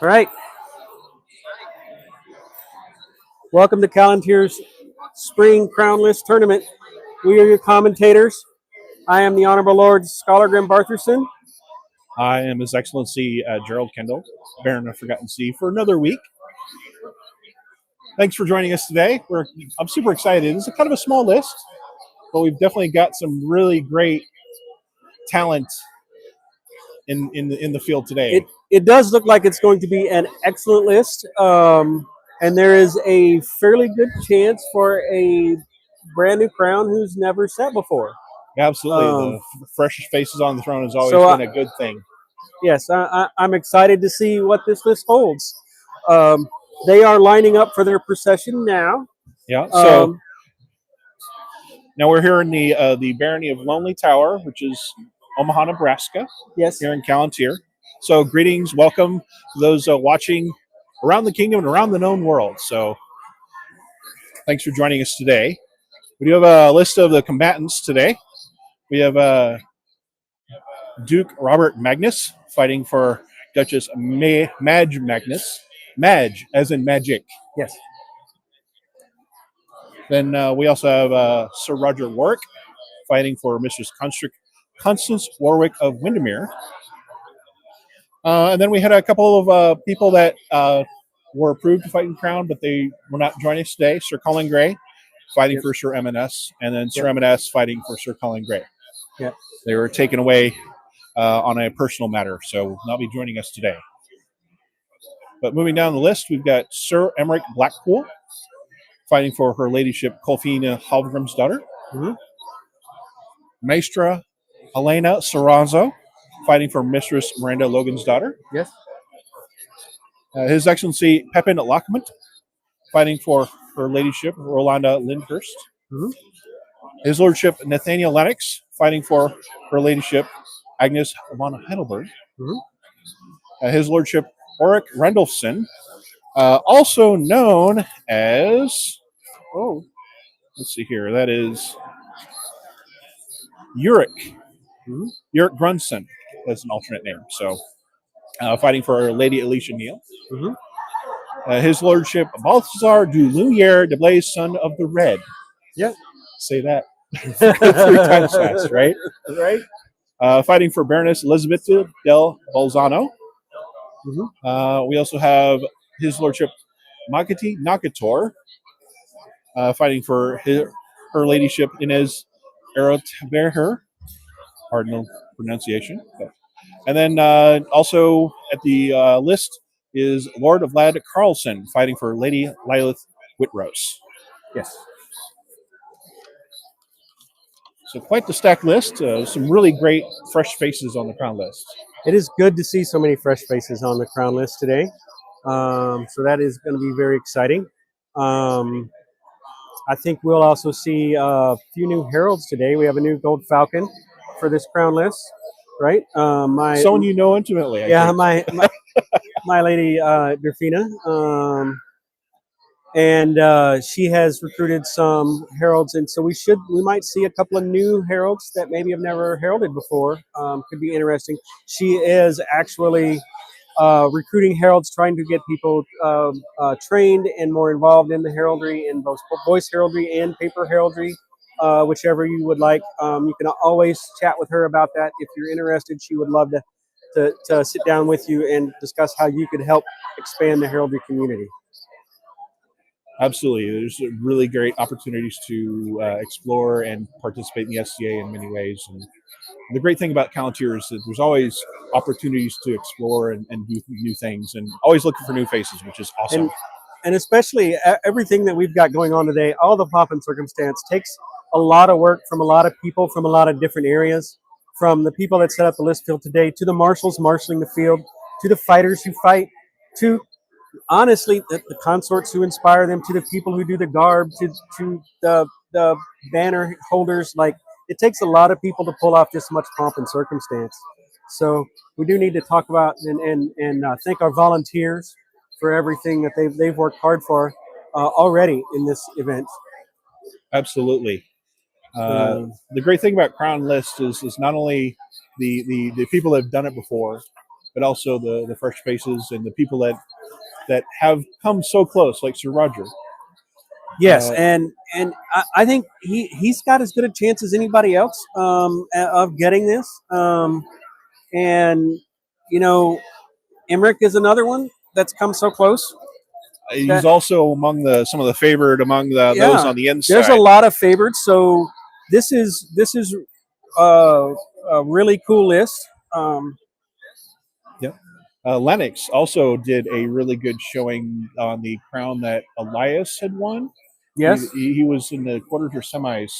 All right. Welcome to Calontir's Spring Crown List Tournament. We are your commentators. I am the Honorable Lord Scholar Grim Bartherson. I am His Excellency Gerald Kendall, Baron of Forgotten Sea, for another week. Thanks for joining us today. I'm super excited. It's kind of a small list, but we've definitely got some really great talent in the field today. It does look like it's going to be an excellent list, and there is a fairly good chance for a brand new crown who's never sat before. Absolutely. The freshest faces on the throne has always been a good thing. Yes, I'm excited to see what this list holds. They are lining up for their procession now. Yeah. So now we're here in the barony of Lonely Tower, which is Omaha, Nebraska. Yes. Here in Calontir. So greetings, welcome to those watching around the kingdom and around the known world. So thanks for joining us today. We do have a list of the combatants today. We have Duke Robert Magnus fighting for Duchess Madge Magnus. Madge, as in magic. Yes. Then we also have Sir Roger Warwick fighting for Mistress Constance Warwick of Windermere. And then we had a couple of people that were approved to fight in Crown, but they were not joining us today. Sir Colin Gray fighting for Sir M&S, and then Sir M&S fighting for Sir Colin Gray. Yep. They were taken away on a personal matter, so will not be joining us today. But moving down the list, we've got Sir Emmerich Blackpool fighting for Her Ladyship Colfina Halgrim's daughter. Mm-hmm. Maestra Elena Soranzo fighting for Mistress Miranda Logan's daughter. Yes. His Excellency Pepin Lockmont fighting for Her Ladyship Rolanda Lyndhurst. Mm-hmm. His Lordship Nathaniel Lennox fighting for Her Ladyship Agnes von Heidelberg. Mm-hmm. His Lordship Ulrich Randolphson, also known as, let's see here, that is Uric. Mm-hmm. Uric Grunson as an alternate name. So fighting for Lady Alicia Neal. Mm-hmm. His Lordship Balthazar du Lumiere de Blaise, son of the Red. Yeah. Say that 3 times fast, right? Right. Fighting for Baroness Elizabeth del Bolzano. Mm-hmm. We also have His Lordship Magati Nakator fighting for Her Ladyship Inez Erotaberher. Pardon the pronunciation. And then also at the list is Lord of Vlad Carlson fighting for Lady Lilith Whitrose. Yes. So quite the stacked list. Some really great fresh faces on the crown list. It is good to see so many fresh faces on the crown list today. So that is going to be very exciting. I think we'll also see a few new heralds today. We have a new gold falcon for this crown list, right? Someone you know intimately. I think. my lady Durfina. And she has recruited some heralds, and so we might see a couple of new heralds that maybe have never heralded before. Could be interesting. She is actually recruiting heralds, trying to get people trained and more involved in the heraldry, in both voice heraldry and paper heraldry, whichever you would like. You can always chat with her about that if you're interested. She would love to sit down with you and discuss how you could help expand the heraldry community. Absolutely. There's really great opportunities to explore and participate in the SCA in many ways. And the great thing about Calontir is that there's always opportunities to explore and do new things, and always looking for new faces, which is awesome. And especially everything that we've got going on today, all the pomp and circumstance takes a lot of work from a lot of people from a lot of different areas, from the people that set up the list field today, to the marshals marshaling the field, to the fighters who fight, to honestly the consorts who inspire them, to the people who do the garb, to the banner holders. Like, it takes a lot of people to pull off this much pomp and circumstance. So we do need to talk about and thank our volunteers for everything that they've worked hard for already in this event. Absolutely. The great thing about Crown List is not only the people that have done it before, but also the fresh faces and the people that have come so close, like Sir Roger. Yes, and I think he's got as good a chance as anybody else of getting this. And you know, Emmerich is another one that's come so close. He's also among some of the favored among those on the inside. There's a lot of favorites, so this is a really cool list. Yep. Lennox also did a really good showing on the crown that Elias had won. Yes, he was in the quarters or semis,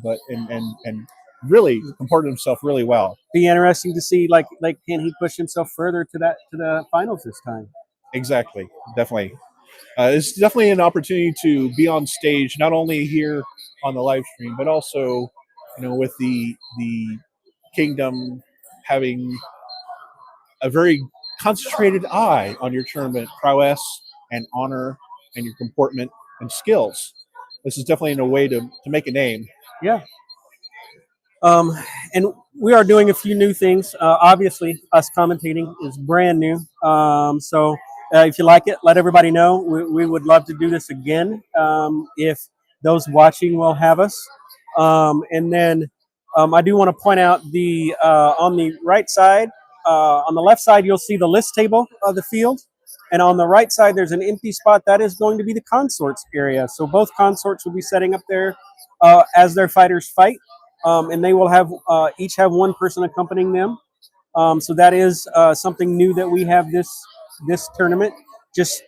but and really comported himself really well. Be interesting to see like can he push himself further to the finals this time? Exactly, definitely. It's definitely an opportunity to be on stage, not only here on the live stream, but also, with the kingdom having a very concentrated eye on your tournament prowess and honor and your comportment and skills. This is definitely a way to make a name. Yeah. And we are doing a few new things. Obviously, us commentating is brand new. So if you like it, let everybody know. We would love to do this again if those watching will have us. And then I do want to point out the on the right side, on the left side, you'll see the list table of the field. And on the right side, there's an empty spot. That is going to be the consorts area. So both consorts will be setting up there as their fighters fight. And they will have each have one person accompanying them. So that is something new that we have this tournament. Just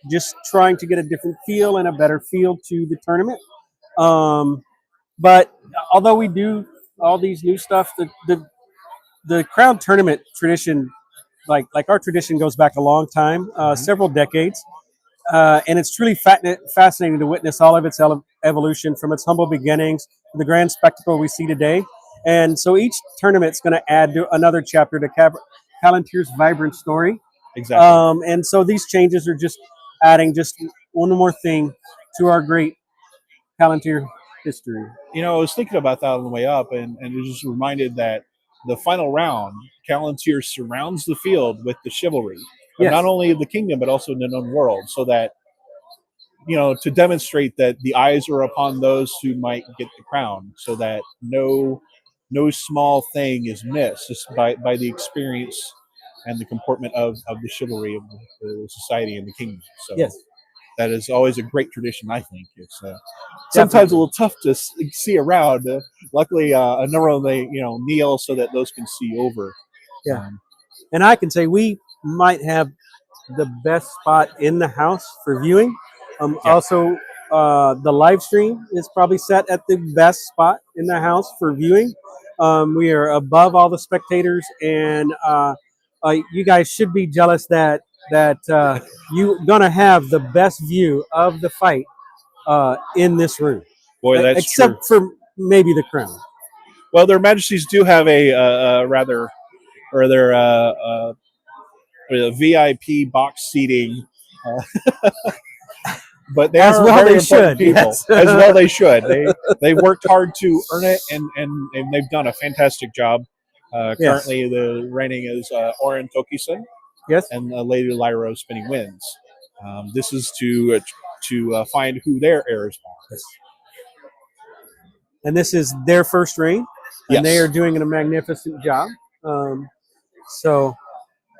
trying to get a different feel and a better feel to the tournament. But although we do all these new stuff, the crown tournament tradition, like our tradition, goes back a long time, several decades. And it's truly fascinating to witness all of its evolution from its humble beginnings to the grand spectacle we see today. And so each tournament's going to add to another chapter to Calontir's vibrant story. Exactly. And so these changes are just adding just one more thing to our great Calontir history. I was thinking about that on the way up, and it just reminded that the final round, Calontir surrounds the field with the chivalry of not only the kingdom but also the known world, so that to demonstrate that the eyes are upon those who might get the crown, so that no small thing is missed just by the experience and the comportment of the chivalry of the society and the kingdom. So that is always a great tradition. I think it's sometimes a little tough to see around. Luckily, a number of them kneel so that those can see over. Yeah, and I can say we might have the best spot in the house for viewing. Also, the live stream is probably set at the best spot in the house for viewing. We are above all the spectators, and you guys should be jealous that you're gonna have the best view of the fight in this room. Boy, that's except true. for maybe the crown. Well, their majesties do have a rather, or their VIP box seating. But they as are well very they important should. people. Yes. As well they should. They've worked hard to earn it, and they've done a fantastic job. Currently, the reigning is Oren Tokison, and Lady Lyra spinning wins. This is to find who their heirs are. Yes. And this is their first reign, and they are doing a magnificent job. So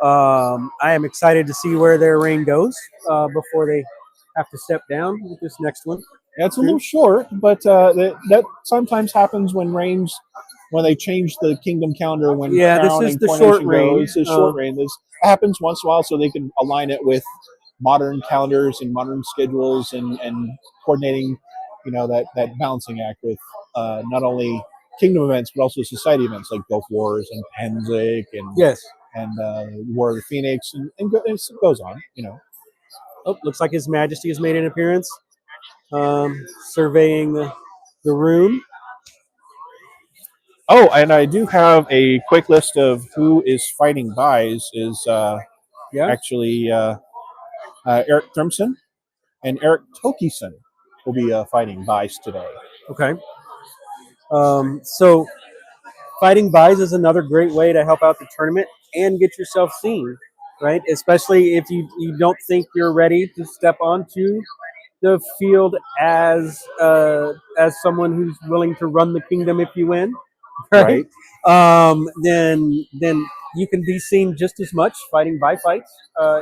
I am excited to see where their reign goes before they have to step down with this next one. Yeah, it's a little short, but that sometimes happens when they change the kingdom calendar when crown this is and the coronation short reign. goes. It's short reign. This happens once in a while, so they can align it with modern calendars and modern schedules and coordinating, that balancing act with not only kingdom events but also society events like Gulf Wars and Pennsic and War of the Phoenix and it goes on. Oh, looks like His Majesty has made an appearance, surveying the room. Oh, and I do have a quick list of who is fighting buys. Is actually Eric Thrimson and Eric Tokison will be fighting buys today. Okay. So fighting buys is another great way to help out the tournament and get yourself seen. right? Especially if you don't think you're ready to step onto the field as someone who's willing to run the kingdom if you win, right? Then you can be seen just as much fighting by fights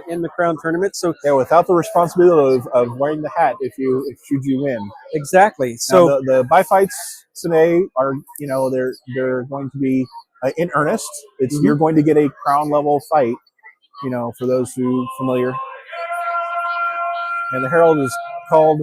in the crown tournament. So Yeah, without the responsibility of wearing the hat if should you win. exactly. So So the by fights today are they're going to be in earnest. It's Mhm. You're going to get a crown level fight. For those who familiar. And the herald is called.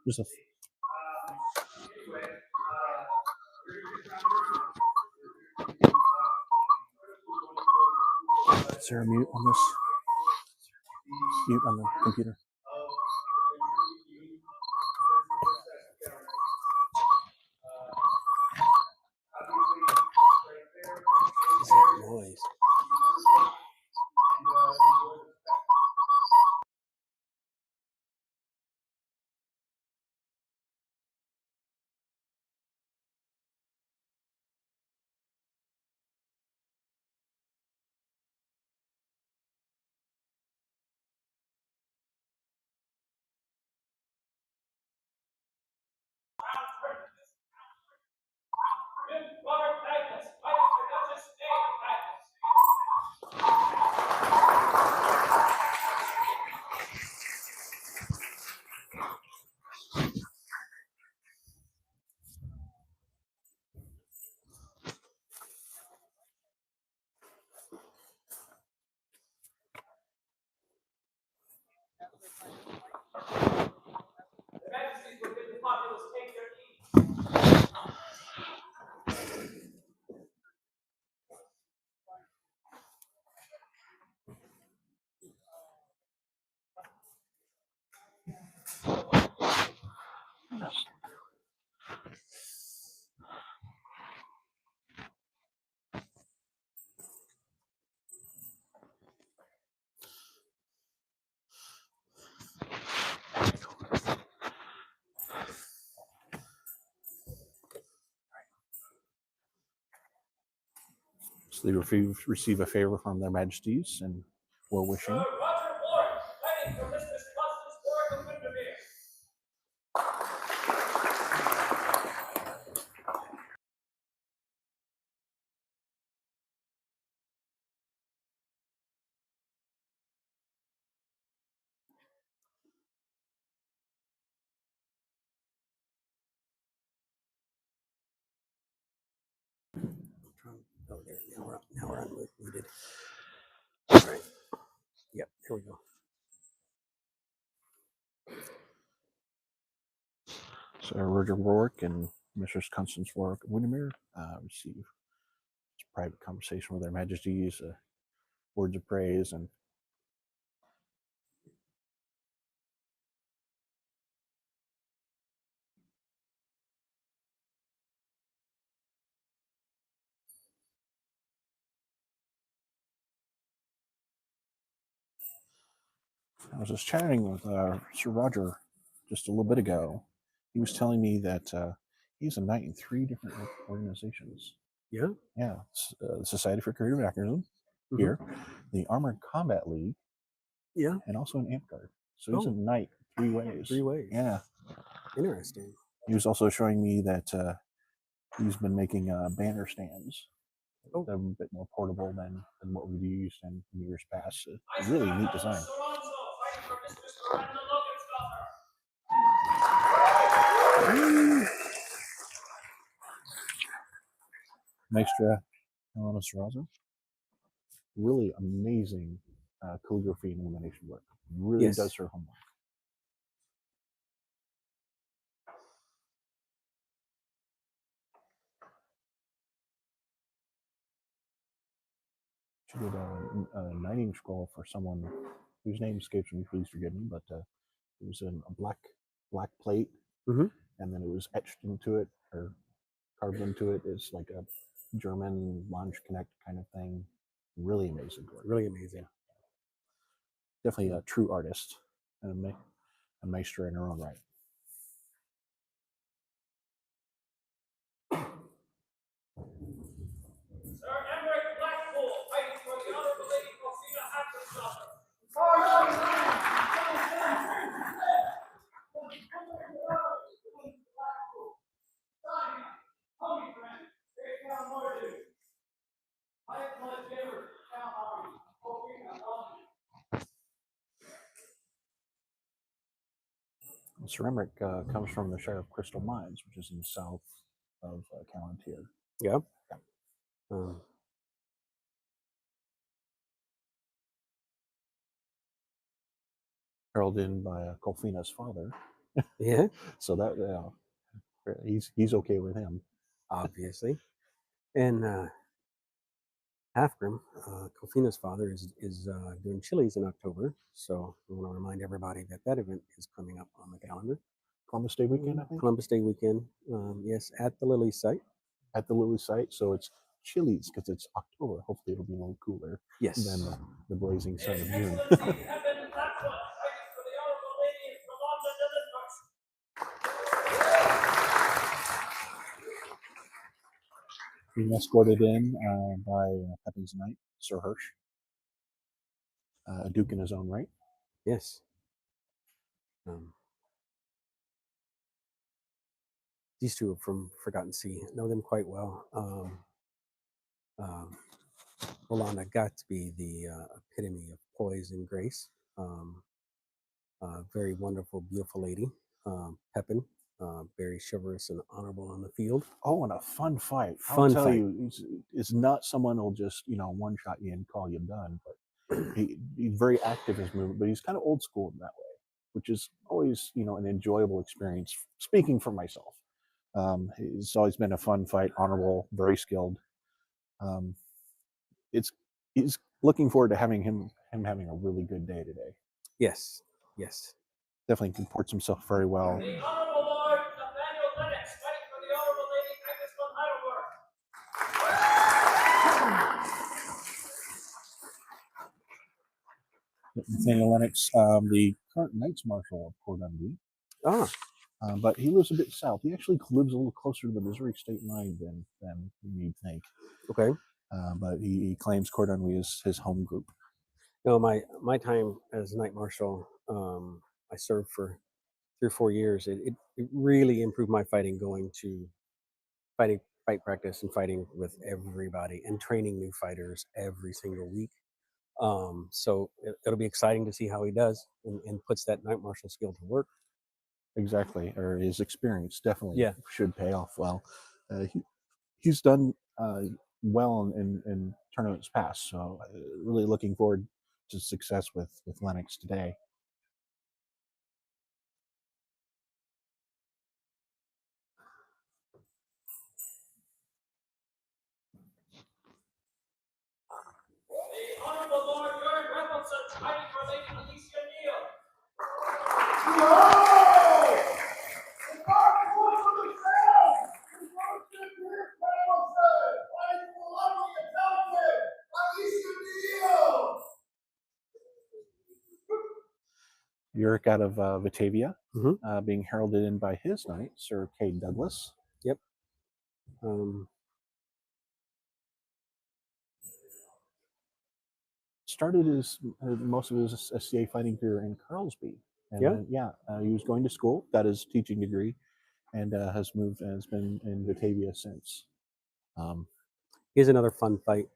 There's a Is there a mute on this? Mute on the computer. Is that noise? So they receive a favor from their majesties and well wishing. Oh, there. Now we're unmuted. All right. Yep. Here we go. So Roger Warwick and Mistress Constance Warwick Windermere receive private conversation with their majesties, words of praise, and I was just chatting with Sir Roger just a little bit ago. He was telling me that he's a knight in 3 different organizations. Yeah. Yeah, the Society for Creative Anarchism here, the Armored Combat League, Yeah. and also an Amp Guard. So he's a knight 3 ways. 3 ways. Yeah. Interesting. He was also showing me that he's been making banner stands. They're a bit more portable than what we've used in years past. A really neat design. Maestra Helena Serrazo. Really amazing calligraphy and illumination work. Really Yes. does her homework. She did a knighting scroll for someone whose name escapes me. Please forgive me, but it was in a black plate, Mm-hmm. and then it was etched into it or carved into it. It's like a German Launch Connect kind of thing. Really amazing work. Really amazing. Definitely a true artist and a maestro in her own right. Ceramic comes from the Shire of Crystal Mines, which is in the south of Calontir. Yeah. Heralded in by Colfina's father. Yeah. So that he's okay with him. Obviously. And Halfgrim, Kofina's father, is doing chilies in October. So I want to remind everybody that that event is coming up on the calendar. Columbus Day weekend, I think. Columbus Day weekend. Yes, at the Lily site. At the Lily site. So it's chilies because it's October. Hopefully it'll be a little cooler than the blazing sun of June. Being escorted in by Pepin's knight, Sir Hirsch, a duke in his own right. Yes. These two are from Forgotten Sea. I know them quite well. Rolanda got to be the epitome of poise and grace. Very wonderful, beautiful lady. Pepin, very chivalrous and honorable on the field. Oh, and a fun fight. Fun I'll tell fight. you, it's not someone who'll just one shot you and call you done. But he's very active in his movement, but he's kind of old school in that way, which is always an enjoyable experience. Speaking for myself, it's always been a fun fight, honorable, very skilled. He's looking forward to him having a really good day today. Yes. Definitely comports himself very well. The Honorable Lord Nathaniel Lennox, fighting for the Honorable Lady Agnes von Heidelberg. Nathaniel Lennox, the current Knights Marshal of Port Dundee. But he lives a bit south. He actually lives a little closer to the Missouri state line than you'd think. Okay. But he claims Port Dundee is his home group. No, my time as Knight Marshal, I served for 3 or 4 years. It really improved my fighting, going to fight practice and fighting with everybody and training new fighters every single week. So it'll be exciting to see how he does and puts that Knight Marshal skill to work. Exactly, or his experience definitely Yeah. should pay off well. He's done well in tournaments past, so really looking forward to success with Lennox today. The Honorable Lord Jörg Rebelson, fighting for Lady Alicia Neal. Uric out of Batavia, Mhm. being heralded in by his knight, Sir Cade Douglas. Yep. Started most of his SCA fighting career in Carlsby. And he was going to school, got his teaching degree, and has been in Batavia since. Here's another fun fight.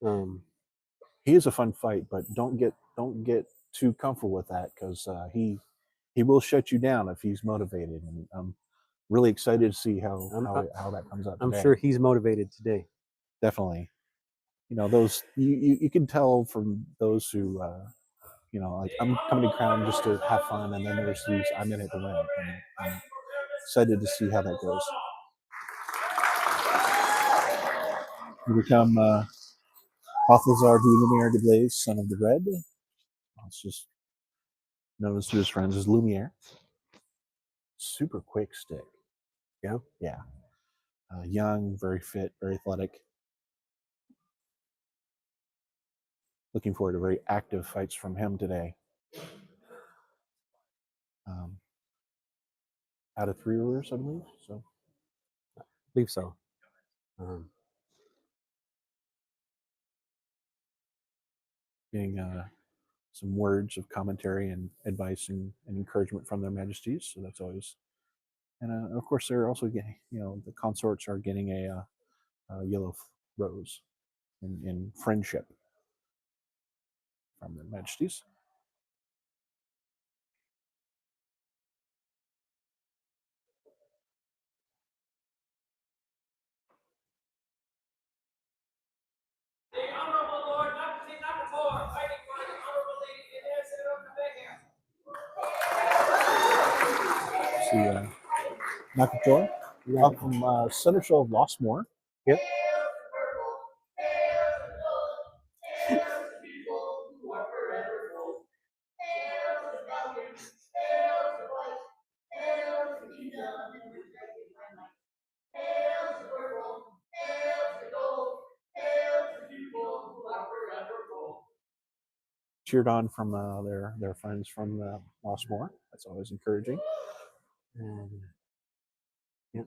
He is a fun fight, but don't get too comfortable with that, because he will shut you down if he's motivated. And I'm really excited to see how that comes out today. I'm sure he's motivated today. Definitely. Those you can tell from those who like, I'm coming to Crown just to have fun, and then there's these, I'm in it to win, and I'm excited to see how that goes. We become Balthazar du Lumiere de Blaise, son of the Red. It's just known to his friends as Lumiere. Super quick stick. Yeah. Yeah. Young, very fit, very athletic. Looking forward to very active fights from him today. Out of 3 rulers, I believe. So, I believe so. getting some words of commentary and advice and encouragement from their majesties. So that's always, and of course they're also getting, the consorts are getting a yellow rose in friendship from their majesties. The Honorable Lord Nakator, fighting for the Honorable Lady Inez and See Nakator up from Seneschal of Lossmore. Yep. Cheered on from their friends from Lossmore. That's always encouraging. And yeah.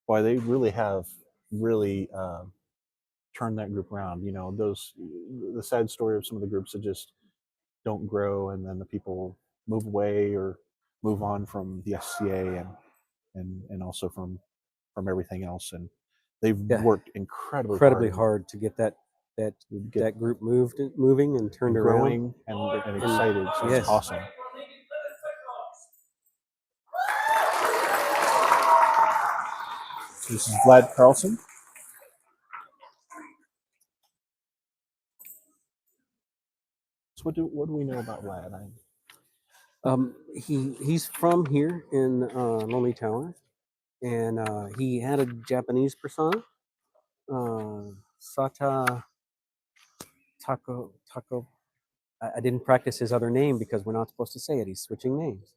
Boy, they really have turned that group around. The sad story of some of the groups that just don't grow, and then the people move away or move on from the SCA and also from everything else. And they've worked incredibly hard to get that group moving and turned growing around and excited. So it's awesome. This is Vlad Carlson. So what do we know about Vlad? He's from here in Lonely Tower, and he had a Japanese persona, Sata Tako. I didn't practice his other name because we're not supposed to say it. He's switching names.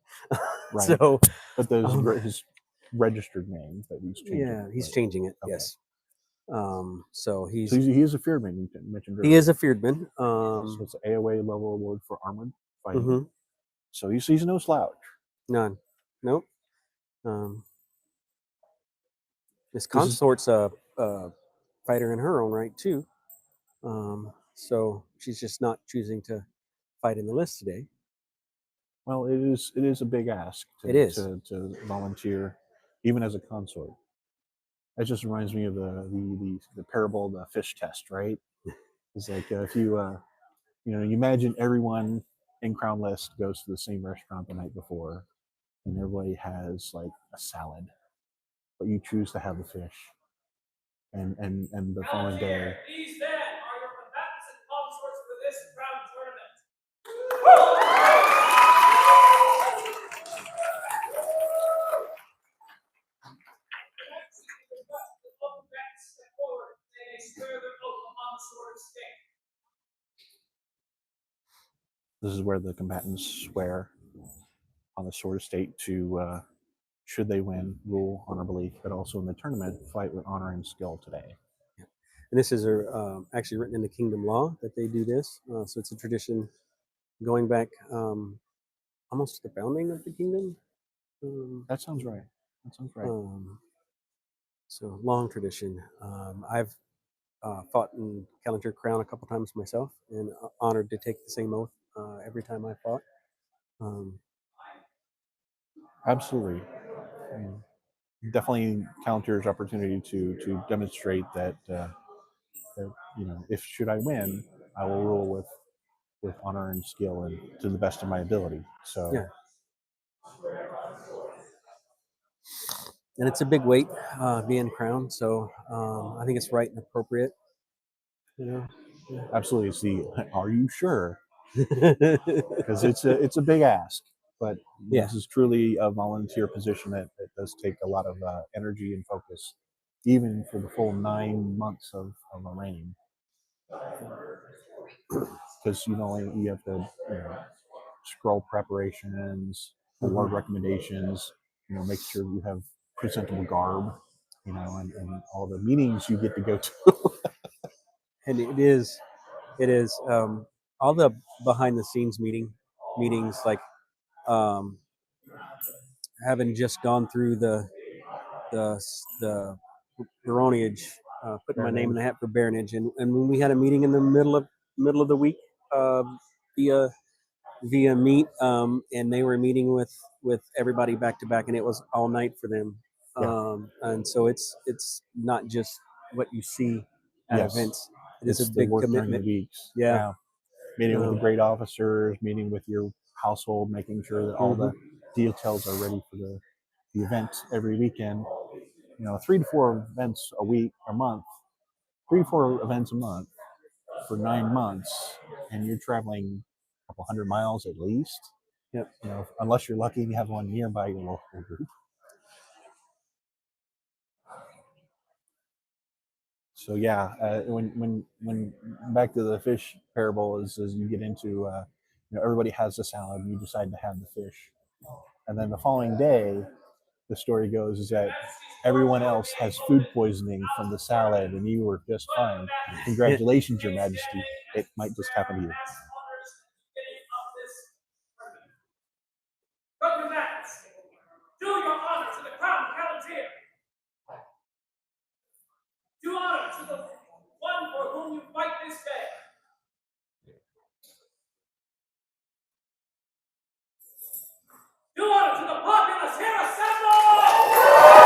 Right. So, but those his registered name that he's changing. Yeah, he's changing it. Okay. Yes. So he is a Feardman. You mentioned earlier. He is a Feardman. So it's an AOA level award for armored fighting. Mm-hmm. So he's no slouch. None. Nope. This consort's a fighter in her own right too. So she's just not choosing to fight in the list today. Well, it is a big ask to volunteer, even as a consort. That just reminds me of the parable of the fish test, right? It's like if you you imagine everyone in Crown List goes to the same restaurant the night before, and everybody has like a salad, but you choose to have the fish, and the following day. These then are your combatants and consorts for this crown tournament. This is where the combatants swear on the sword of state to, should they win, rule honorably, but also in the tournament, fight with honor and skill today. And this is actually written in the Kingdom Law that they do this. So it's a tradition going back almost to the founding of the kingdom. That sounds right. So long tradition. I've fought in Calontir Crown a couple times myself, and honored to take the same oath every time I fought. Absolutely. Definitely Calontir's opportunity to demonstrate that, if should I win, I will rule with honor and skill and to the best of my ability. So yeah. And it's a big weight being crowned, so I think it's right and appropriate. Absolutely. It's are you sure? Because it's a big ask, but this is truly a volunteer position that does take a lot of energy and focus, even for the full 9 months of a reign. because you have to scroll preparations, award recommendations, make sure you have presentable garb, and all the meetings you get to go to. And it is all the behind the scenes meetings, like um, having just gone through the baronage, putting my name in the hat for baronage, and when we had a meeting in the middle of the week, uh, via meet, and they were meeting with everybody back to back, and it was all night for them. And so it's not just what you see at Yes. events. It is It's a the big work during the commitment. weeks. Yeah. Meeting with the Um, great officers, meeting with your household, making sure that all the details are ready for the event every weekend. 3 to 4 events a week, a month, 3 to 4 events a month for 9 months, and you're traveling a couple hundred miles at least. Yep. Unless you're lucky and you have one nearby your local group. So yeah, when back to the fish parable is you get into everybody has the salad and you decide to have the fish, and then the following day the story goes is that everyone else has food poisoning from the salad and you were just fine. Congratulations, Your Majesty. It might just happen to you. Commandants, do your honor to the crown of Calontir. Do honor to the one for whom you fight this day. Do honor to the populace here assembled!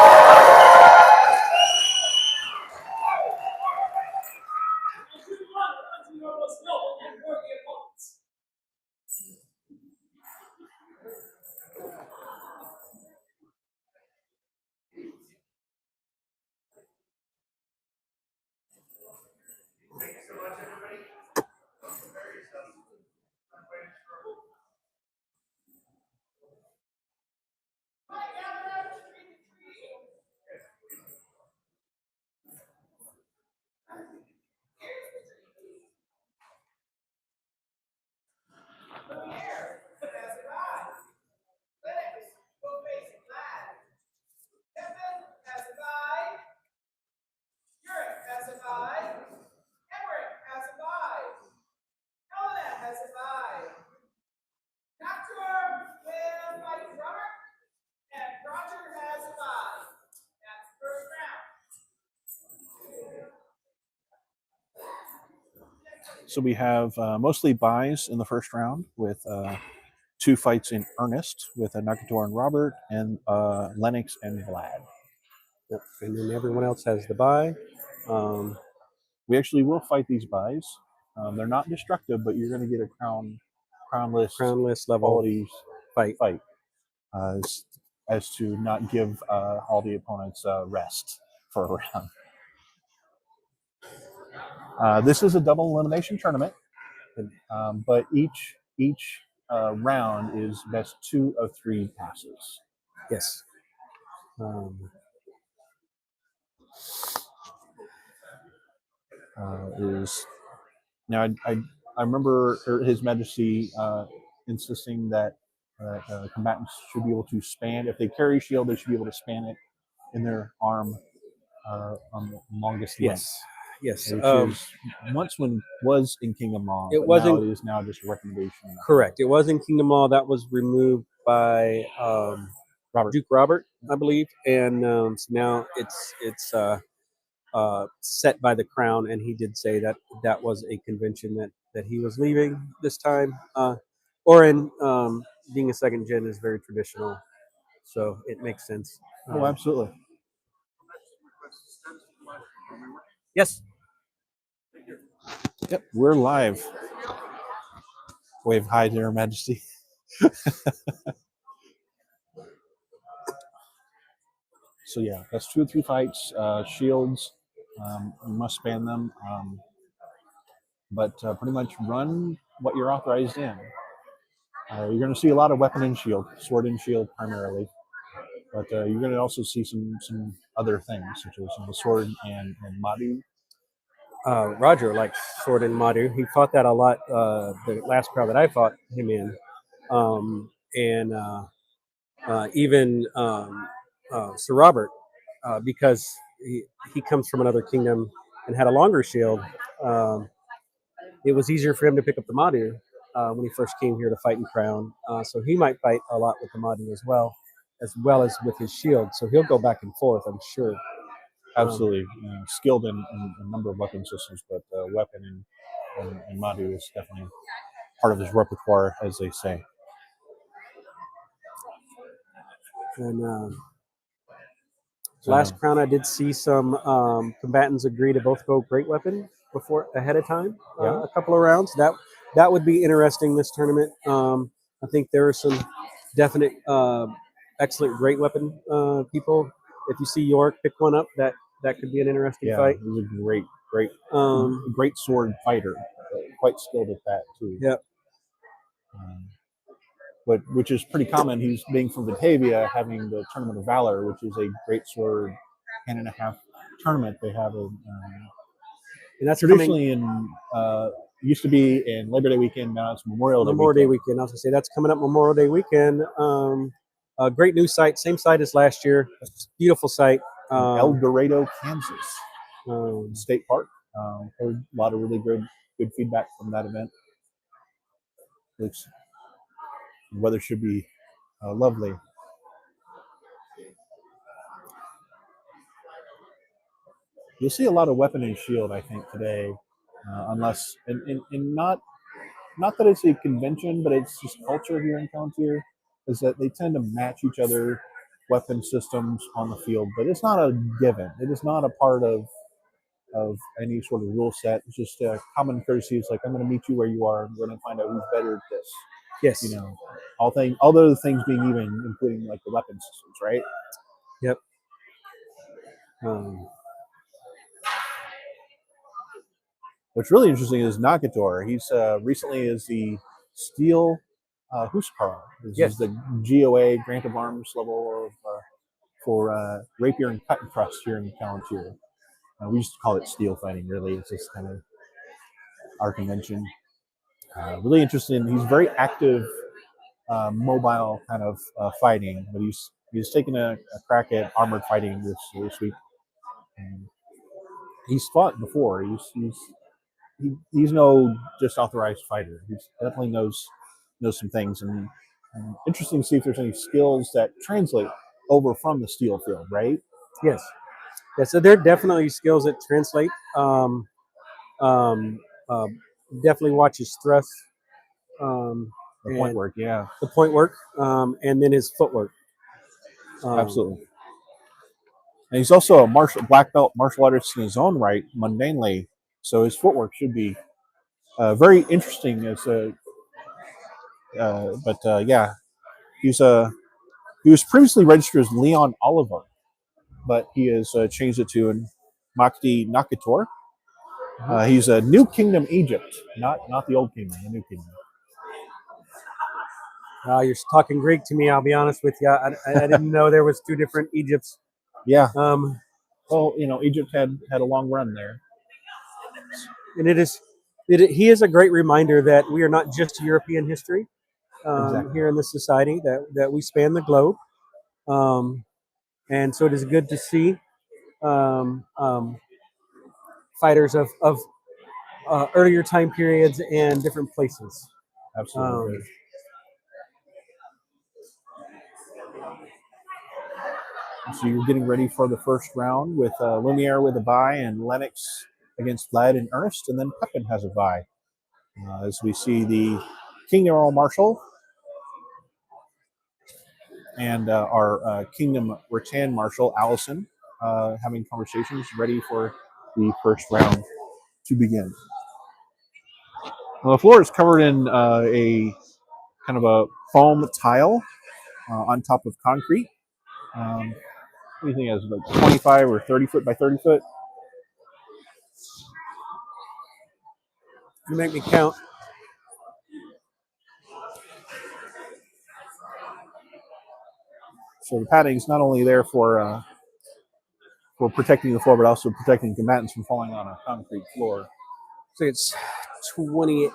And do honor unto your most noble and worthy opponents. So we have mostly buys in the first round with 2 fights in earnest with Nakator and Robert and Lennox and Vlad. Yep. And then everyone else has the bye. We actually will fight these buys. They're not destructive, but you're going to get a crown list level qualities fight. As to not give all the opponents rest for a round. This is a double elimination tournament, but each round is best 2 of 3 passes. Yes. Is now I remember His Majesty insisting that combatants should be able to span, if they carry shield, they should be able to span it in their arm on the longest length. Yes. Which is once when was in Kingdom Law, It but wasn't- now it is now just a recommendation. Correct. It was in Kingdom Law. That was removed by Duke Robert, I believe, and so now it's set by the Crown, and he did say that that was a convention that he was leaving this time. Orin, being a second gen, is very traditional, so it makes sense. Oh, absolutely. Yes. Yep, we're live. Wave hi to Her Majesty. So yeah, that's 2 or 3 fights. Shields, you must span them, but pretty much run what you're authorized in. You're going to see a lot of weapon and shield, sword and shield primarily, but you're going to also see some other things such as the sword and Madu. Roger likes sword and Madhu. He fought that a lot. The last crowd that I fought him in, and even Sir Robert, because he comes from another kingdom and had a longer shield. Um, it was easier for him to pick up the Madhu when he first came here to fight in Crown. So he might fight a lot with the Madhu as well as with his shield. So he'll go back and forth, I'm sure. Absolutely. Skilled in a number of weapon systems, but weapon in Madhu is definitely part of his repertoire, as they say. And So, last crown, I did see some combatants agree to both go great weapon before ahead of time, Yeah. a couple of rounds. That would be interesting this tournament. I think there are some definite excellent great weapon people. If you see York pick one up, that could be an interesting yeah, fight. he's a great Um, great sword fighter, quite skilled at that too. yeah, Um, but which is pretty common. He's being from Batavia, having the Tournament of Valor, which is a great sword 10.5 tournament. They have a and that's coming traditionally in used to be in Labor Day weekend. Now it's Memorial Day Memorial Day weekend. weekend. I was gonna say that's coming up Memorial Day weekend. A great new site, same site as last year. Beautiful site. In El Dorado, Kansas, Um, State Park. Heard a lot of really good feedback from that event. Looks the weather should be lovely. You'll see a lot of weapon and shield, I think, today, unless and not that it's a convention, but it's just culture here in Calontir, is that they tend to match each other weapon systems on the field, but it's not a given. It is not a part of any sort of rule set. It's just a common courtesy. It's like I'm going to meet you where you are, and we're going to find out who's better at this. yes. You know, all the other things being even, including like the weapon systems, right? Yep. What's really interesting is Nagator. He's recently is the Steel Huskarl. This Yes. is the GOA Grant of Arms level of for rapier and cut and thrust here in Calontir. We used to call it steel fighting. Really, it's just kind of our convention. Really interesting. He's very active, mobile kind of fighting, but he's taking a crack at armored fighting this week. And he's fought before. He's no just authorized fighter. He definitely knows some things, and interesting to see if there's any skills that translate over from the steel field, right? Yes. Yeah. So there are definitely skills that translate. Um, uh, Definitely watch his thrust. The point work, yeah, The point work, and then his footwork. absolutely. And he's also a black belt martial artist in his own right, mundanely. So his footwork should be very interesting. Yeah, he was previously registered as Leon Oliver, but he has changed it to Makti Nakator. He's a New Kingdom Egypt, not the Old Kingdom, the New Kingdom. You're talking Greek to me. I'll be honest with you. I didn't know there was two different Egypts. Yeah. Um, Well, Egypt had a long run there. and he is a great reminder that we are not just European history Exactly. here in this society, that we span the globe. And so it is good to see um, um, fighters of earlier time periods and different places. Absolutely. So you're getting ready for the first round with Lumiere with a bye and Lennox against Vlad and Ernest, and then Pepin has a bye. As we see the Kingdom Earl Marshal and our Kingdom Rattan Marshal, Allison, having conversations ready for the first round to begin. Well, the floor is covered in a kind of a foam tile on top of concrete. What do you think is like 25 or 30 foot by 30 foot? You make me count. So the padding's not only there for for protecting the floor, but also protecting combatants from falling on a concrete floor. So it's 28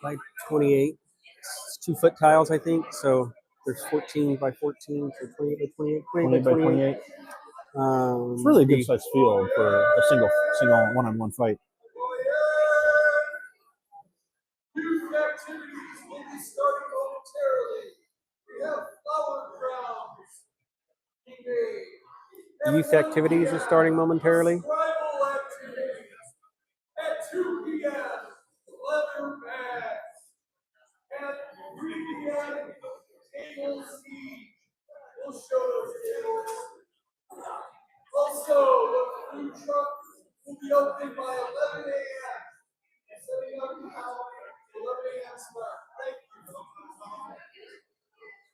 by 28. It's 2-foot tiles, I think. So there's 14 by 14, so 28 by 28, 28 by 28. It's really a good sized field for a single one-on-one fight. Youth activities will be starting momentarily. We have flower crowns. Youth activities are starting momentarily. Tribal activities at 2 p.m. Leather bags. At 3 p.m. Table siege. We'll show those tables. Also, the food truck will be open by 11 a.m. Setting up the hour 11 a.m. start. Thank you.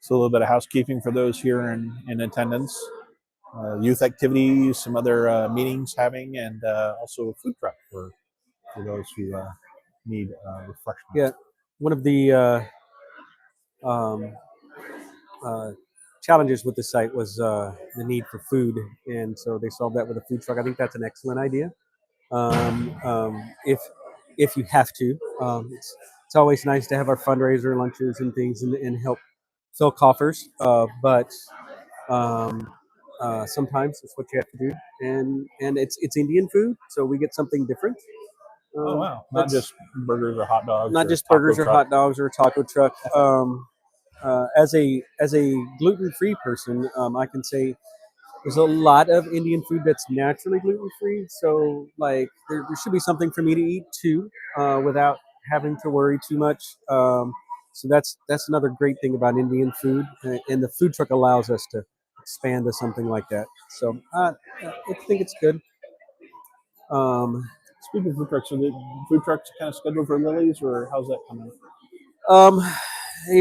So a little bit of housekeeping for those here in attendance. Youth activities, some other meetings having, and also a food truck for those who need refreshments. Yeah, one of the challenges with the site was the need for food, and so they solved that with a food truck. I think that's an excellent idea. If you have to, it's always nice to have our fundraiser lunches and things and help fill coffers. But sometimes it's what you have to do, and it's Indian food, so we get something different. Oh wow! Not just burgers or hot dogs. Not or just taco burgers or truck. hot dogs or a taco truck. As a gluten-free person, I can say there's a lot of Indian food that's naturally gluten-free. So like there should be something for me to eat too, without having to worry too much. So that's another great thing about Indian food, and the food truck allows us to expand to something like that. So I think it's good. Speaking of food trucks, are the food trucks kind of scheduled for Lily's, or how's that coming?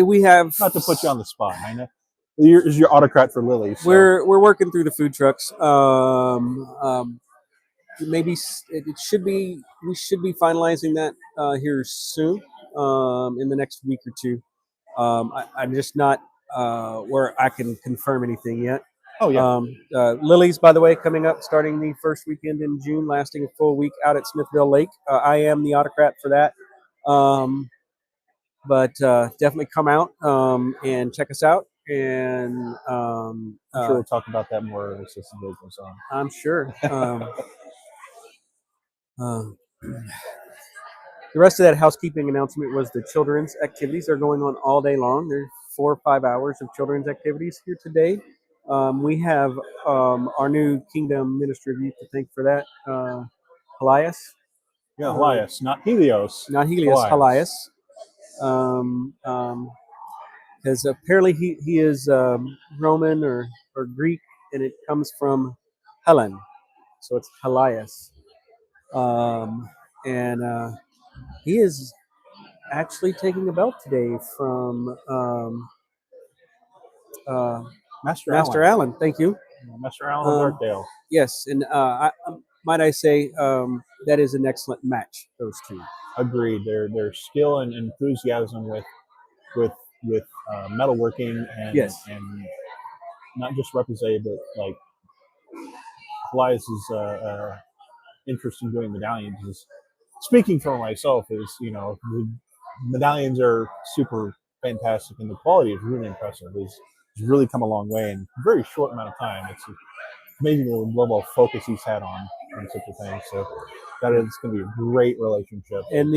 We have, not to put you on the spot. I know you're autocrat for Lily's. So. We're working through the food trucks. Maybe it should be, we should be finalizing that here soon, in the next week or two. I'm just not where I can confirm anything yet. Oh yeah. Lily's, by the way, coming up starting the first weekend in June, lasting a full week out at Smithville Lake. I am the autocrat for that. But definitely come out and check us out. And I'm sure we'll talk about that more as this goes on. I'm sure. The rest of that housekeeping announcement was the children's activities are going on all day long. There's 4 or 5 hours of children's activities here today. We have our new Kingdom Minister of Youth to thank for that, Elias. Yeah, Elias, not Helios. Not Helios, Elias. Because apparently he is Roman or Greek, and it comes from Helen, so it's Helias. And he is actually taking a belt today from Master Allen. Thank you, Master Allen Darkdale. Yes, and might I say that is an excellent match. Those two. Agreed. Their skill and enthusiasm with metalworking and yes, and not just representative, but like Elias's interest in doing medallions is, speaking for myself, is, you know, the medallions are super fantastic and the quality is really impressive. It's really come a long way in a very short amount of time. It's amazing the level of focus he's had on such a thing. So that is going to be a great relationship. And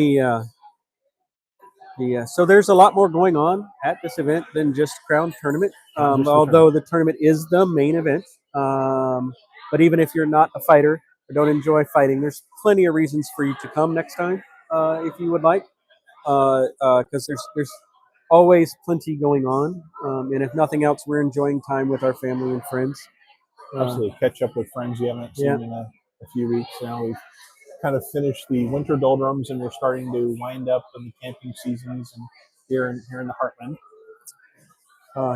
so there's a lot more going on at this event than just Crown Tournament, although the tournament is the main event. But even if you're not a fighter or don't enjoy fighting, there's plenty of reasons for you to come next time if you would like, because there's always plenty going on. And if nothing else, we're enjoying time with our family and friends. Absolutely. Catch up with friends you haven't seen in a few weeks now. We've kind of finished the winter doldrums and we're starting to wind up in the camping seasons and here in the Heartland.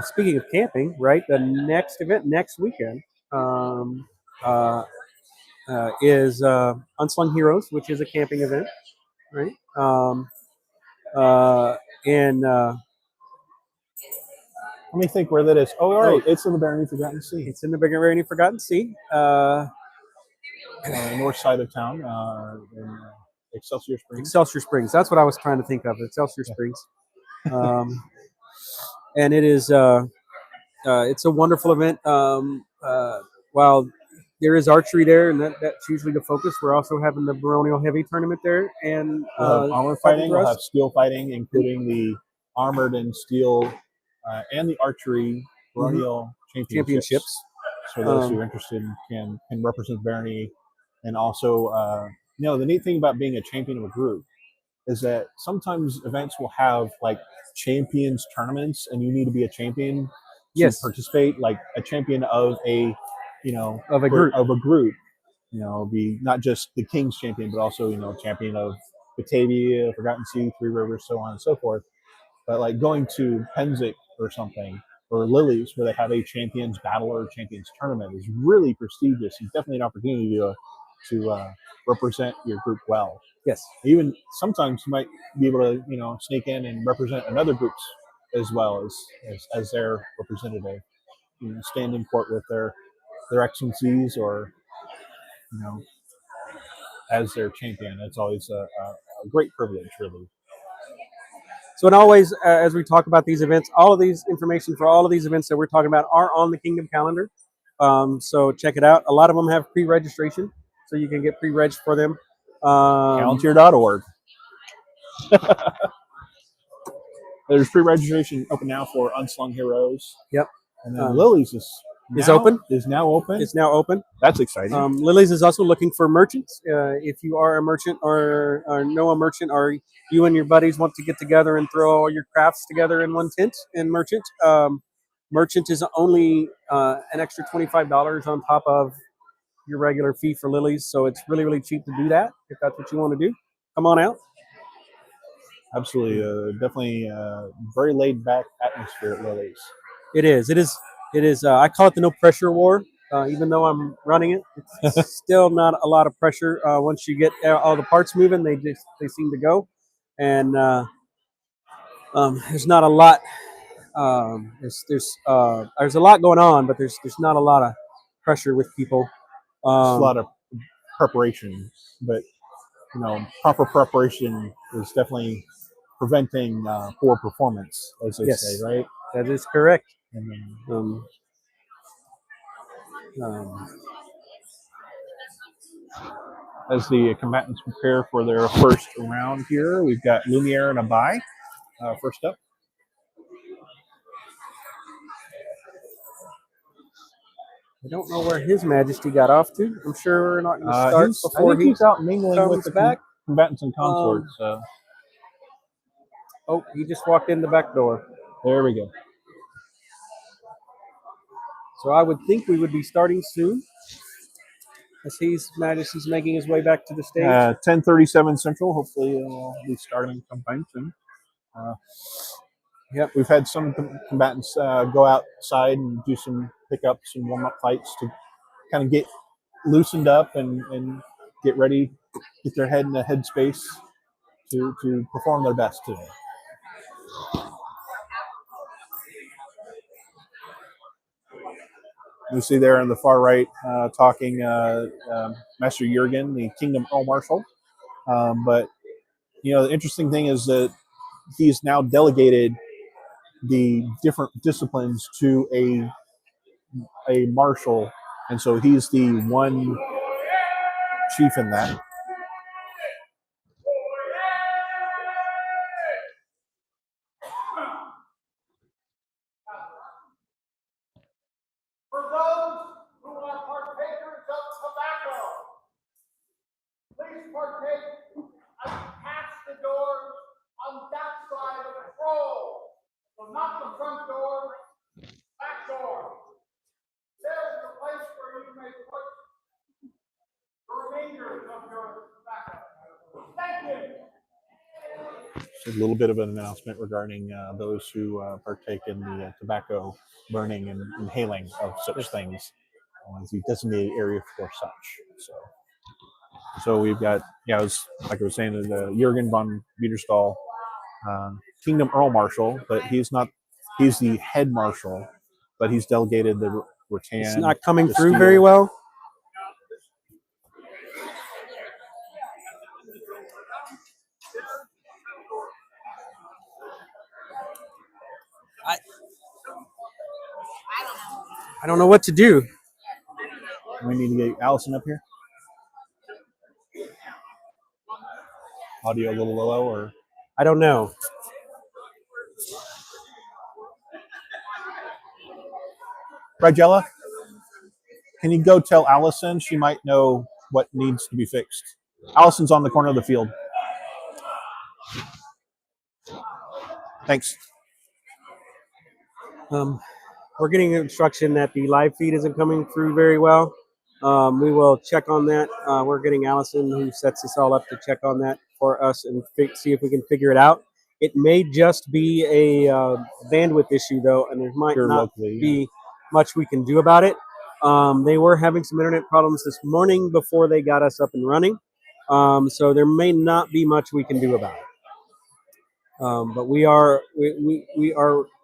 Speaking of camping, right, the next event next weekend is Unsung Heroes, which is a camping event, right? And let me think where that is. Oh, all right. It's in the Barony Forgotten Sea. It's in the Barony Forgotten Sea. north side of town in Excelsior Springs. Excelsior Springs. That's what I was trying to think of. Excelsior Springs. And it is it's a wonderful event. While there is archery there, and that's usually the focus, we're also having the baronial heavy tournament there, and We'll have armor fighting. We'll have steel fighting, including the armored and steel, and the archery baronial championships. So those who are interested can represent Barony, and also the neat thing about being a champion of a group is that sometimes events will have like champions tournaments, and you need to be a champion to participate, like a champion of a of a group. Be not just the King's champion, but also champion of Batavia, Forgotten Sea, Three Rivers, so on and so forth. But like going to Penzic or something, or Lily's, where they have a champions battle or champions tournament, is really prestigious. It's definitely an opportunity to represent your group well. Yes. Even sometimes you might be able to sneak in and represent another groups as well as their representative. Stand in court with their excellencies, or as their champion. It's always a great privilege, really. So, and always, as we talk about these events, all of these information for all of these events that we're talking about are on the Kingdom calendar. So check it out. A lot of them have pre-registration, so you can get pre-reg for them. Calontir.org. There's pre-registration open now for Unsung Heroes. Yep. And then Lily's is now open. It's now open. That's exciting. Lily's is also looking for merchants. If you are a merchant or know a merchant, or you and your buddies want to get together and throw all your crafts together in one tent and merchant. Merchant is only an extra $25 on top of your regular fee for Lily's. So it's really, really cheap to do that if that's what you want to do. Come on out. Absolutely. Definitely very laid back atmosphere at Lily's. It is. I call it the no pressure war. Even though I'm running it, it's still not a lot of pressure. Once you get all the parts moving, they seem to go, and there's not a lot. There's a lot going on, but there's not a lot of pressure with people. There's a lot of preparation, but proper preparation is definitely preventing poor performance, as they say, right? That is correct. And as the combatants prepare for their first round here, we've got Lumiere and Abai first up. I don't know where His Majesty got off to. I'm sure we're not going to start before he's out mingling with the back. combatants and consorts. Oh, he just walked in the back door. There we go. So I would think we would be starting soon, as His Majesty's making his way back to the stage. 10:37 Central. Hopefully, we'll be starting sometime soon. Yep. We've had some combatants go outside and do some pickups and warm-up fights to kind of get loosened up and get ready, get their head in the headspace to perform their best today. You see there on the far right talking Master Jurgen, the Kingdom Earl Marshal. But the interesting thing is that he's now delegated the different disciplines to a marshal, and so he's the one chief in that. For those who are partakers of tobacco, please partake past the door on that side of the troll. So not the front door, back door. There's the place where you may put the remainder of your tobacco. Thank you. A little bit of an announcement regarding those who partake in the tobacco burning and inhaling of such things. The designated area for such. So we've got, like I was saying, the Jurgen von Biederstall, Kingdom Earl Marshal, but he's the head marshal, but he's delegated the rattan. It's not coming through very well. I don't know what to do. We need to get Allison up here. Audio a little low, or I don't know. Brigella, can you go tell Allison? She might know what needs to be fixed. Allison's on the corner of the field. Thanks. We're getting instruction that the live feed isn't coming through very well. We will check on that. We're getting Allison, who sets this all up, to check on that for us and see if we can figure it out. It may just be a bandwidth issue, though, and there might Here not locally, be much we can do about it. They were having some internet problems this morning before they got us up and running, so there may not be much we can do about it. But we are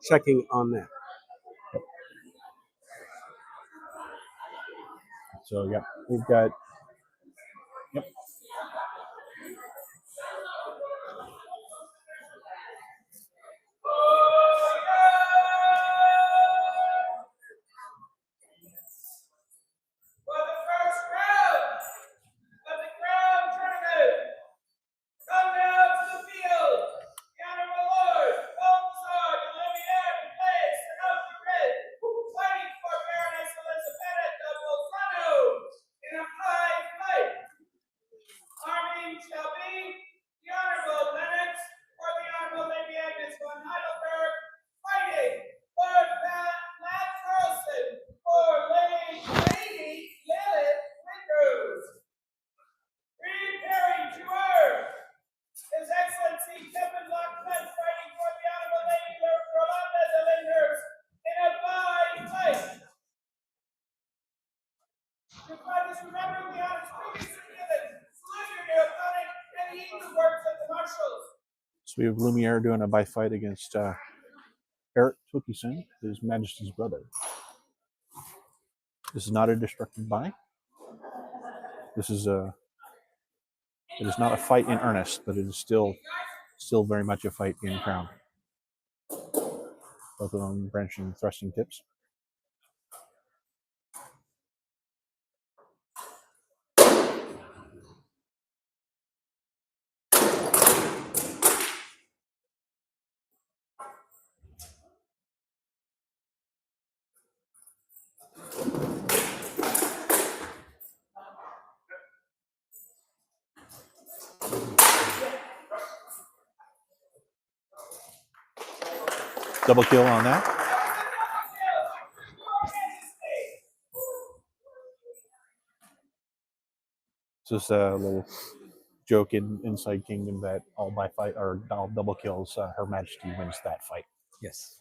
checking on that. So, yep, we've got. Yep. For the first round of the Crown Tournament, come now to the field. The Honorable Lord, Balthazar, the Lumiere, place out the red, fighting for Baroness Elizabeth of Bolzano in a high fight. Arming shall be the Honorable Lennox or the Honorable Lady Agnes von Heidelberg, fighting Lord Matt Carlson or Lady Lilith Windrose. Preparing to arm, His Excellency Kevin Lockman fighting for the Honorable Lady Rolanda de Lindhurst in a fine fight. Your fathers remember the honors previously given. Salute your new opponent and heed the words of the marshals. So we have Lumiere doing a by fight against Eric Twikison, His Majesty's brother. This is not a destructive buy. This is a. It is not a fight in earnest, but it is still very much a fight in Crown. Both of them branching thrusting tips. Double kill on that. It's just a little joke in Inside Kingdom that all by fight or all double kills, Her Majesty wins that fight. Yes.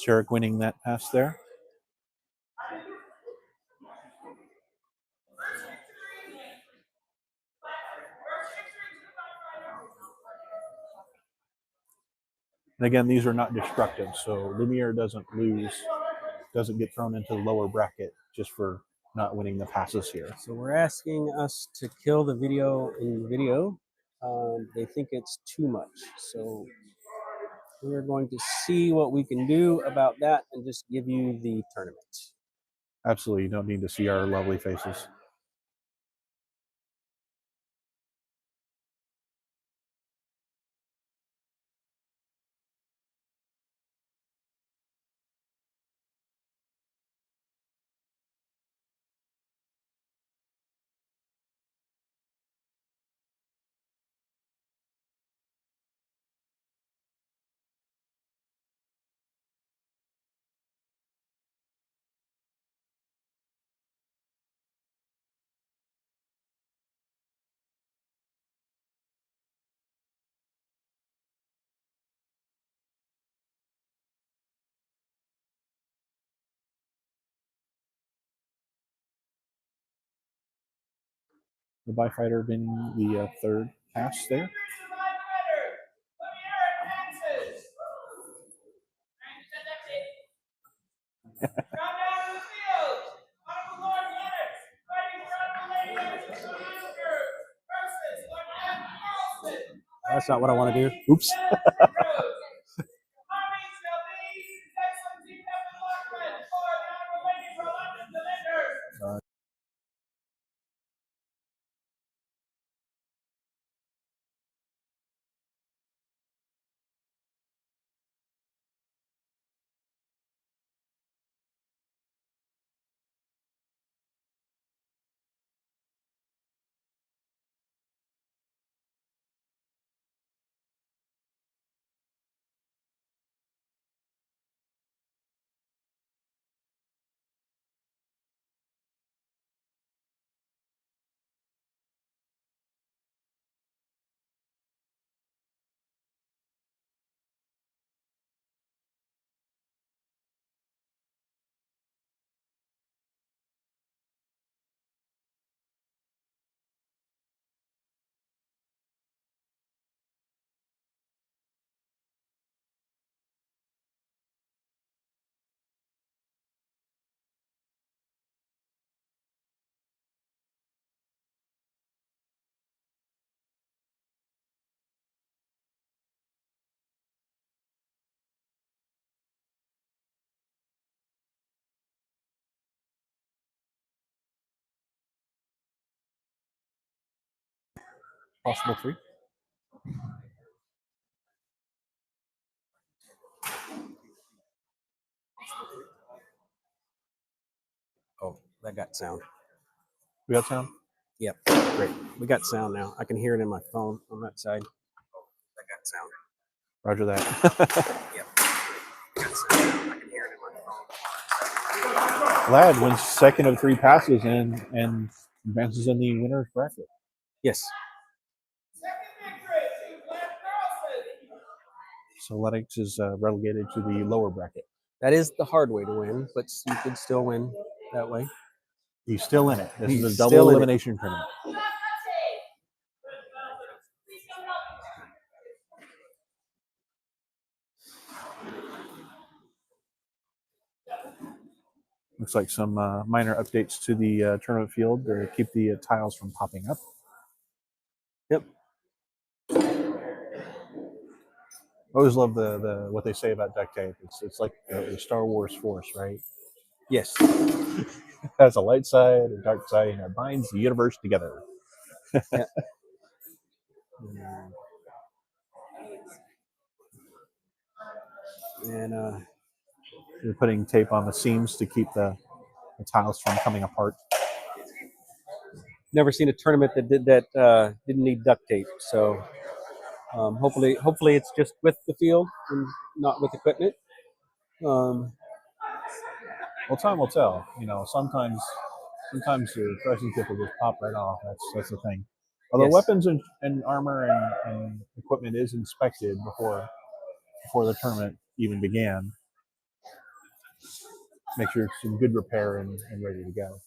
Sherrick winning that pass there. And again, these are not destructive, so Lumiere doesn't get thrown into the lower bracket just for not winning the passes here. So we're asking us to kill the video in video. They think it's too much. So we're going to see what we can do about that and just give you the tournament. Absolutely, you don't need to see our lovely faces. The by fighter winning the third pass there. That's not what I want to do. Oops. Possible 3. Oh, that got sound. We got sound? Yep, great. We got sound now. I can hear it in my phone on that side. That got sound. Roger that. Yep. Got sound. I can hear it in my phone. Lad wins second of 3 passes and advances in the winner's bracket. Yes. So Lennox is relegated to the lower bracket. That is the hard way to win, but you could still win that way. He's still in it. This He's is a still double in it. elimination tournament. Looks like some minor updates to the tournament field to keep the tiles from popping up. Yep. I always love the what they say about duct tape. It's like the Star Wars Force, right? Yes. It has a light side, a dark side, and it binds the universe together. Yeah. And You're putting tape on the seams to keep the tiles from coming apart. never seen a tournament that did that didn't need duct tape. So hopefully it's just with the field and not with equipment. Well, time will tell. You know, sometimes your pressing tip will just pop right off. That's the thing. Although Yes. weapons and armor and equipment is inspected before the tournament even began. Make sure it's in good repair and ready to go.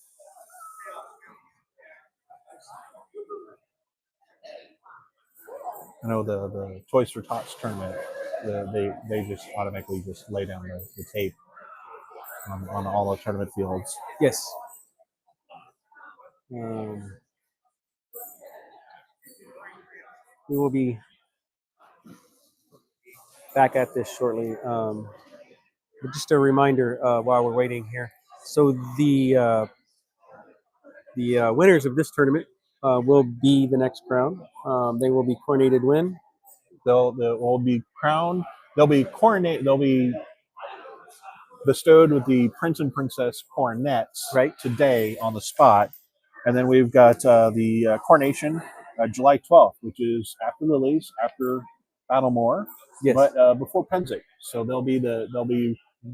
I know the Toys for Tots tournament, they just automatically just lay down the tape on all the tournament fields. Yes. We will be back at this shortly. But just a reminder while we're waiting here. So the winners of this tournament will be the next crown. They will be coronated when? They'll be crowned. They'll be coronated. They'll be bestowed with the Prince and Princess coronets today on the spot. And then we've got the coronation July 12th, which is after Lily's, after Battlemore, but before Penzic. So they'll be the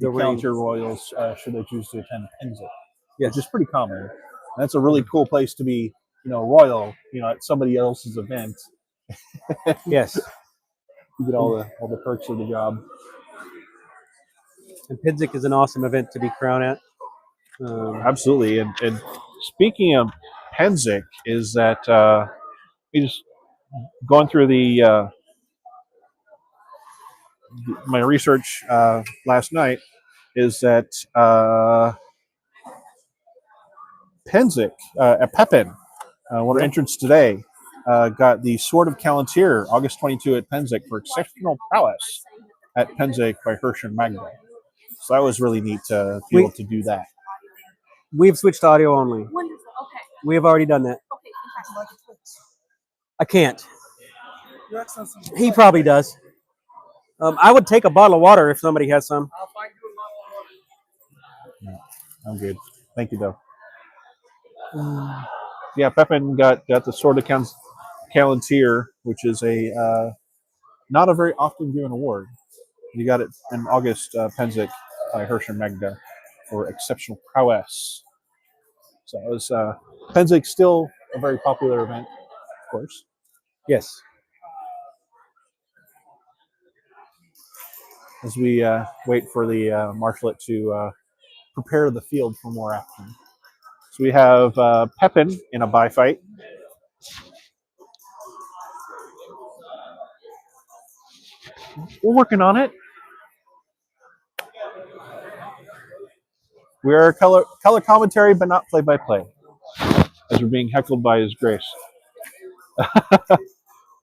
Calontir Royals should they choose to attend Penzic, which is pretty common. And that's a really cool place to be, royal, at somebody else's event. Yes. You get all the perks of the job. And Penzic is an awesome event to be crowned at. Absolutely. And speaking of Penzik is that he's going through my research last night is that Penzik, Pepin, one of entrants today, got the Sword of Calontir, August 22 at Penzik for exceptional prowess at Penzik by Hirsch and Magda. So that was really neat to be able to do that. We've switched to audio only. Wonderful. Okay. We have already done that. Okay. Fantastic. I can't. He probably does. I would take a bottle of water if somebody has some. I'll find you a bottle of water. No, I'm good. Thank you, though. Yeah, Pepin got the Sword of Calontir, which is a not a very often given award. He got it in August, Penzik by Hirsch and Magda for exceptional prowess. So it was Penzik still a very popular event, of course. Yes. As we wait for the marshalette to prepare the field for more action. So we have Pepin in a bye fight. We're working on it. We are color commentary, but not play-by-play, as we're being heckled by His Grace.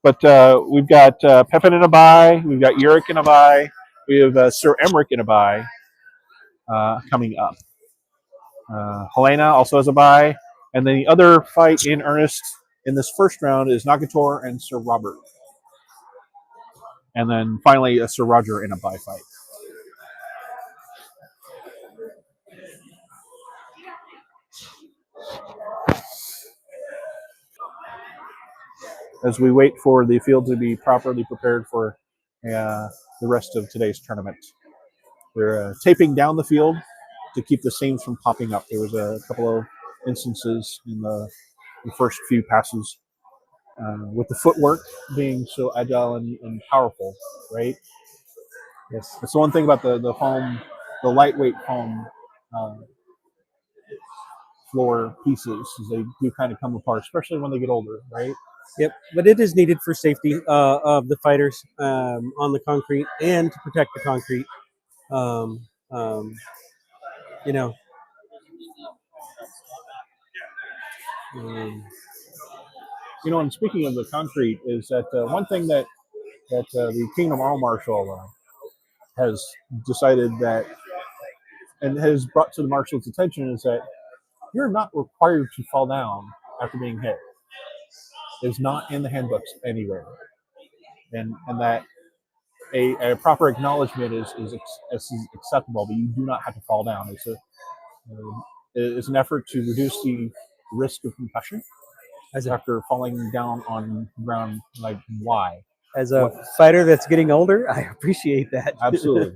But we've got Pepin in a bye. We've got Yurik in a bye. We have Sir Emmerich in a bye coming up. Helena also has a bye. And then the other fight in earnest in this first round is Nagator and Sir Robert. And then finally, Sir Roger in a bye fight. As we wait for the field to be properly prepared for the rest of today's tournament. We're taping down the field to keep the seams from popping up. There was a couple of instances in the first few passes with the footwork being so agile and powerful, right? Yes. That's the one thing about the foam, the lightweight foam floor pieces, is they do kind of come apart, especially when they get older, right? Yep. But it is needed for safety of the fighters on the concrete and to protect the concrete. You know. You know, and speaking of the concrete, is that one thing that the Kingdom Arm Marshal has decided that, and has brought to the marshal's attention, is that you're not required to fall down after being hit. It's not in the handbooks anywhere, and that a proper acknowledgement is acceptable, but you do not have to fall down. It's an effort to reduce the risk of concussion after falling down on ground. Like, why? As a fighter that's getting older, I appreciate that. Absolutely.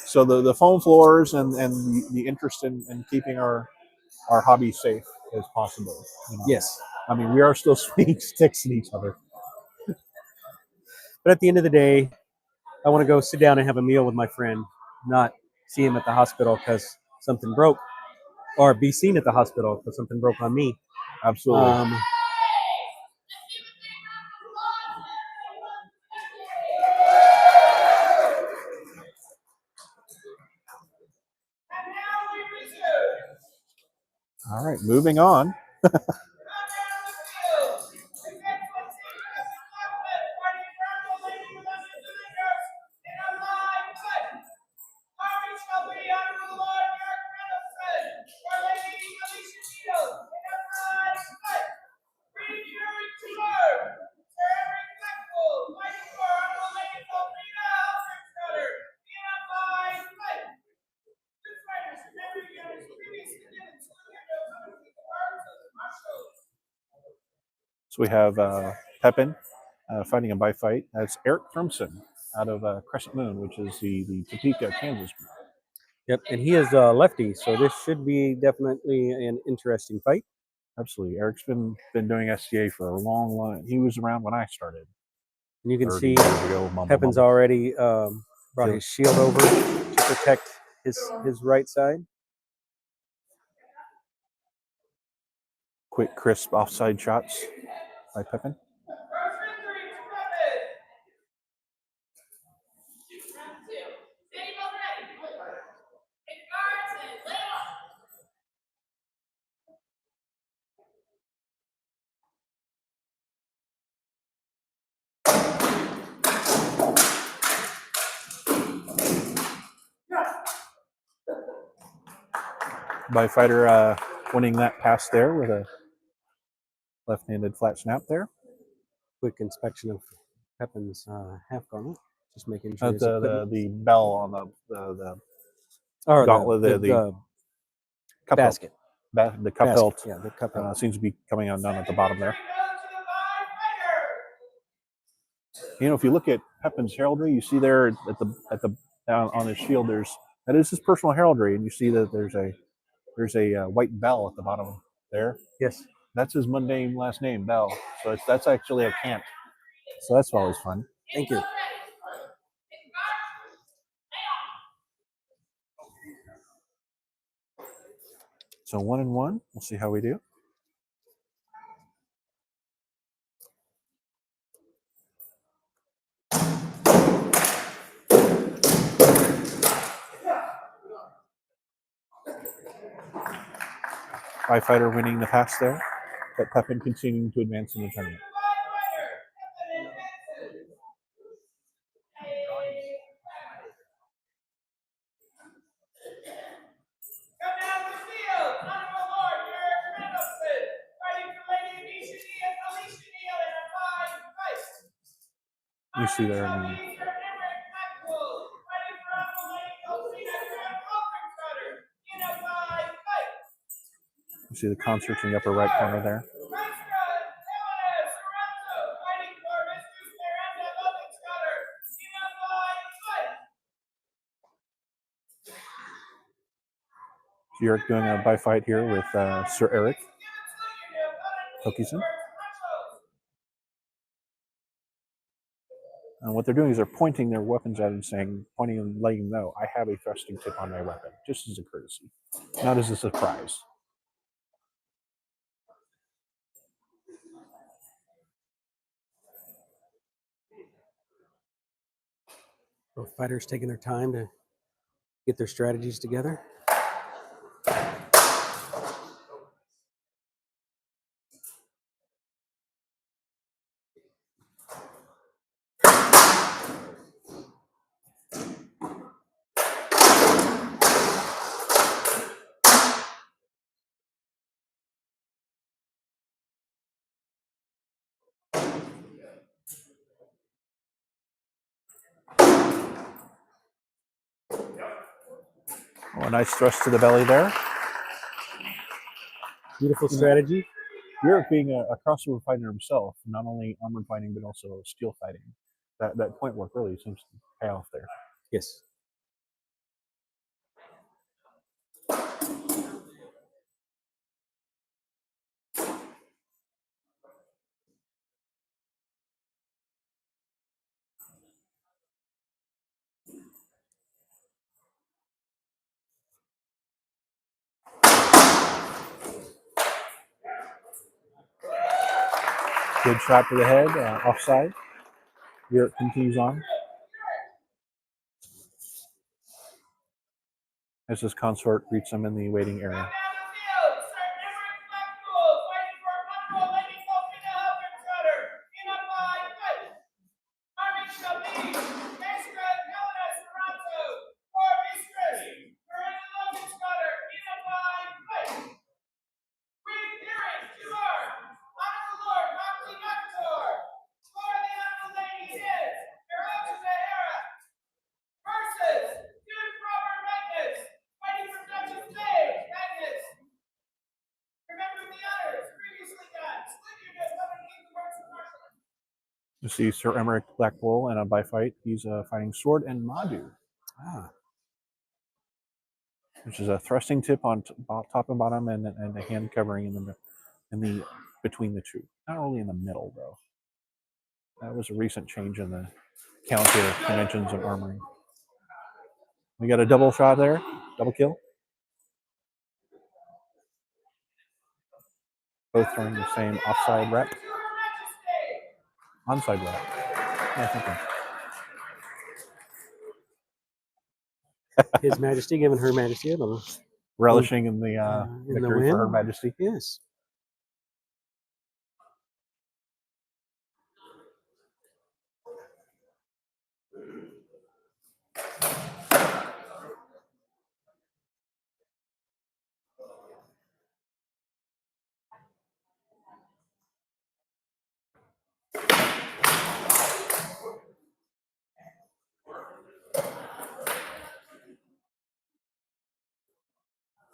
So the foam floors and the interest in keeping our hobby safe as possible. You know? Yes. I mean, we are still swinging sticks at each other. But at the end of the day, I want to go sit down and have a meal with my friend, not see him at the hospital because something broke, or be seen at the hospital because something broke on me. Absolutely. All right, moving on. So we have Pepin fighting a bye fight. That's Eric Thurmson out of Crescent Moon, which is the Topeka, Kansas group. Yep, and he is a lefty, so this should be definitely an interesting fight. Absolutely. Eric's been doing SCA for a long. He was around when I started. And you can 30 see years ago, Pepin's already brought his shield over to protect his right side. quick, crisp offside shots by Pepin. By fighter winning that pass there with a left-handed flat snap there. Quick inspection of Pepin's half garment, just making sure The bell on the or gauntlet, the cup basket. hilt. The cup Basket. hilt Yeah, the cup hilt. seems to be coming undone at the bottom there. You know, if you look at Pepin's heraldry, you see there at the down on his shield, that is his personal heraldry, and you see that there's a white bell at the bottom there. Yes. That's his mundane last name, Bell. So that's actually a cant. So that's always fun. Thank you. So 1-1. We'll see how we do. By fighter winning the pass there, but Pepin continuing to advance in the tournament. You see there, you see the concerts in the upper right corner there. Eric doing a by fight here with Sir Eric Tokison. And what they're doing is they're pointing their weapons at him, pointing and letting him know, I have a thrusting tip on my weapon, just as a courtesy, not as a surprise. Both fighters taking their time to get their strategies together. Oh, a nice thrust to the belly there. Beautiful strategy. Eric being a crossover fighter himself, not only armored fighting but also steel fighting. That point work really seems to pay off there. Yes. Good shot to the head, offside. Eric continues on. As his consort greets him in the waiting area. You see Sir Emmerich Black Bull in a by fight. He's fighting Sword and Madu. Which is a thrusting tip on top and bottom, and a hand covering in the between the two. Not really in the middle though. That was a recent change in the Calontir dimensions of armoring. We got a double shot there, double kill. both throwing the same offside rep. Onside rep. Yeah, thinking. His Majesty giving Her Majesty a little Relishing in the in the victory win. for Her Majesty. Yes.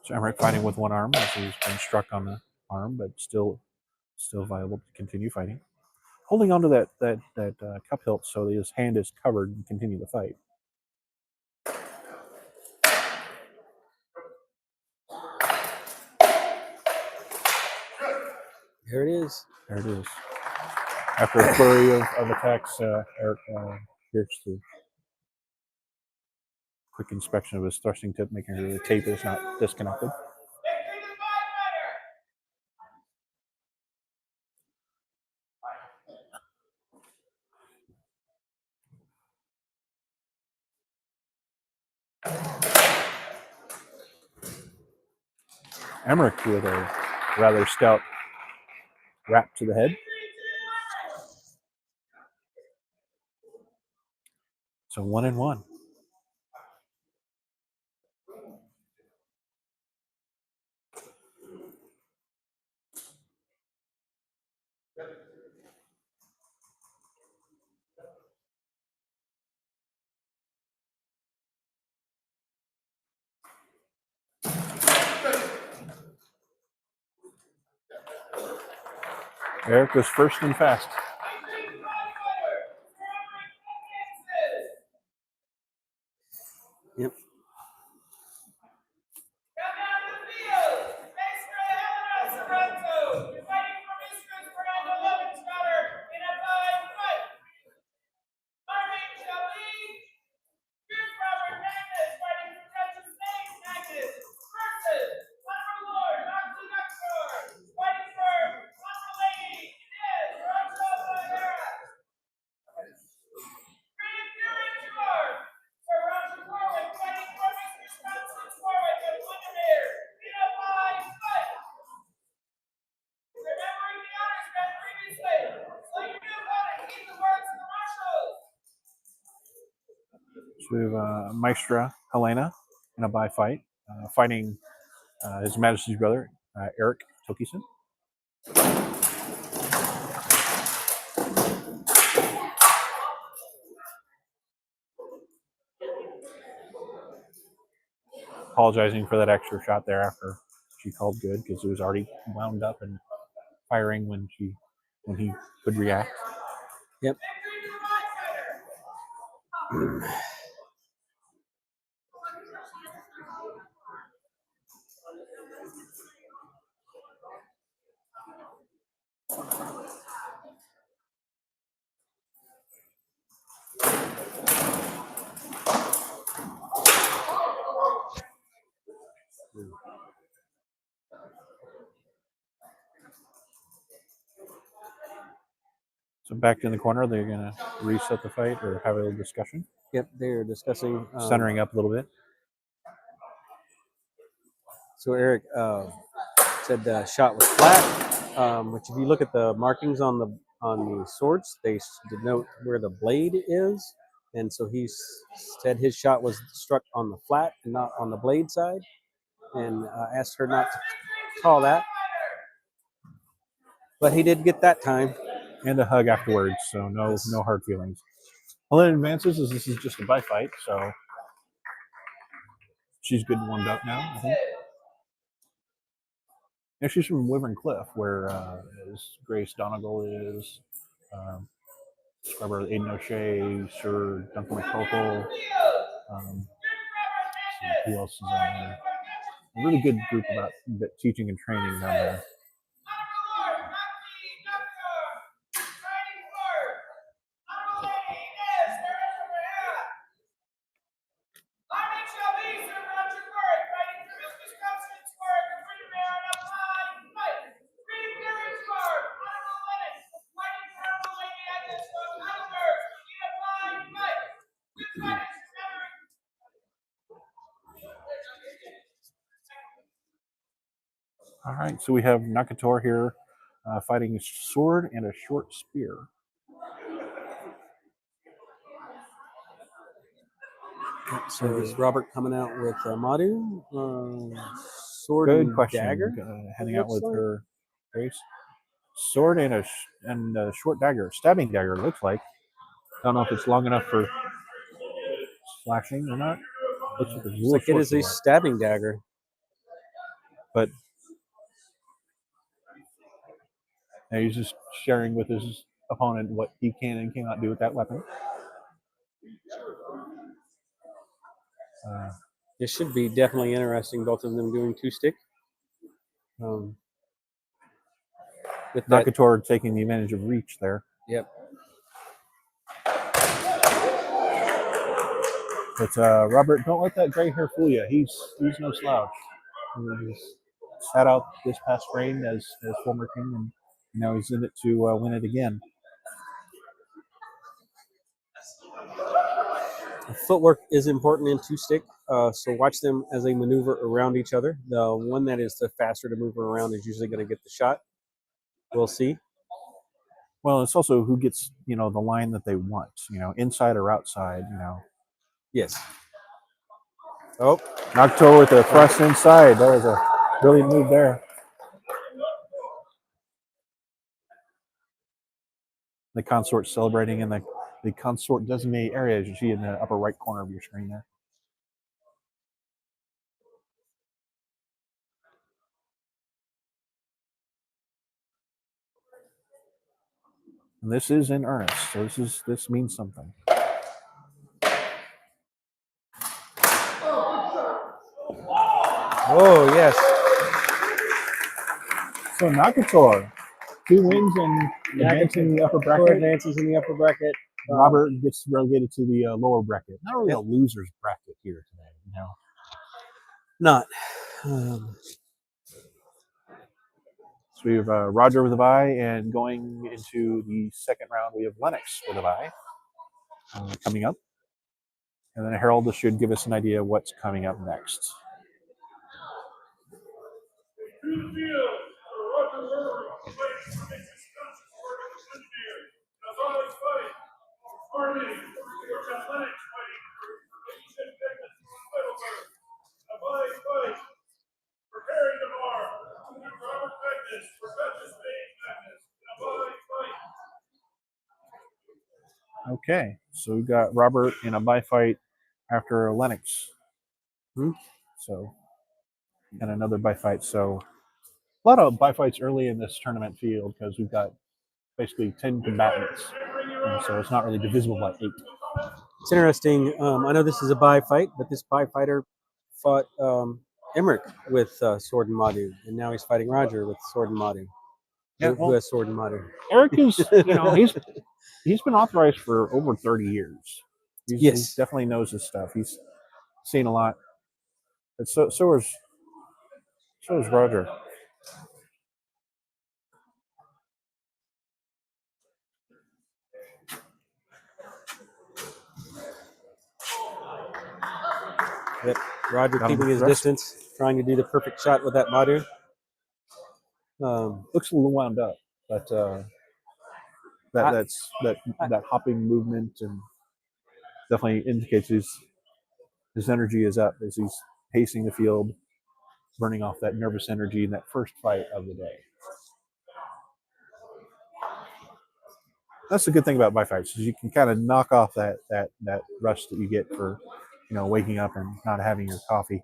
So Emmerich fighting with one arm as he's been struck on the arm, but still viable to continue fighting. Holding onto that cup hilt so that his hand is covered and continue the fight. There it is. There it is. After a flurry of attacks, Eric pierced through. Quick inspection of his thrusting tip, making sure the tape is not disconnected. Emmerich with a rather stout wrap to the head. So 1-1. Eric was first and fast. Yep. So we have Maestra Helena in a bye fight, fighting His Majesty's brother, Eric Tokison. Apologizing for that extra shot there after she called good because it was already wound up and firing when he could react. Yep. So back in the corner, they're going to reset the fight or have a little discussion. Yep. They're discussing Centering up a little bit. So Eric said the shot was flat, which if you look at the markings on the swords, they denote where the blade is, and so he said his shot was struck on the flat and not on the blade side, and asked her not to call that, but he did get that time. And a hug afterwards, so no hard feelings. Helena advances as this is just a bye fight, so she's good and warmed up now, I think. Yeah, she's from Wyvern Cliff, where Grace Donegal is, Scrubber Aiden O'Shea, Sir Duncan McCokel. Who else is on there? A really good group about teaching and training down there. All right, so we have Nakator here fighting a sword and a short spear. So is Robert coming out with Madhu? Sword Good and question. dagger? Heading out with like. her face. Sword and a short dagger, stabbing dagger. Looks like. Don't know if it's long enough for slashing or not. Looks like, Looks like it is a stabbing dagger. But he's just sharing with his opponent what he can and cannot do with that weapon. It should be definitely interesting, both of them doing two-stick. With that, Nakator taking the advantage of reach there. Yep. But Robert, don't let that gray hair fool you. He's no slouch. He's sat out this past reign as former king, and now he's in it to win it again. Footwork is important in two-stick, so watch them as they maneuver around each other. The one that is the faster to move around is usually going to get the shot. We'll see. Well, it's also who gets the line that they want. Inside or outside. Yes. Oh, Nakator with a thrust inside. That was a brilliant move there. The consort celebrating in the consort designated area, as you see in the upper right corner of your screen there. And this is in earnest, so this means something. Oh yes. So Nakator, 2 wins and advancing in the upper bracket. Advances in the upper bracket. Robert gets relegated to the lower bracket. Not really a loser's bracket here today, Not. So we have Roger with a bye, and going into the second round, we have Lennox with a bye coming up. And then Harold should give us an idea of what's coming up next. Okay, so we got Robert in a bye fight after Lennox. So, and another bye fight. So, a lot of bye fights early in this tournament field because we've got basically 10 combatants. And so it's not really divisible by 8. It's interesting. I know this is a bye fight, but this bye fighter fought Emmerich with Sword and Madhu, and now he's fighting Roger with Sword and Madhu. Yeah, Who has Sword and Madhu? Eric is, he's been authorized for over 30 years. He definitely knows his stuff. He's seen a lot. But so is Roger. Yep. Roger keeping his distance, trying to do the perfect shot with that Madhu. Looks a little wound up, but that hopping movement and definitely indicates his energy is up as he's pacing the field, burning off that nervous energy in that first fight of the day. That's the good thing about bye fights is you can kind of knock off that rush that you get for waking up and not having your coffee.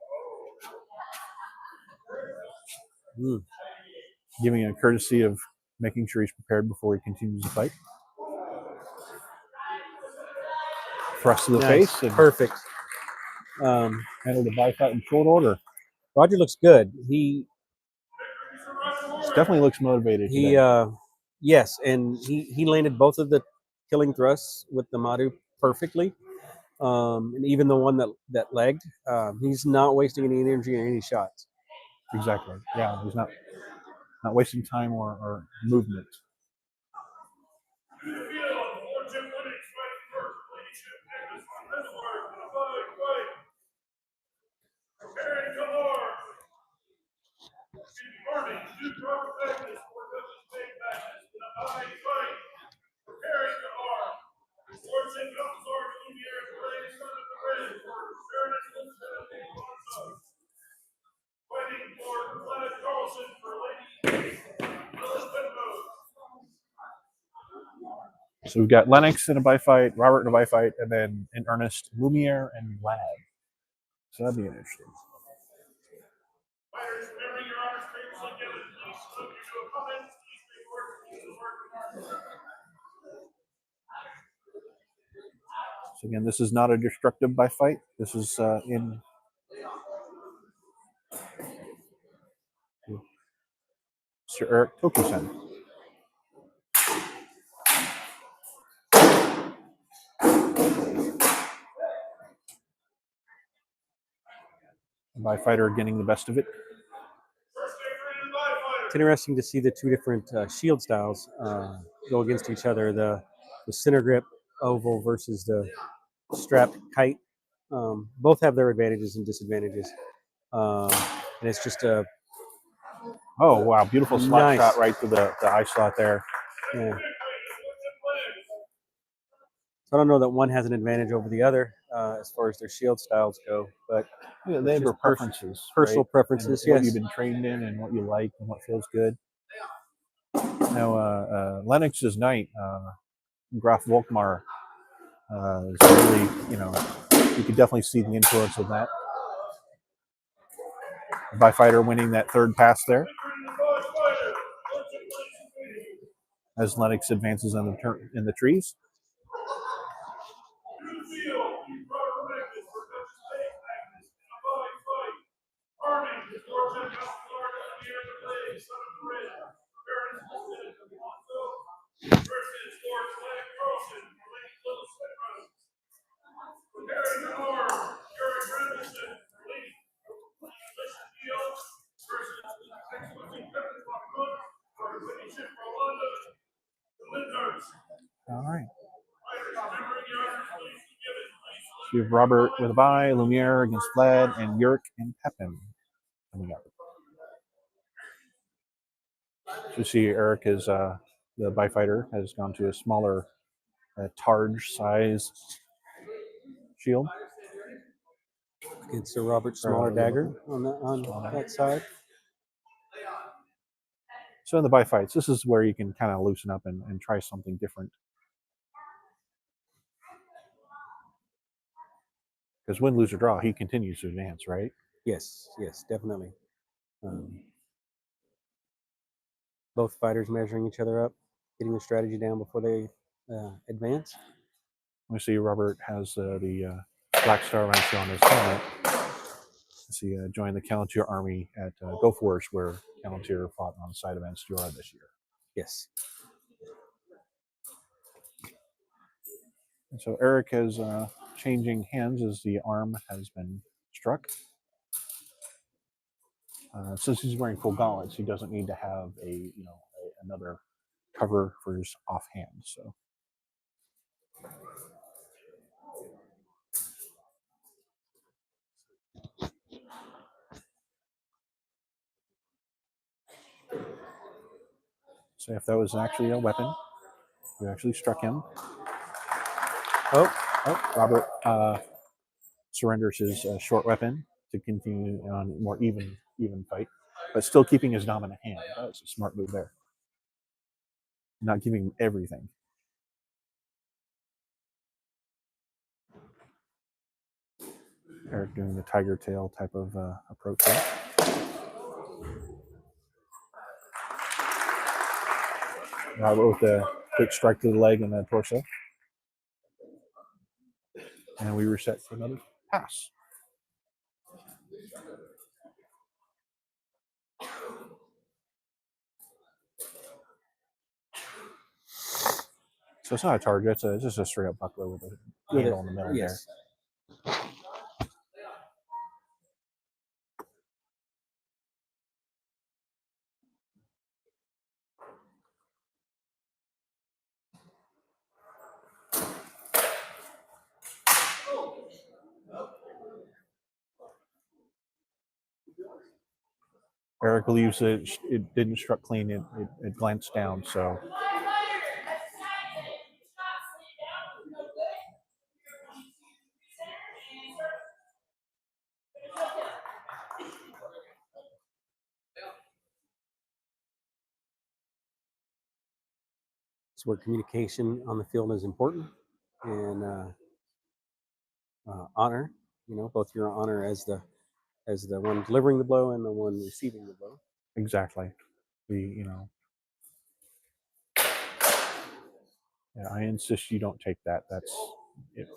Giving a courtesy of making sure he's prepared before he continues the fight. Thrust to the face. And perfect. Handled the bye fight in short order. Roger looks good. He definitely looks motivated. Yes, and he landed both of the killing thrusts with the Madhu perfectly. And even the one that legged, he's not wasting any energy on any shots. Exactly. Yeah, he's not wasting time or movement. So we've got Lennox in a bye fight, Robert in a bye fight, and then in earnest, Lumiere and Vlad. So that'd be interesting. Fighters, remember your honors previously given. Please salute you to a comment. Please report to the work. So again, this is not a destructive bye fight. This is in Mr. Eric Tokusen. By fighter getting the best of it. It's interesting to see the two different shield styles go against each other. The center grip oval versus the strapped kite. Both have their advantages and disadvantages. And it's just a Oh wow, beautiful slap nice shot right through the eye slot there. Yeah. So I don't know that one has an advantage over the other as far as their shield styles go, but yeah, they have their preferences, personal right? preferences. And what yes, you've been trained in and what you like and what feels good. Now, Lennox's knight, Graf Volkmar, is really, you could definitely see the influence of that. By fighter winning that third pass there as Lennox advances in the trees. All right. So you have Robert with a bye, Lumiere against Vlad, and Yurik and Pepin coming up. So you see Eric is the bye fighter has gone to a smaller Targe size shield. Against Sir Robert's smaller dagger on that side. So in the bye fights, this is where you can kind of loosen up and try something different. Because win, lose, or draw, he continues to advance, right? Yes, definitely. Both fighters measuring each other up, getting the strategy down before they advance. We see Robert has the Black Star Rancher on his helmet. He joined the Calontir army at Gulf Wars, where Calontir fought on the side of Anstiora this year. Yes. And so Eric is changing hands as the arm has been struck. Since he's wearing full gauntlets, he doesn't need to have another cover for his offhand. So if that was actually a weapon, we actually struck him. Robert surrenders his short weapon to continue on a more even fight, but still keeping his dominant hand. That was a smart move there. Not giving him everything. Eric doing the tiger tail type of approach there. Robert with a quick strike to the leg and the torso. And we reset for another pass. So it's not a target, it's just a straight up buckler with a handle in the middle there. Eric believes that it didn't struck clean, it glanced down, so. where communication on the field is important, and honor. Both your honor as the one delivering the blow and the one receiving the blow. Exactly. Yeah, I insist you don't take that. That's it.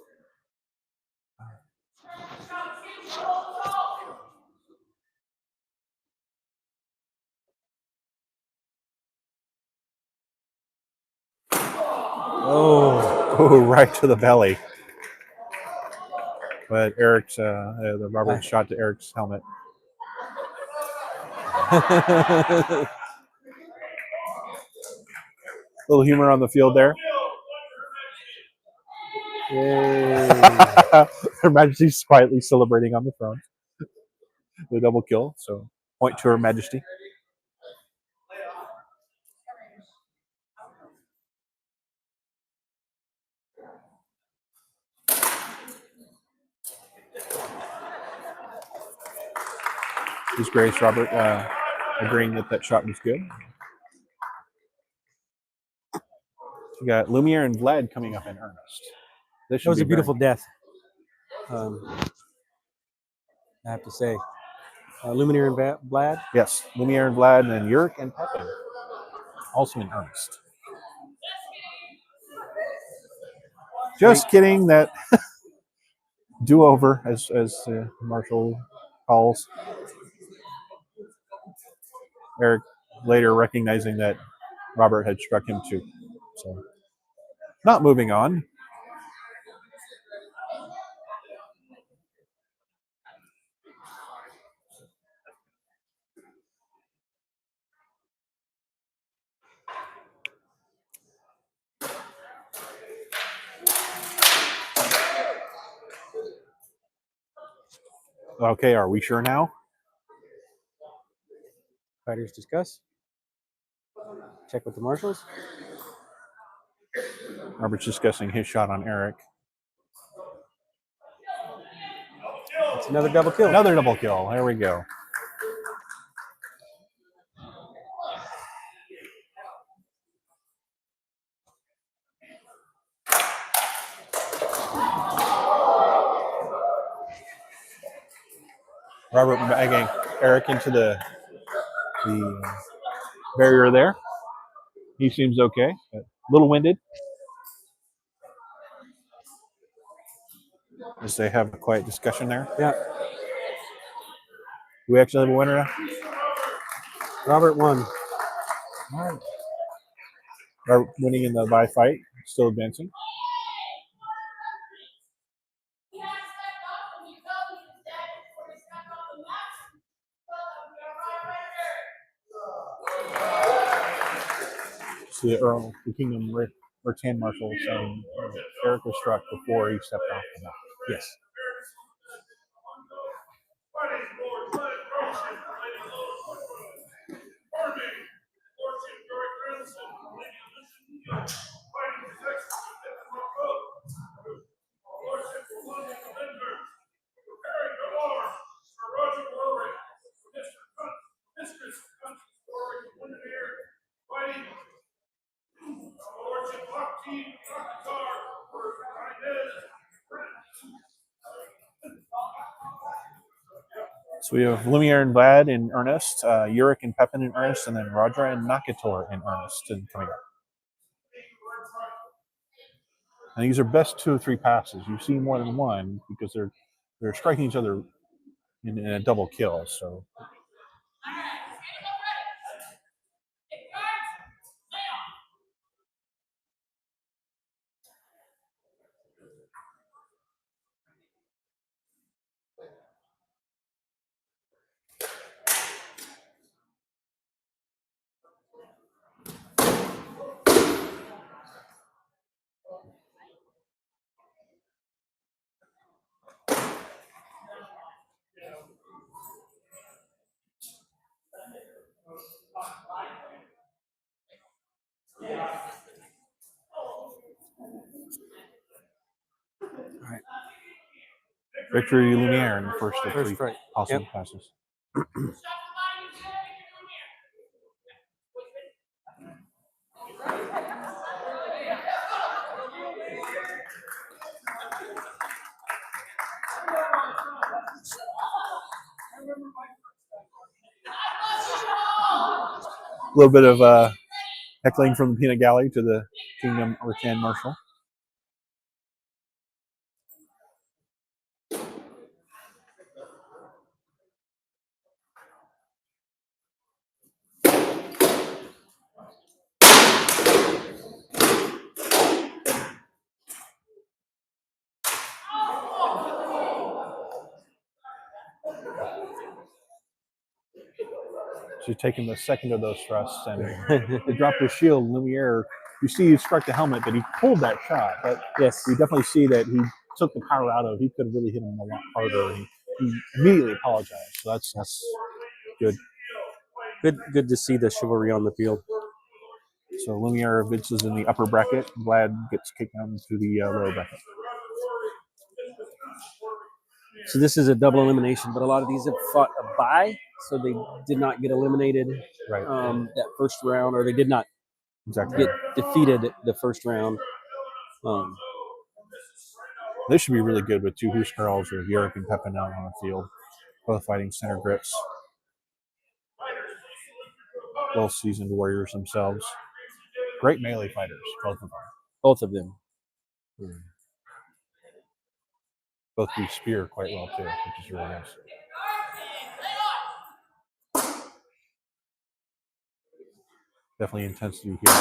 Oh, right to the belly. But Eric's the rubber shot to Eric's helmet. Little humor on the field there. Her Majesty's quietly celebrating on the throne. The double kill. So point to Her Majesty. His Grace Robert agreeing that shot was good. We got Lumiere and Vlad coming up in earnest. That was a beautiful death. I have to say, Lumiere and Vlad. Yes, Lumiere and Vlad, and then Yurik and Pepin, also in earnest. Just kidding. That do-over, as Marshall calls. Eric later recognizing that Robert had struck him too. So, not moving on. Okay, are we sure now? Fighters discuss. Check with the marshals. Robert's discussing his shot on Eric. It's another double kill. Another double kill. There we go. Robert bagging Eric into the barrier there. He seems okay, but a little winded. As they have a quiet discussion there. Yeah. Do we actually have a winner now? Robert won. All right. Robert winning in the by fight, still advancing. So the Earl, the Kingdom Rattan Marshal, saying Eric was struck before he stepped off the mat. Yes. So we have Lumiere and Vlad in earnest, Yurik and Pepin in earnest, and then Rodra and Nakator in earnest and coming up. And these are best 2 of 3 passes. You see more than one because they're striking each other in a double kill. So. All right. Victory Lumiere in the first of 3 possible passes. little bit of heckling from the peanut gallery to the Kingdom Rattan Marshal. She's taking the second of those thrusts, and they dropped his shield. Lumiere, you see, he struck the helmet, but he pulled that shot. But Yes. you definitely see that he took the power out of it. He could have really hit him a lot harder. And he immediately apologized. So that's good. Good to see the chivalry on the field. So Lumiere advances in the upper bracket. Vlad gets kicked down to the lower bracket. So this is a double elimination, but a lot of these have fought a bye, so they did not get eliminated Right. that first round, or they did not Exactly. get defeated the first round. This should be really good with two Hoos girls with Yurik and Pepin out on the field, both fighting center grips. Both seasoned warriors themselves. Great melee fighters, both of them. Both of them. Both do spear quite well too, which is really nice. Definitely intensity here.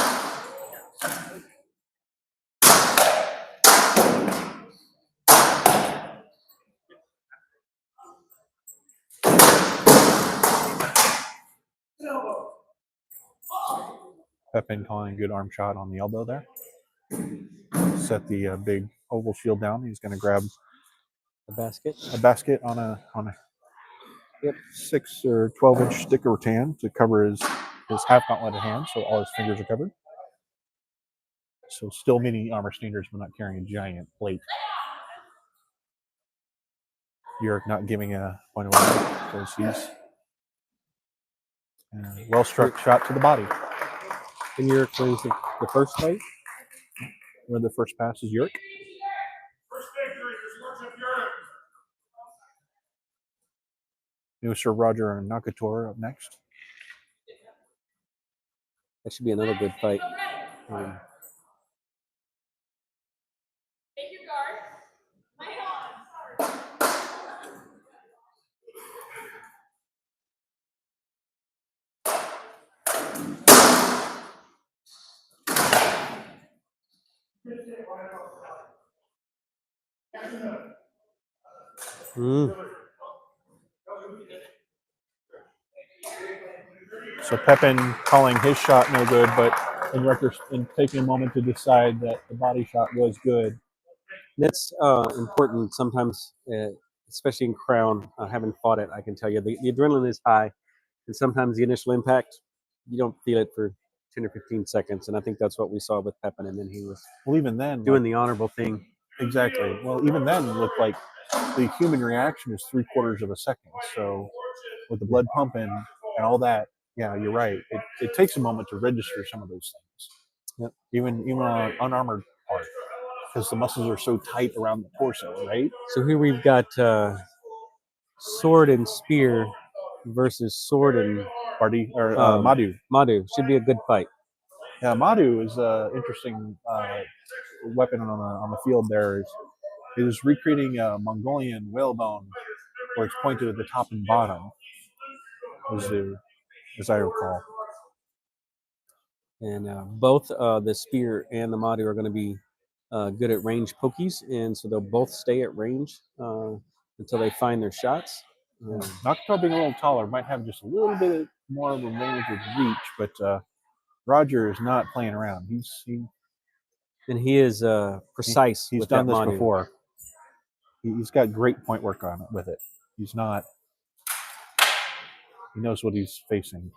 Pepin calling a good arm shot on the elbow there. Set the big oval shield down. He's going to grab A basket. a basket on a 6 or 12-inch stick of rattan to cover his half gauntleted hand, so all his fingers are covered. So still mini armor standards, but not carrying a giant plate. Yurik not giving a point away because he's well struck shot to the body. And Yurik wins the first fight. Where the first pass is Yurik. New Sir Roger and Nakator up next. That should be another good fight. So Pepin calling his shot no good, but in taking a moment to decide that the body shot was good. That's important sometimes, especially in Crown. Having fought it, I can tell you the adrenaline is high, and sometimes the initial impact, you don't feel it for 10 or 15 seconds. And I think that's what we saw with Pepin, and then he was even then doing the honorable thing. Exactly. Well, even then, it looked like the human reaction is 3/4 of a second. So with the blood pumping and all that, yeah, you're right. It takes a moment to register some of those things. Yep. Even on an unarmored part, because the muscles are so tight around the torso, right? So here we've got sword and spear versus sword and Madhu. Madhu should be a good fight. Yeah, Madhu is an interesting weapon on the field. There is recreating a Mongolian whalebone, where it's pointed at the top and bottom, as I recall. And both the spear and the Madhu are going to be good at range pokies, and so they'll both stay at range until they find their shots. Nakato being a little taller might have just a little bit more of a range of reach, but Roger is not playing around. He is precise. He's with done that this Madhu. before. He's got great point work on it with it. He's not. He knows what he's facing.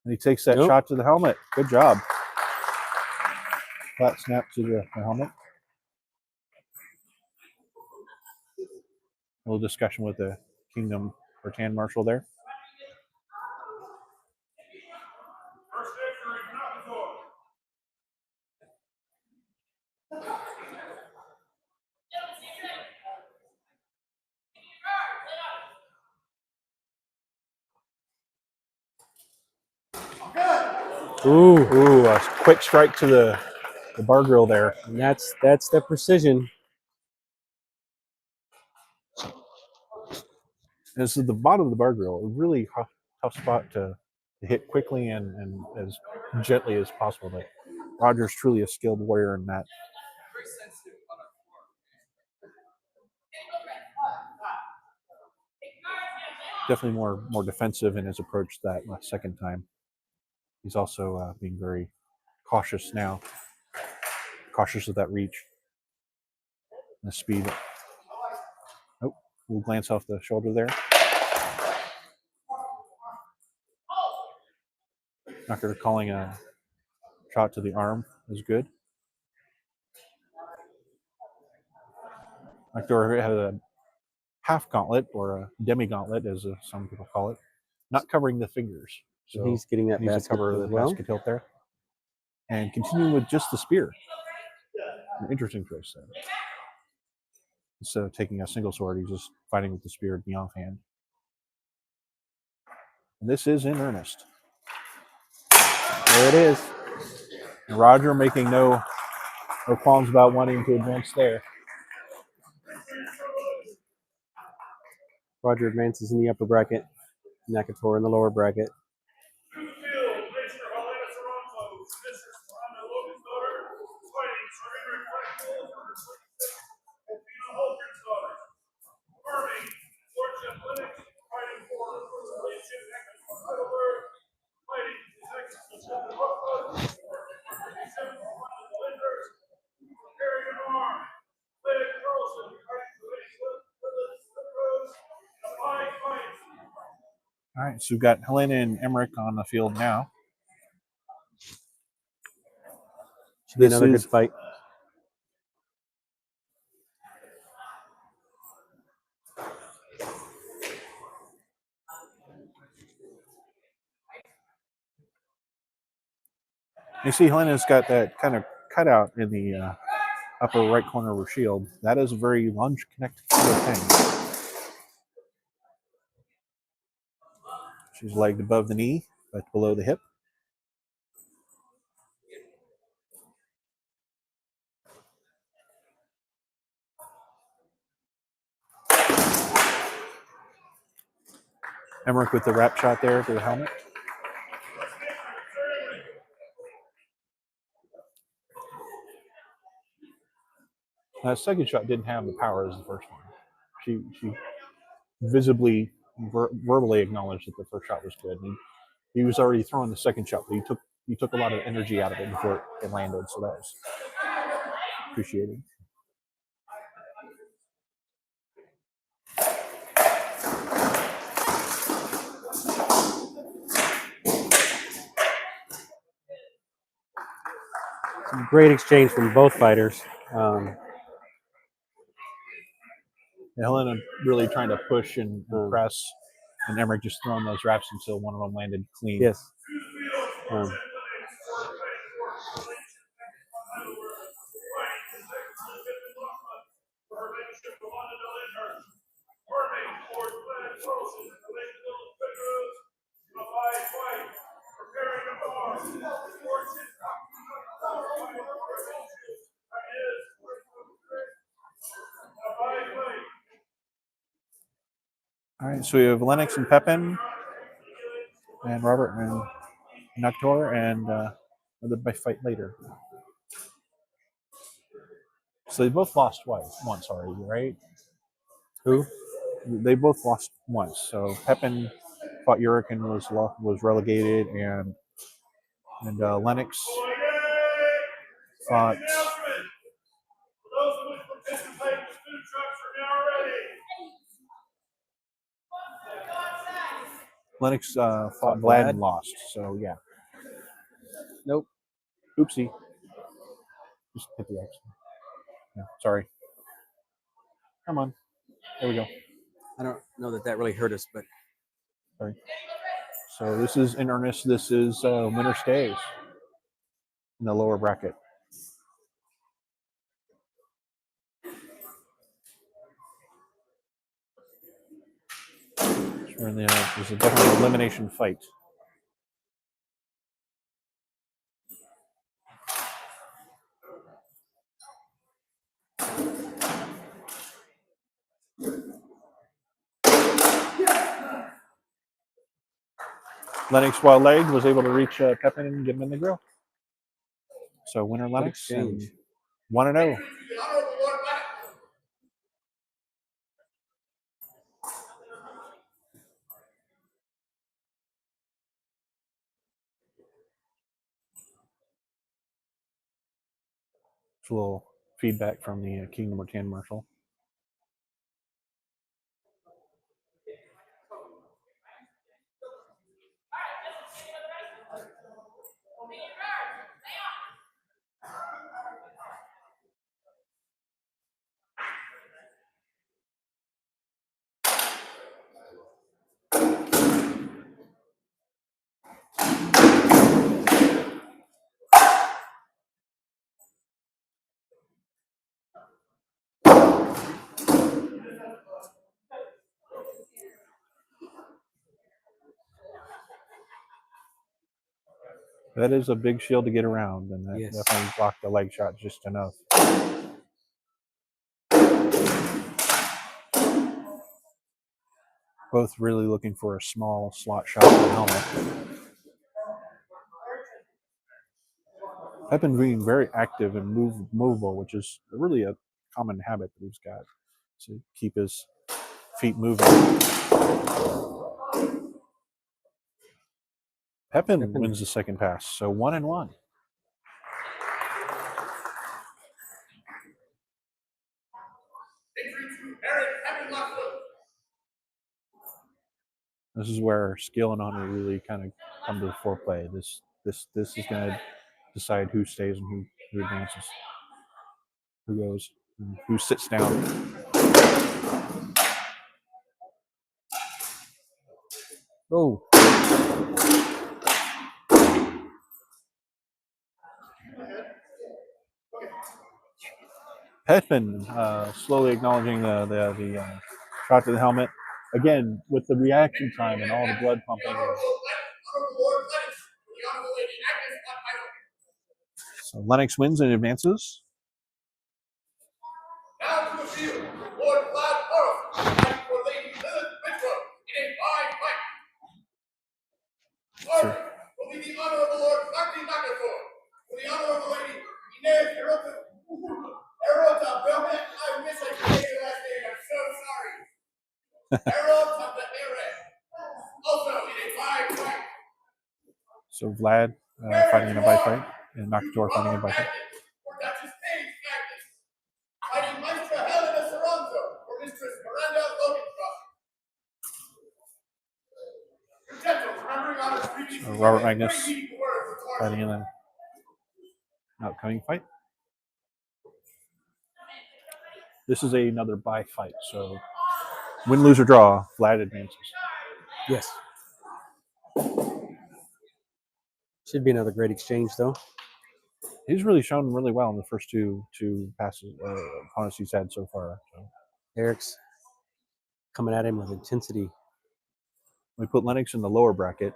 And he takes that shot to the helmet. Good job. Flat snap to the helmet. A little discussion with the Kingdom Rattan Marshal there. Ooh, A quick strike to the bar grill there. and that's the precision. And this is the bottom of the bar grill. A really tough spot to hit quickly and as gently as possible. But Roger's truly a skilled warrior in that. Definitely more defensive in his approach that second time. He's also being very cautious now. Cautious of that reach. And the speed. Oh, we'll glance off the shoulder there. Knocker calling a shot to the arm is good. Knocker had a half gauntlet or a demi gauntlet, as some people call it, not covering the fingers. So he's getting that needs to basket cover as the well. basket tilt there. And continuing with just the spear. An interesting choice there. Instead of taking a single sword, he's just fighting with the spear at the offhand. And this is in earnest. There it is. And Roger making no qualms about wanting to advance there. Roger advances in the upper bracket. Nakator in the lower bracket. All right, so we've got Helena and Emmerich on the field now. Should be another good fight. You see Helena's got that kind of cutout in the upper right corner of her shield. That is a very lunge connect kind of thing. She's legged above the knee, but below the hip. Emmerich with the wrap shot there to the helmet. That second shot didn't have the power as the first one. She visibly, verbally acknowledged that the first shot was good. And he was already throwing the second shot, but he took a lot of energy out of it before it landed, so that was appreciated. Some great exchange from both fighters. Helena really trying to push and press, and Emmerich just throwing those wraps until one of them landed clean. Yes. All right, so we have Lennox and Pepin, and Robert and Noctor, and another fight later. So they both lost once already, right? Who? They both lost once. So Pepin fought Uric and was relegated, and Lennox fought. Lennox fought Vlad and lost. So yeah. Nope. Oopsie. Just hit the X. Yeah, sorry. Come on. There we go. I don't know that really hurt us, but Sorry. So this is in earnest. This is winner stays in the lower bracket. There's a definite elimination fight. Lennox, while lagged, was able to reach Pepin and get him in the grill. So winner Good Lennox exchange. and 1-0. The Honorable Lord Lennox. A little feedback from the King Number 10 Marshal. That is a big shield to get around, and that Yes. definitely blocked the leg shot just enough. Both really looking for a small slot shot in the helmet. Pepin being very active and movable, which is really a common habit that he's got to keep his feet moving. Pepin wins the second pass, so 1-1. Victory to Eric Pepin Lockwood. This is where skill and honor really kind of come to the foreplay. This is going to decide who stays and who advances, who goes, and who sits down. Oh, Pepin slowly acknowledging the shot to the helmet. Again, with the reaction time and all the blood pumping. Honorable Lord Lennox. The Honorable Lady Agnes von Heidel. So Lennox wins and advances. Now to the field, Lord Vlad Carlson fighting for Lady Lilith Whitworth in a fine fight. Pardon will be the Honorable Lord Clarky Nakator for the Honorable Lady Inez Erota Belmet. I wish I could say your last name. I'm so sorry. Erota Ere. Also in a fine fight. So Vlad fighting in a bite fight, and Nakator fighting in a bite fight. For Duchess Paige Magnus. Fighting Maestra Helena Saronzo for Mistress Miranda Logencroft. Robert Magnus fighting in an upcoming fight. This is another bye fight, so win, lose, or draw, Vlad advances. yes. Should be another great exchange, though. He's really shown really well in the first two passes opponents he's had so far. So. Eric's coming at him with intensity. We put Lennox in the lower bracket.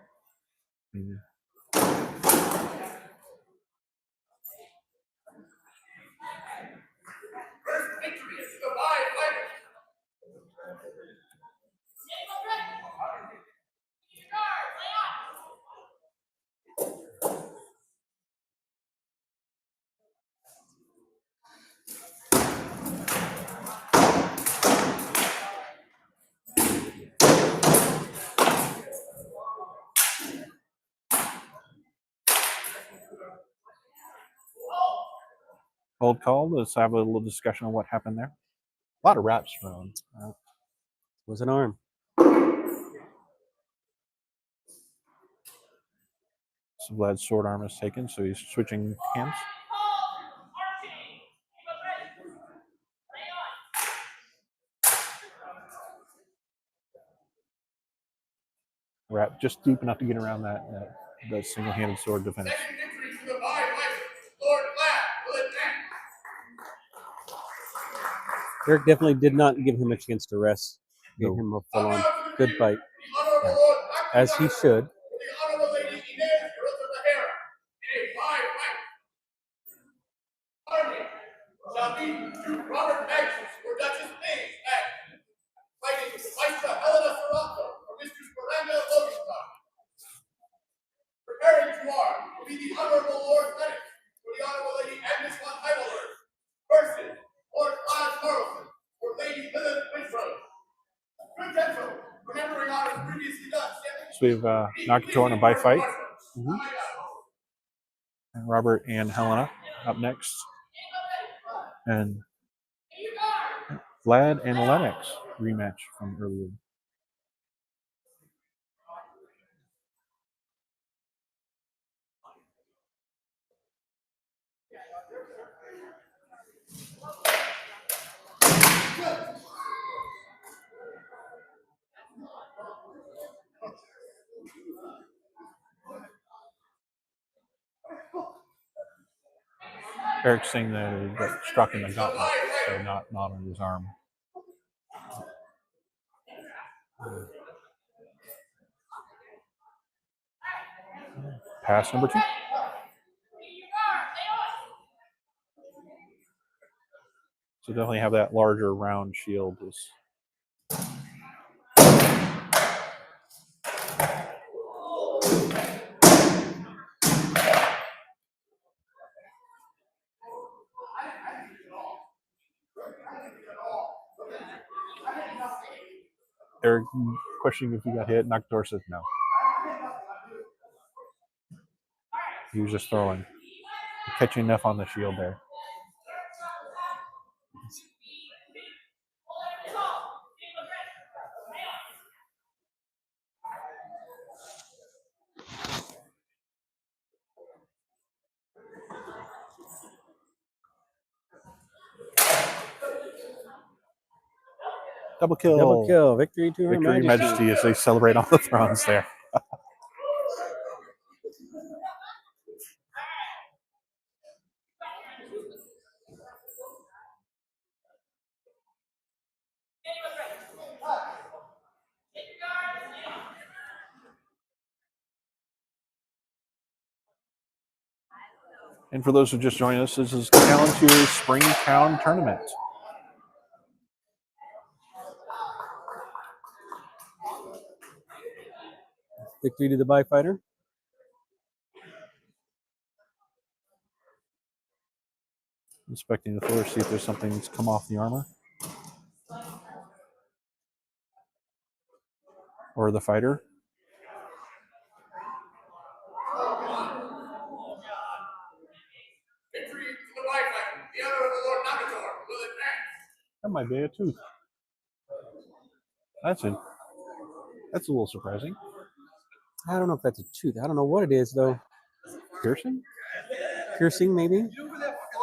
First victory is the bye fighter. Hold call. Let's have a little discussion on what happened there. A lot of wraps thrown. Was an arm. So Vlad's sword arm is taken, so he's switching hands. Wrap just deep enough to get around that single-handed sword defense. Second victory to the bye fighter. Lord Vlad will advance. Eric definitely did not give him a chance to rest. Gave No. him a full-on good fight, The Honorable Lord as he should. the Honorable Lady Inez Erota Behera in a fine fight. Army shall be to Robert Magnus for Duchess Paige Magnus. Fighting Maestra Helena Ferranto for Mistress Miranda Logencroft. you are will be the Honorable Lord Lennox for the Honorable Lady Agnes von Heidelberg versus Lord Clive Carlson for Lady Lilith Wingrove. Good gentle, remembering honors previously done. So we have Nakator in a bye fight. And Robert and Helena up next. And Vlad and Lennox rematch from earlier. Eric's saying that he got struck in the gauntlet, so not on his arm. Pass number 2. So definitely have that larger round shield. Eric questioning if he got hit. Nakator says no. He was just throwing. Catching enough on the shield there. Double kill. Double kill. Victory to Her Victory, Majesty. Majesty, as they celebrate on the thrones there. And for those who just joined us, this is Calontir's Springtown Tournament. Victory to the bye fighter. Inspecting the floor, see if there's something that's come off the armor. Or the fighter. Victory to the bye fighter, the Honorable Lord Nakator will advance. That might be a tooth. That's a little surprising. I don't know if that's a tooth. I don't know what it is, though. Piercing? Piercing, maybe?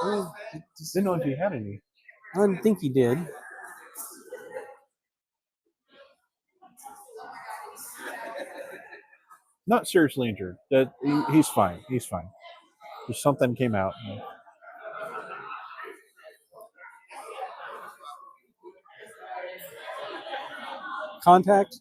Didn't know if he had any. I didn't think he did. Not seriously injured. He's fine. He's fine. Just something came out. Contact?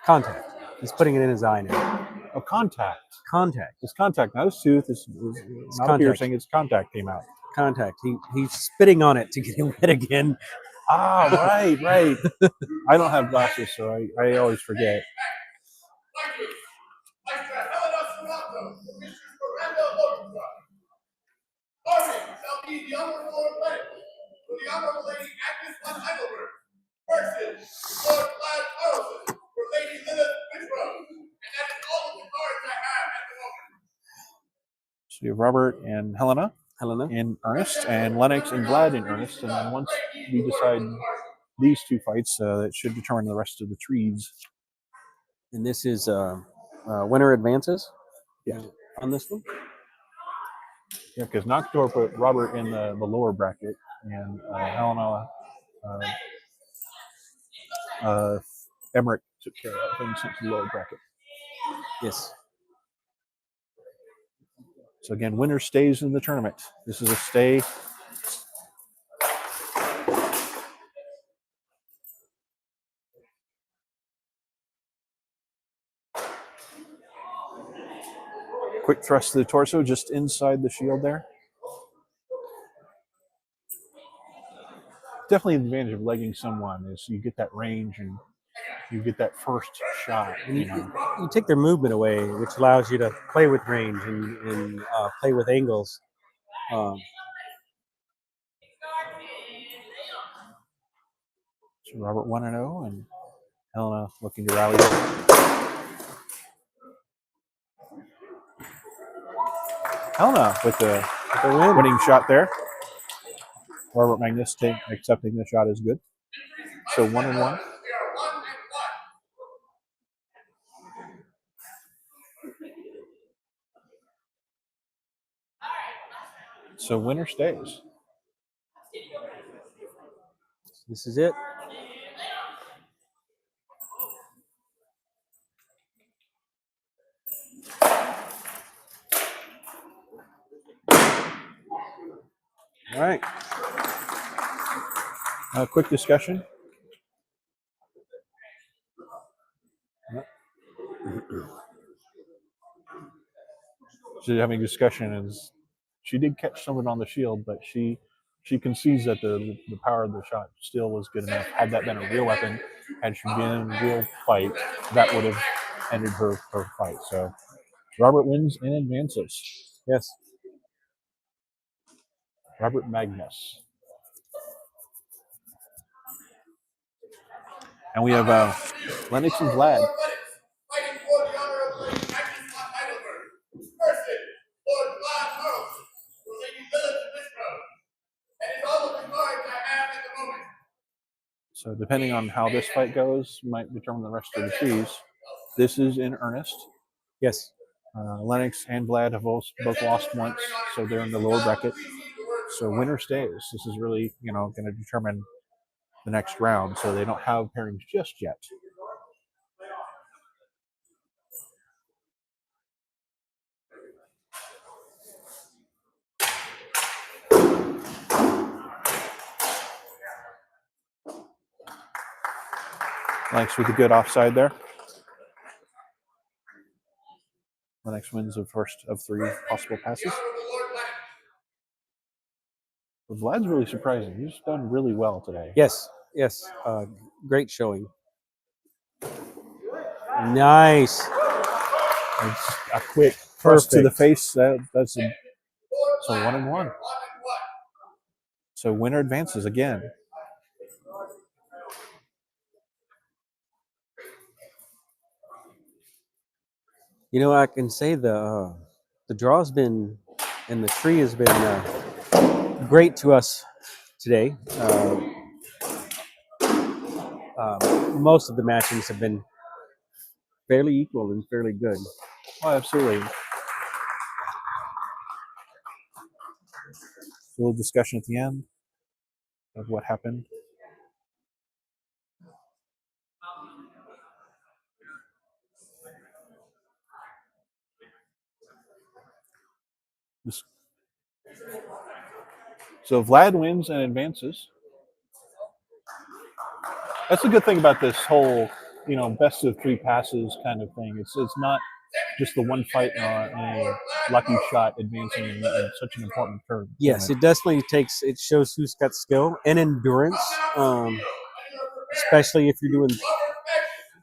Contact. He's putting it in his eye now. Oh, contact. Contact. It's contact, not his tooth. It's not contact. a piercing. It's contact came out. Contact. He's spitting on it to get it wet again. Ah, right. I don't have glasses, so I always forget. Thank you. Maestra Helena Serato, Mrs. Miranda Lodenbrock. Arming shall be the Honorable Lord Lennox for the Honorable Lady Agnes von Heidelberg versus Lord Clive Carlson for Lady Lilith Wingrove. And that is all of the cards I have at the moment. So you have Robert and Helena in earnest, and Lennox and Vlad in earnest. And then once we decide these two fights, it should determine the rest of the trees. And this is winner advances? Yeah. On this one? Yeah, because Nakator put Robert in the lower bracket, and Helena, Emmerich took care of him sent to the lower bracket. Yes. So again, winner stays in the tournament. This is a stay. Quick thrust to the torso, just inside the shield there. definitely the advantage of legging someone is you get that range and you get that first shot. And You know, you take their movement away, which allows you to play with range and play with angles. so Robert 1-0 and Helena looking to rally. Helena with the winning shot there. Robert Magnus accepting the shot is good. So 1-1. So winner stays. This is it. All right. Quick discussion. So having discussion is she did catch someone on the shield, but she concedes that the power of the shot still was good enough. Had that been a real weapon, had she been in a real fight, that would have ended her fight. So Robert wins and advances. Yes. Robert Magnus. And we have Lennox and Vlad. Fighting for the honor of Lady Agnes von Heidelberg. Versus Lord Vlad Harrelson for Lady Lilith of Bishop. And it's all of the cards I have at the moment. So depending on how this fight goes, might determine the rest of the series. This is in earnest. Yes. Lennox and Vlad have both lost once, so they're in the lower bracket. So winner stays. This is really, going to determine the next round. So they don't have pairings just yet. Lennox with a good offside there. Lennox wins the first of 3 possible passes. But Vlad's really surprising. He's done really well today. Yes. Yes. Great showing. Nice. It's a quick thrust to the face. That's a 1-1. So winner advances again. I can say the draw's been and the tree has been great to us today. Most of the matchings have been fairly equal and fairly good. Oh, absolutely. A little discussion at the end of what happened. So Vlad wins and advances. That's a good thing about this whole, best of 3 passes kind of thing. It's not just the one fight and a lucky shot advancing in such an important turn. Yes, it definitely it shows who's got skill and endurance, especially if you're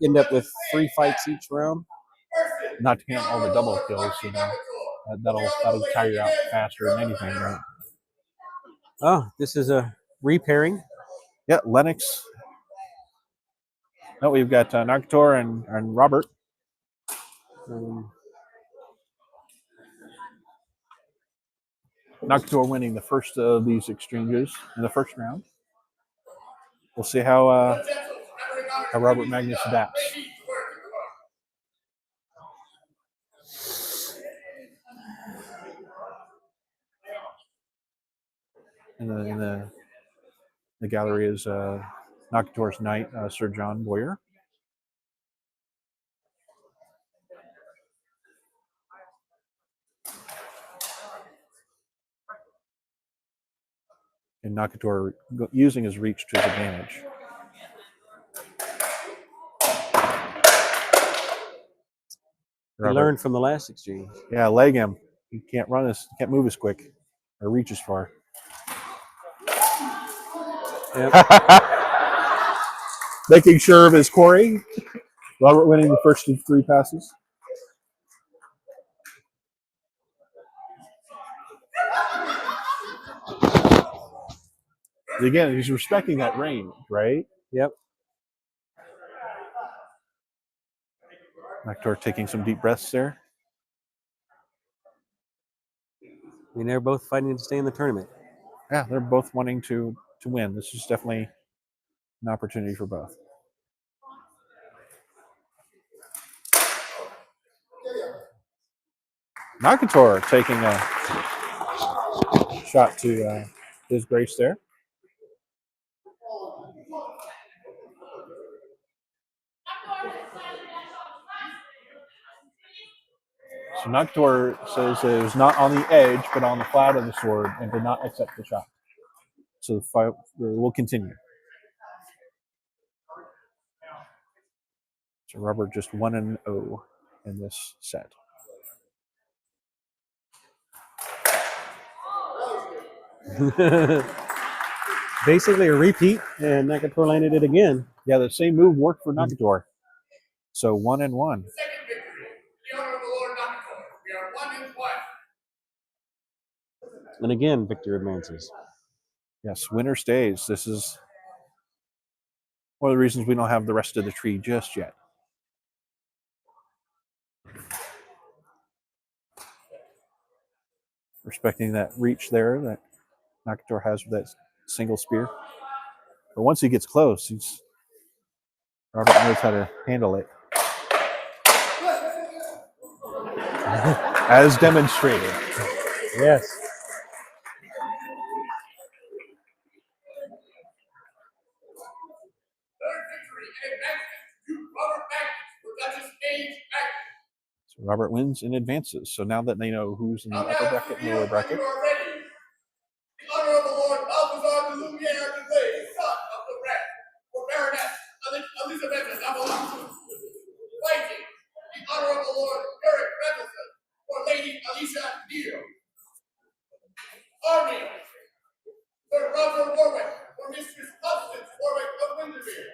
end up with 3 fights each round. Not to count all the double kills, that'll tire you out faster than anything, right? Oh, this is a repairing. Yeah, Lennox. No, we've got Nakator and Robert. Nakator winning the first of these exchanges in the first round. We'll see how Robert Magnus adapts. In the gallery is Nakator's knight, Sir John Boyer. And Nakator using his reach to his advantage. He learned from the last exchange. Yeah, leg him. He can't can't move as quick or reach as far. Making sure of his quarry. Robert winning the first of 3 passes. Again, he's respecting that range, right? Yep. Nakitor taking some deep breaths there. I mean, they're both fighting to stay in the tournament. Yeah, they're both wanting to win. This is definitely an opportunity for both. Nakitor taking a shot to his grace there. So Nakitor says it was not on the edge, but on the flat of the sword, and did not accept the shot. So the fight will continue. So Robert just 1-0 in this set. Basically a repeat, and Nakitor landed it again. Yeah, the same move worked for Nakitor. So 1-1. Second victory. The honor of the Lord Nakitor. We are 1-1. And again, Victor advances. Yes, winner stays. This is one of the reasons we don't have the rest of the tree just yet. Respecting that reach there that Nakitor has with that single spear. But once he gets close, Robert knows how to handle it. As demonstrated. Yes. Third victory and advancement to Robert Magnus for Duchess Age Magnus. So Robert wins and advances. So now that they know who's in the upper bracket and lower bracket. You are ready. The honor of the Lord Balthazar de Lumiere de Lay, son of the Red, for Baroness Elizabeth Avalon. Fighting. The honor of the Lord Eric Revelson for Lady Alicia Dio. Army. Sir Roger Warwick for Mistress Constance Warwick of Windermere.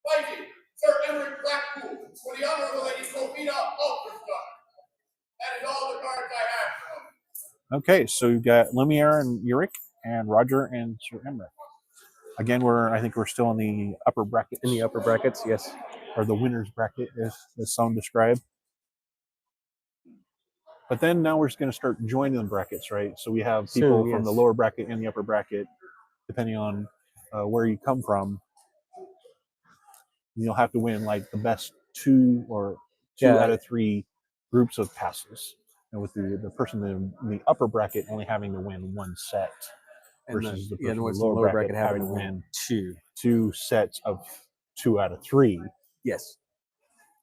Fighting. Sir Emmerich Blackpool for the honor of the Lady Sophia Alterstar. That is all the cards I have for them. Okay, so you've got Lumiere and Uric and Roger and Sir Emmerich. Again, I think we're still in the upper brackets. In the upper brackets, yes. Or the winner's bracket, as some describe. But then now we're just going to start joining the brackets, right? So we have people Soon, from the yes. lower bracket and the upper bracket, depending on where you come from. You'll have to win like the best two out of 3 groups of passes. And with the person in the upper bracket only having to win 1 set versus the person in the lower bracket having to win 2 sets of 2 out of 3. Yes.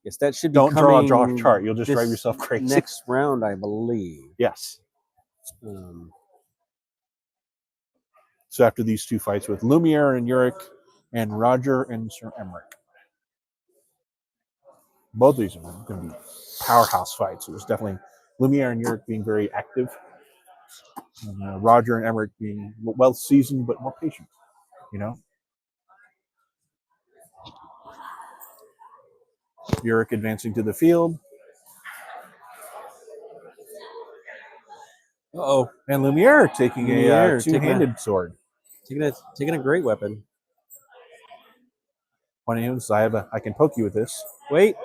Yes, that should be Don't draw a chart. You'll just drive yourself crazy. Next round, I believe. Yes. So after these 2 fights with Lumiere and Uric and Roger and Sir Emmerich. Both of these are going to be powerhouse fights. It was definitely Lumiere and Uric being very active. And Roger and Emmerich being well-seasoned but more patient, you know? Uric advancing to the field. Uh-oh. And Lumiere taking a two-handed sword. Taking a great weapon. I can poke you with this. Wait.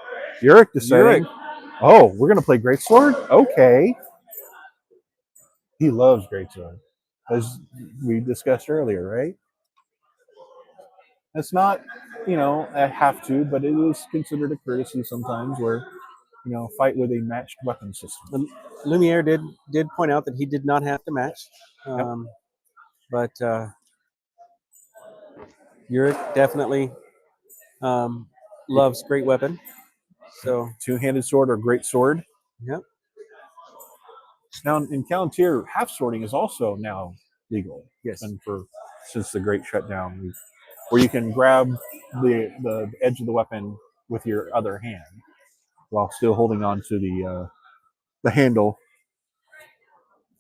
Uric deciding, oh, we're going to play greatsword? Okay. He loves greatsword, as we discussed earlier, right? It's not, a have to, but it is considered a courtesy sometimes where, fight with a matched weapon system. Lumiere did point out that he did not have to match. But Uric definitely loves great weapon. So two-handed sword or great sword. Yep. Now in Calontir, half swording is also now legal. Yes. And since the Great Shutdown, where you can grab the edge of the weapon with your other hand while still holding on to the handle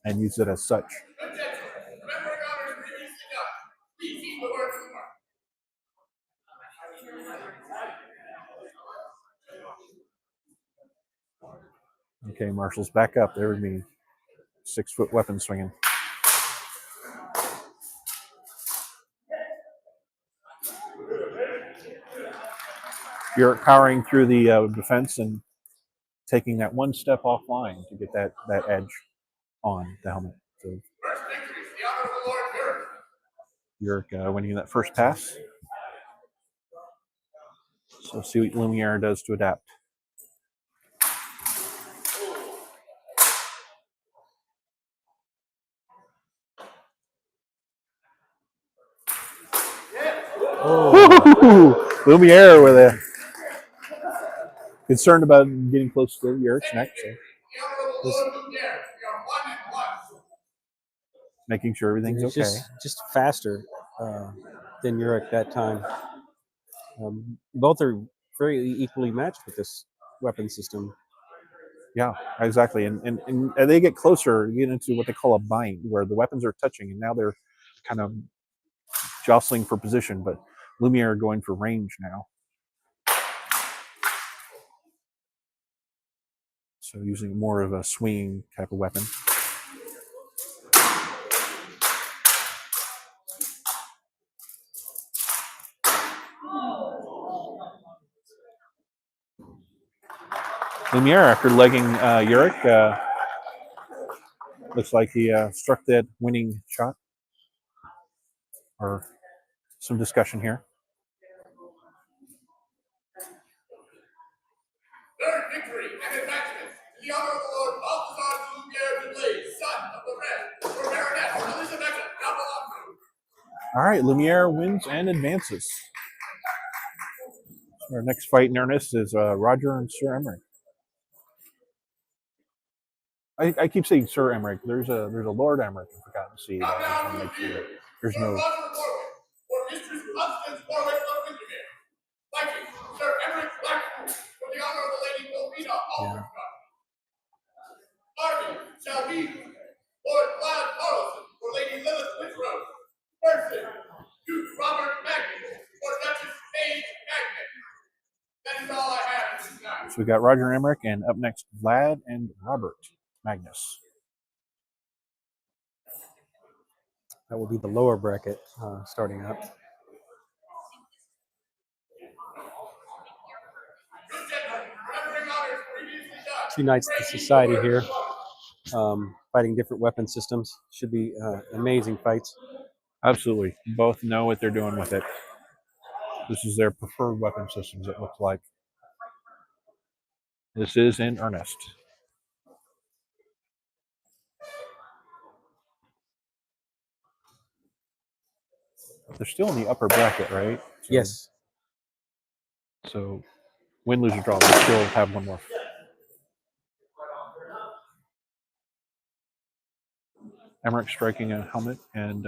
and use it as such. Remember, previously done. Please heed the words of Okay, Marshall's back up. There would be 6-foot weapon swinging. You're powering through the defense and taking that one step offline to get that edge on the helmet. So you're winning that first pass. So see what Lumiere does to adapt. Oh. Lumiere with a concerned about getting close to Yurik's neck. So making sure everything's okay. Just faster than Yurik that time. Both are very equally matched with this weapon system. Yeah, exactly. And they get closer, you get into what they call a bind, where the weapons are touching, and now they're kind of jostling for position. But Lumiere going for range now. So using more of a swinging type of weapon. Lumiere, after legging Yurik, looks like he struck that winning shot. Or some discussion here. Third victory and advancement to the honor of the Lord Balthazar Lumiere de Blaise, son of the Red, for Baroness Elizabeth Gabalandu. All right, Lumiere wins and advances. Our next fight in earnest is Roger and Sir Emmerich. I keep saying Sir Emmerich. There's a Lord Emmerich. I forgot to see that. I just want to make sure that there's no. Roger Warwick, for Mistress Constance Warwick of Windermere. Viking, Sir Emmerich Blackpool, for the honor of the Lady Wilhelmina Aldercott. Army, Salvini, Lord Vlad Carlson, for Lady Lilith Whitrose. Person, Duke Robert Magnus, for Duchess Paige Magnet. That is all I have this time. So we got Roger Emmerich, and up next, Vlad and Robert Magnus. That will be the lower bracket starting up. Two knights of the society here, fighting different weapon systems. Should be amazing fights. Absolutely. Both know what they're doing with it. This is their preferred weapon systems, it looks like. This is in earnest. They're still in the upper bracket, right? So, Yes. So, win, lose, or draw, they still have one more. Emmerich striking a helmet and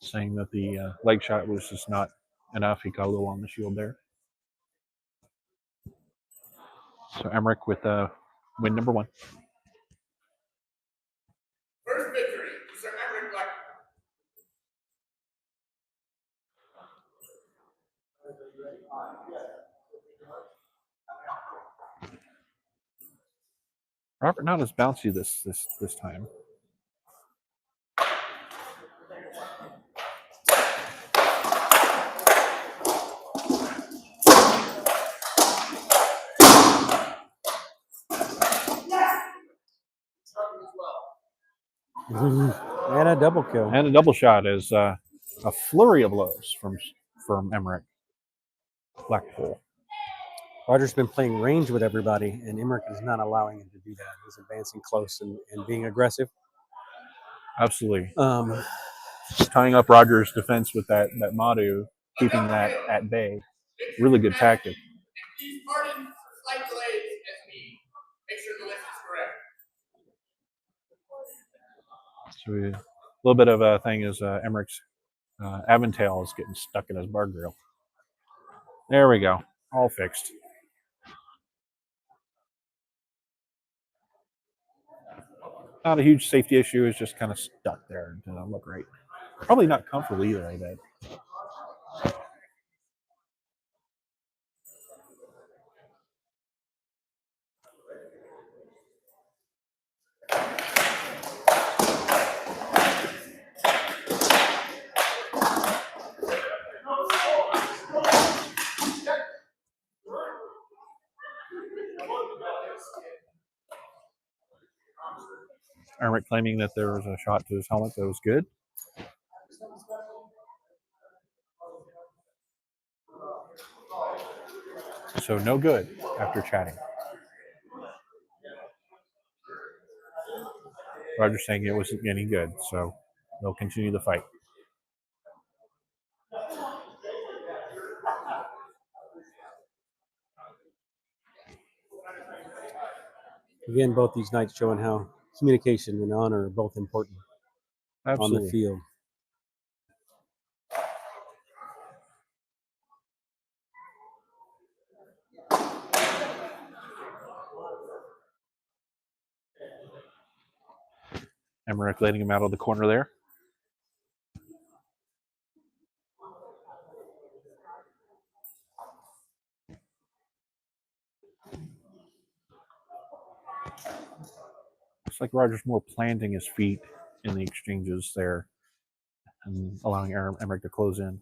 saying that the leg shot was just not enough. He got a little on the shield there. So Emmerich with win number 1. First victory, Sir Emmerich Blackpool. Robert not as bouncy this time. And a double kill. And a double shot is a flurry of blows from Emmerich. Blackpool. Roger's been playing range with everybody, and Emmerich is not allowing him to do that. He's advancing close and being aggressive. Absolutely. Tying up Roger's defense with that Madu, keeping that at bay. Really good tactic. Please pardon slight delays as we make sure the list is correct. So a little bit of a thing is Emmerich's Aventail is getting stuck in his bar grill. There we go. All fixed. Not a huge safety issue. It's just kind of stuck there. It doesn't look right. Probably not comfortable either, I bet. Emmerich claiming that there was a shot to his helmet that was good. So no good after chatting. Roger saying it wasn't any good, so they'll continue the fight. Again, both these nights showing how communication and honor are both important on the field. Emmerich letting him out of the corner there. Looks like Roger's more planting his feet in the exchanges there and allowing Emmerich to close in.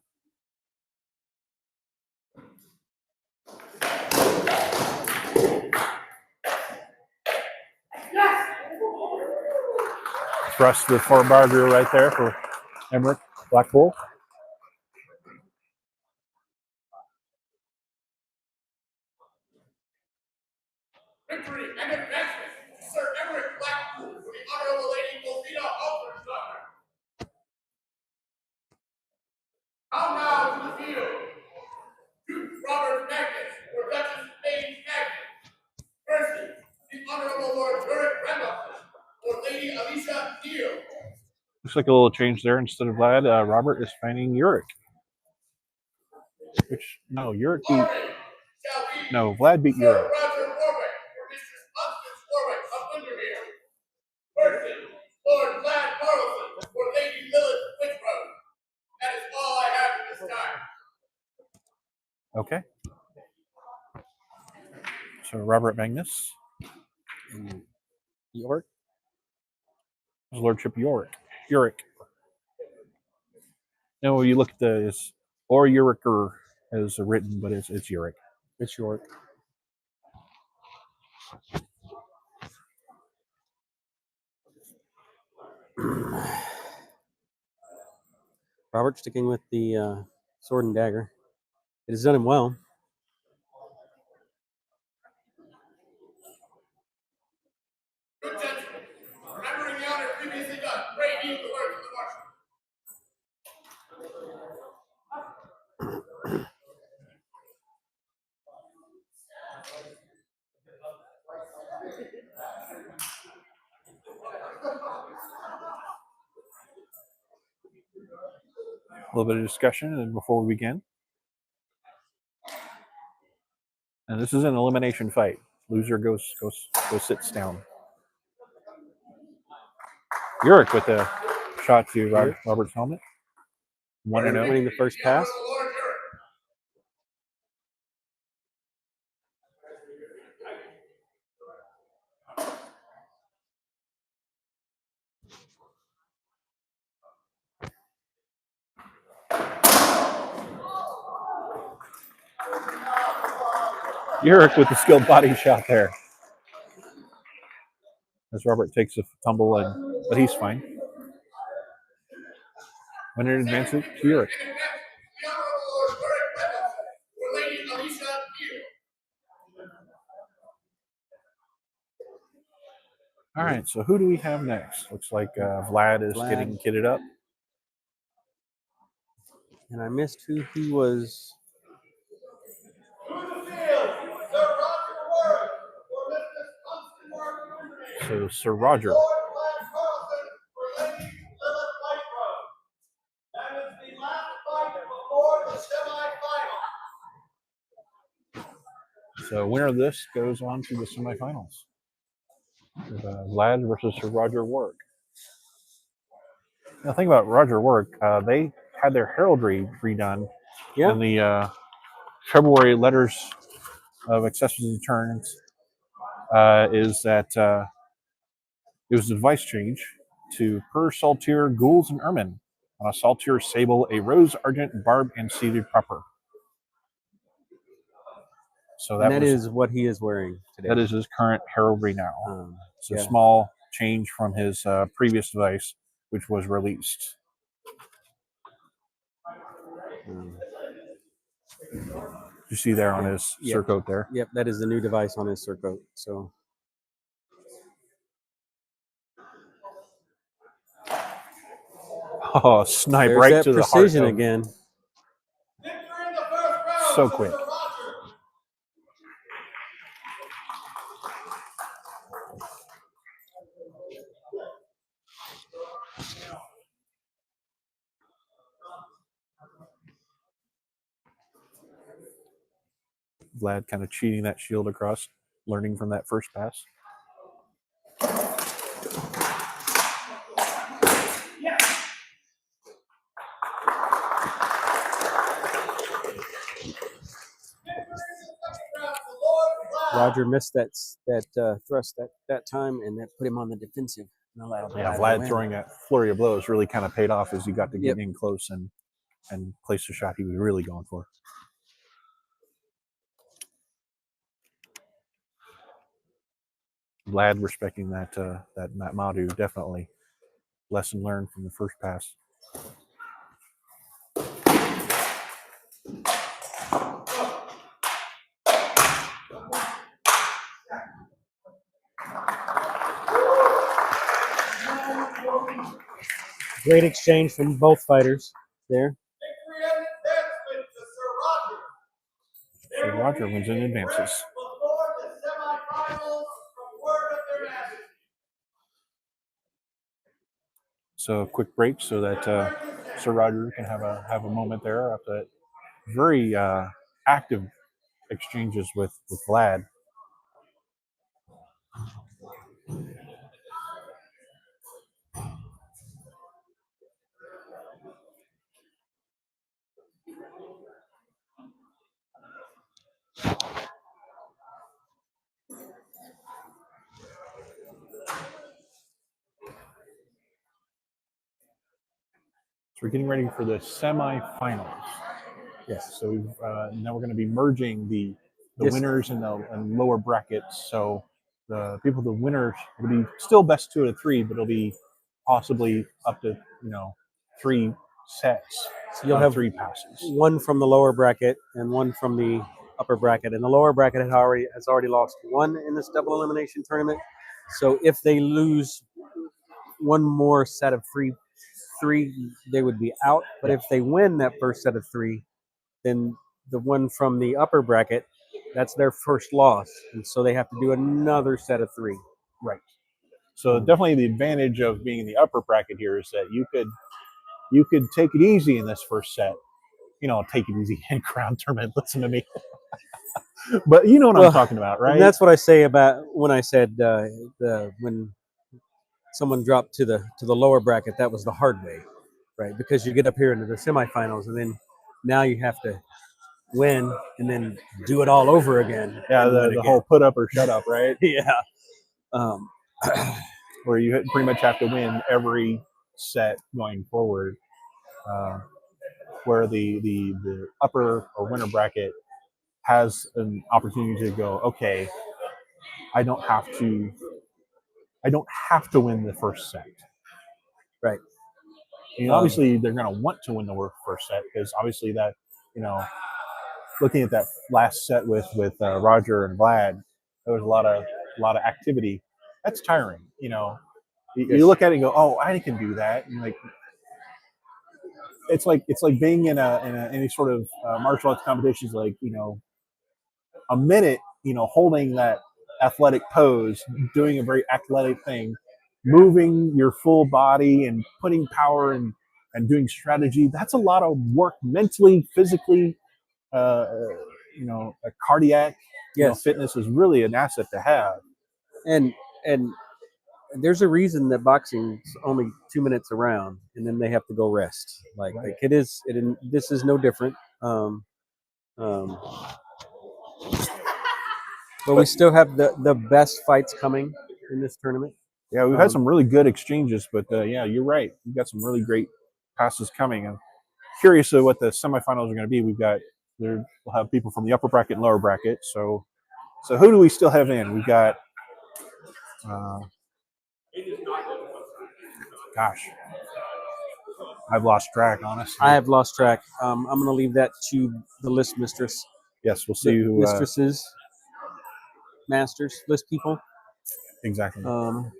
Thrust the forebarger right there for Emmerich, Black Bull. Victory and advancement to Sir Emmerich Blackpool for the Honorable Lady Wolfina Halter's daughter. Now to the field. Duke Robert Magnus for Duchess Maine Magnus. Versus the Honorable Lord Burrick Randolph for Lady Alicia Neal. Looks like a little change there. Instead of Vlad, Robert is fighting Uric. Uric beat. No, Vlad beat Sir Uric. Roger Warwick for Mistress Constance Warwick of Windermere. Versus Lord Vlad Morrison for Lady Lilith Whitbrook. That is all I have at this time. Okay. So Robert Magnus. York? His Lordship Uric. No, you look at or Uriker as written, but it's Uric. It's York. Robert sticking with the sword and dagger. It has done him well. Good gentlemen, remembering the honor previously done, pray heed the words of the marshal. A little bit of discussion and before we begin. And this is an elimination fight. Loser goes sits down. Uric with a shot to Robert's helmet. 1-0. Winning the first pass. Uric with the skilled body shot there. As Robert takes a tumble, but he's fine. Winner advances to Uric. The Honorable Lord Burrick Randolph for Lady Alicia Neal. All right, so who do we have next? Looks like Vlad is getting kitted up. And I missed who he was. To the field, Sir Roger Warwick for Mistress Constance Warwick of Windermere. So Sir Roger. Lord Vlad Carlson for Lady Lilith Whitebrook. That is the last fight before the semifinal. So winner of this goes on to the semifinals. With, Vlad versus Sir Roger Warwick. Now, think about Roger Warwick. They had their heraldry redone in the February letters of acceptance and returns. Is that it was a device change to per saltire gules and ermine on a saltire sable, a rose argent barb and seated proper. So And that that was is what he is wearing today. that is his current heraldry now. It's a yeah. small change from his previous device, which was released. You see there on his surcoat there. Yep, that is the new device on his surcoat. So oh, snipe there's right that to the precision heart of, again. Victory in the first round. so quick. Mr. Roger. Vlad kind of cheating that shield across, learning from that first pass. Roger missed that thrust that time, and that put him on the defensive. And allowed Vlad throwing that flurry of blows really kind of paid off as he got to get Yep. in close and place the shot he was really going for. Vlad respecting that Madu, definitely. Lesson learned from the first pass. Great exchange from both fighters there. Victory and advancement to Sir Roger. So Roger wins and advances. Before the semifinals from word of their majesty. So a quick break so that Sir Roger can have a moment there after very active exchanges with Vlad. So we're getting ready for the semifinals. Yes. So now we're going to be merging the winners and the lower brackets. So the winners will be still best 2 out of 3, but it'll be possibly up to 3 sets. So you'll have 3 passes. One from the lower bracket and one from the upper bracket. And the lower bracket has already lost one in this double elimination tournament. So if they lose one more set of three, they would be out. But if they win that first set of 3, then the one from the upper bracket, that's their first loss, and so they have to do another set of 3. Right. So definitely the advantage of being in the upper bracket here is that you could take it easy in this first set. Take it easy in Crown Tournament. Listen to me. But you know what I'm talking about, right? And that's what I say about when I said when someone dropped to the lower bracket, that was the hard way, right? Because you get up here into the semifinals, and then now you have to win and then do it all over again. Yeah, the whole put up or shut up, right? Yeah. Where you pretty much have to win every set going forward. Where the upper or winner bracket has an opportunity to go, okay, I don't have to win the first set. Right. Obviously they're going to want to win the first set because obviously that, looking at that last set with Roger and Vlad, there was a lot of activity. That's tiring. You look at it and go, oh, I can do that. And it's like being in any sort of martial arts competitions, like a minute, holding that athletic pose, doing a very athletic thing, moving your full body and putting power and doing strategy. That's a lot of work mentally, physically. A cardiac fitness is really an asset to have. And there's a reason that boxing's only 2 minutes around, and then they have to go rest. Like this is no different. But we still have the best fights coming in this tournament. Yeah, we've had some really good exchanges, but yeah, you're right. We've got some really great passes coming. I'm curious of what the semifinals are going to be. We've got We'll have people from the upper bracket and lower bracket. So who do we still have in? We've got, gosh, I've lost track, honestly. I have lost track. I'm going to leave that to the list mistress. Yes, we'll see who. Mistresses, masters, list people. Exactly. Um,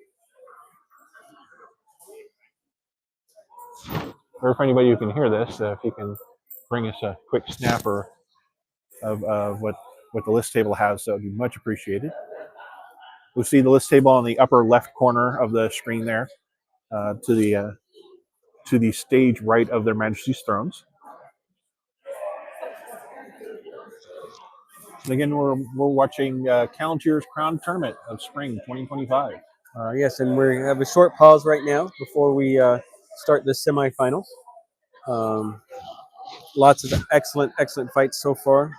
or if anybody who can hear this, if you can bring us a quick snapper of what the list table has, that would be much appreciated. We'll see the list table on the upper left corner of the screen there, to the stage right of Their Majesty's thrones. And again, we're watching Calontir's Crown Tournament of Spring 2025. yes, and we have a short pause right now before we start the semifinals. Lots of excellent fights so far.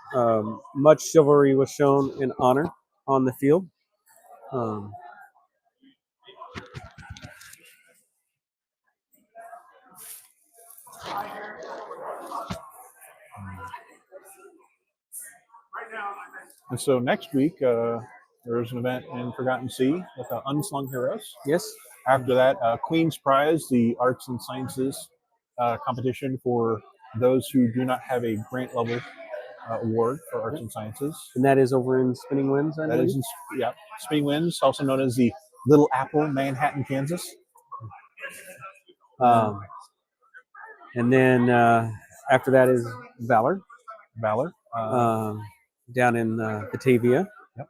Much chivalry was shown in honor on the field. And so next week, there's an event in Forgotten Sea with Unsung Heroes. Yes. After that, Queen's Prize, the Arts and Sciences competition for those who do not have a grant level award for Arts and Sciences. And that is over in Spinning Winds, I That believe? is Spinning Winds, also known as the Little Apple, Manhattan, Kansas. And then after that is Valor. Valor. Down in Batavia. Yep.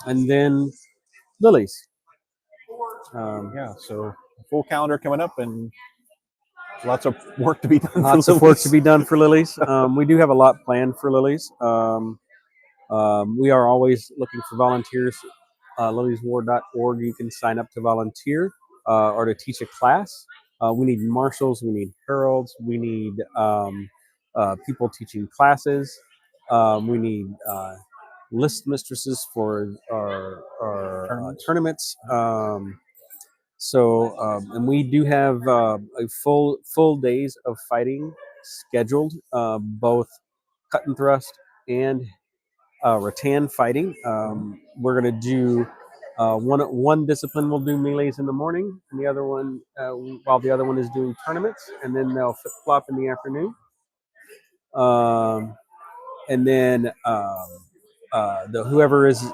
And then Lilies. So a full calendar coming up and lots of work to be done. Lots of work to be done for Lilies. We do have a lot planned for Lilies. We are always looking for volunteers. LiliesWar.org. You can sign up to volunteer or to teach a class. We need marshals. We need heralds. We need people teaching classes. We need list mistresses for our tournaments. And we do have a full days of fighting scheduled, both cut and thrust and rattan fighting. We're going to do one discipline will do melees in the morning, and the other one, while the other one is doing tournaments, and then they'll flip flop in the afternoon. And then whoever is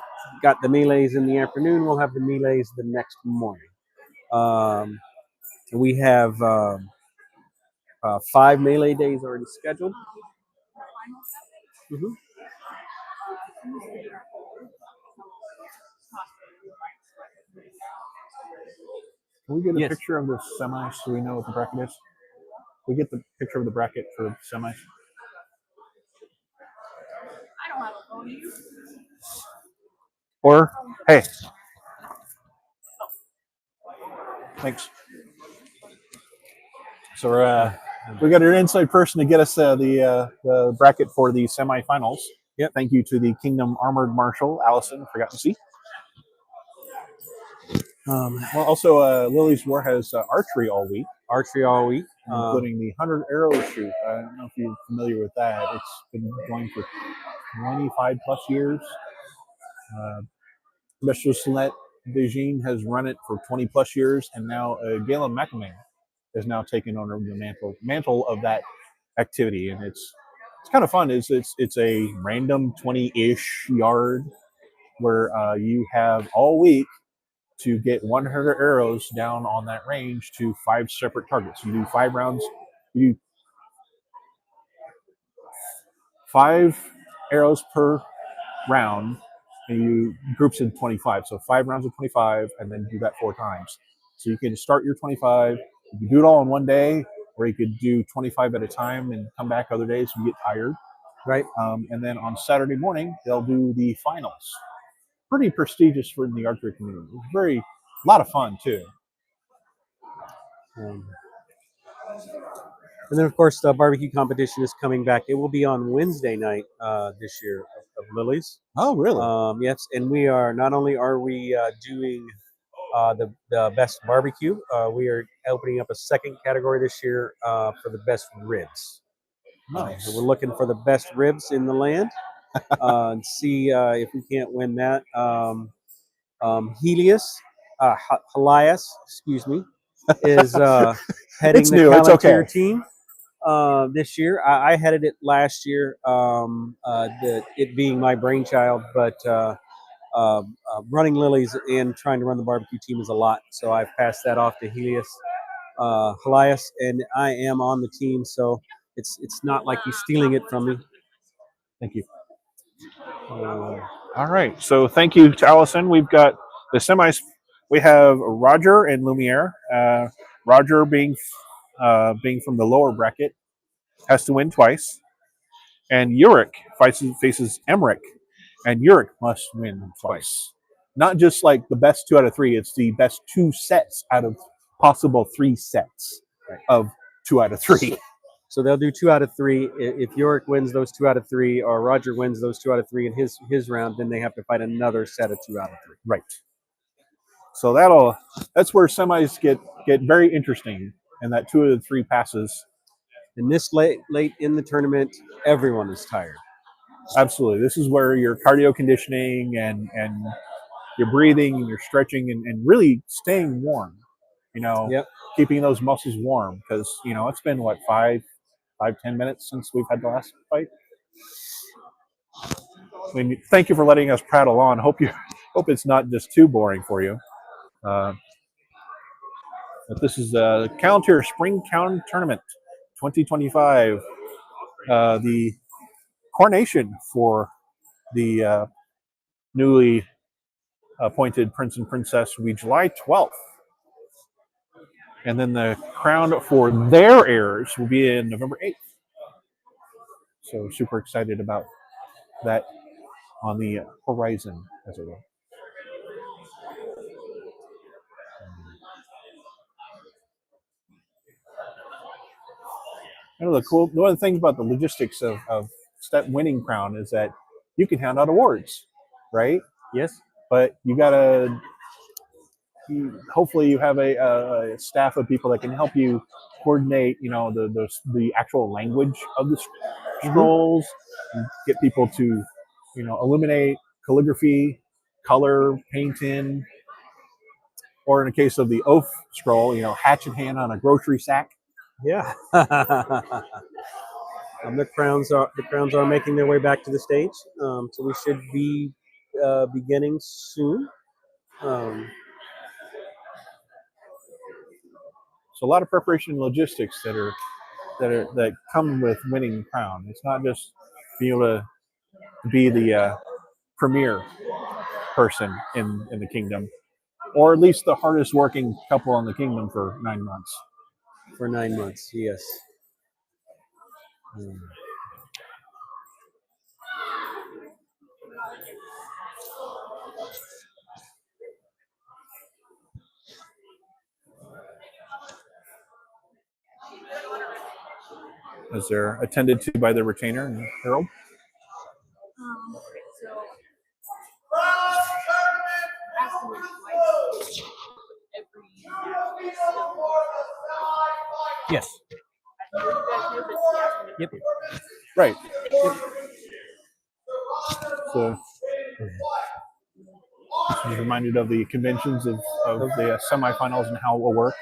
got the melees in the afternoon will have the melees the next morning. We have 5 melee days already scheduled. Mm-hmm. Can we get a picture of the semis so we know what the bracket is? We get the picture of the bracket for the semis. I don't have a phone. You? Or hey, thanks. So we got an inside person to get us the bracket for the semifinals. Yep. Thank you to the Kingdom Armored Marshal Allison. Forgotten to see. Well, also Lily's War has archery all week. Including the 100 arrow shoot. I don't know if you're familiar with that. It's been going for 25 plus years. Mr. Celeste Beijing has run it for 20 plus years, and now Galen McNamara is now taking on the mantle of that activity, and it's kind of fun. It's a random 20-ish yard where you have all week to get 100 arrows down on that range to 5 separate targets. You do 5 rounds. You do 5 arrows per round, and you groups in 25. So 5 rounds of 25, and then do that 4 times. So you can start your 25. You can do it all in one day, or you could do 25 at a time and come back other days if you get tired. Right. And then on Saturday morning, they'll do the finals. Pretty prestigious for the archery community. It's a lot of fun too. And then, of course, the barbecue competition is coming back. It will be on Wednesday night this year of Lilies. Oh, really? Yes, and we are not only are we doing the best barbecue. We are opening up a second category this year for the best ribs. Nice. So we're looking for the best ribs in the land and see if we can't win that. Helias, excuse me, is heading It's the new. It's Calontir okay. team this year. I headed it last year, it being my brainchild, but running Lilies and trying to run the barbecue team is a lot. So I've passed that off to Helias, and I am on the team. So it's not like he's stealing it from me. Thank you. All right. So thank you to Allison. We've got the semis. We have Roger and Lumiere. Roger being from the lower bracket has to win twice, and Uric faces Emmerich, and Uric must win twice. Not just like the best 2 out of 3. It's the best 2 sets out of possible 3 sets of 2 out of 3. So they'll do 2 out of 3. If Yorick wins those 2 out of 3, or Roger wins those 2 out of 3 in his round, then they have to fight another set of 2 out of 3. Right. So that's where semis get very interesting, and that 2 out of 3 passes. And this late in the tournament, everyone is tired. Absolutely. This is where your cardio conditioning and your breathing and your stretching and really staying warm. Yep. Keeping those muscles warm, because it's been what 5-10 minutes since we've had the last fight. I mean, thank you for letting us prattle on. Hope it's not just too boring for you. But this is the Calontir Spring Count Tournament 2025. The coronation for the newly appointed prince and princess will be July 12th. And then the crown for their heirs will be in November 8th. So super excited about that on the horizon, as it were. One of the things about the logistics of step winning crown is that you can hand out awards, right? Yes. But hopefully you have a staff of people that can help you coordinate, the actual language of the scrolls, and get people to, illuminate, calligraphy, color, paint in, or in the case of the oath scroll, hatchet hand on a grocery sack. Yeah. The crowns are making their way back to the stage, so we should be beginning soon. So a lot of preparation and logistics that come with winning crown. It's not just being able to be the premier person in the kingdom, or at least the hardest working couple in the kingdom for 9 months. For 9 months, yes. As they're attended to by the retainer and herald. So has to win twice every Yes. Yep. Right. Yep. So I was reminded of the conventions of the semifinals and how it will work.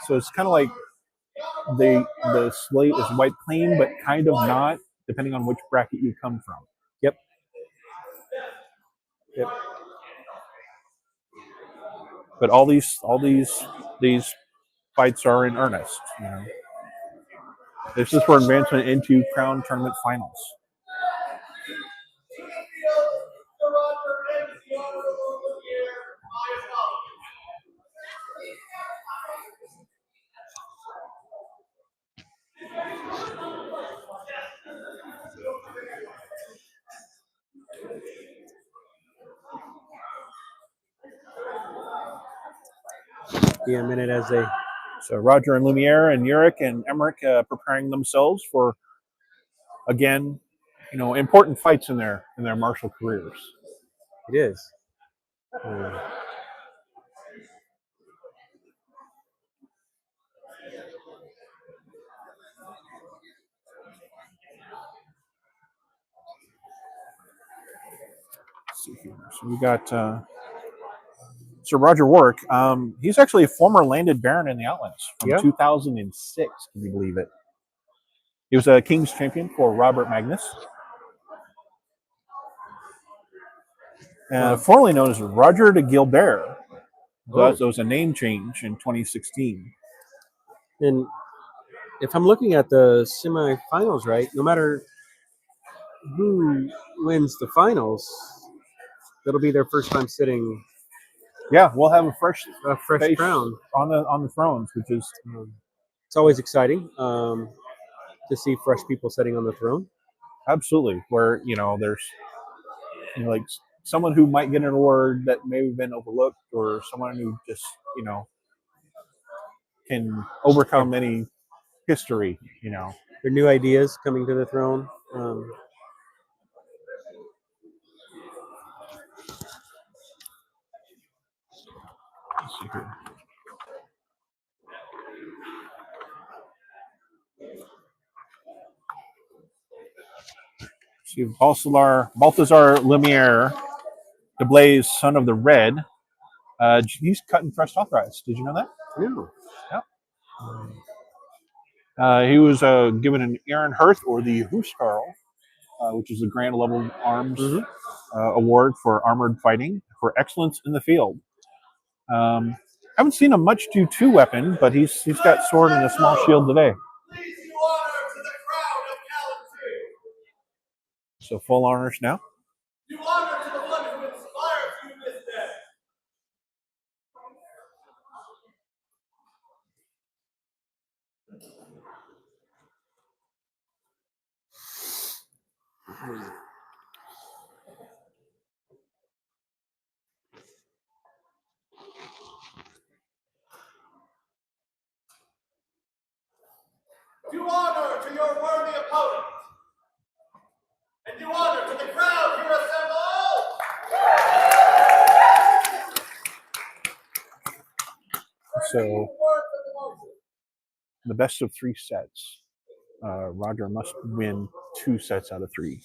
So it's kind of like the slate is white clean, but kind of not, depending on which bracket you come from. Yep. But all these fights are in earnest. This is for advancement into Crown Tournament Finals. Be a minute as they. So Roger and Lumiere and Uric and Emmerich preparing themselves for, again, important fights in their martial careers. It is. Let's see here. So we got Sir Roger Warwick. He's actually a former landed baron in the Outlands from Yeah. 2006. Can you believe it? He was a King's champion for Robert Magnus. Formerly known as Roger de Gilbert. Thus, it was a name change in 2016. And if I'm looking at the semifinals, right, no matter who wins the finals, that'll be their first time sitting Yeah, we'll have a fresh face crown on the thrones, which is it's always exciting to see fresh people sitting on the throne. absolutely where there's like someone who might get an award that may have been overlooked, or someone who just can overcome any history. Their new ideas coming to the throne. Let's see here. See, Balthazar Lumiere, the Blaze, son of the Red. He's cut and thrust authorized. Did you know that? Yeah. He was given an Aaron Hearth, or the Huskarl, which is the Grand Level Arms Award for armored fighting for excellence in the field. Haven't seen him much do two weapon, but he's got sword and a small shield today. Please do honor to the crown of Calontir. So full honors now. Do honor to the one who inspires you this day. Do honor to your worthy opponent. And do honor to the crowd here assembled. So the best of three sets. Roger must win 2 sets out of 3.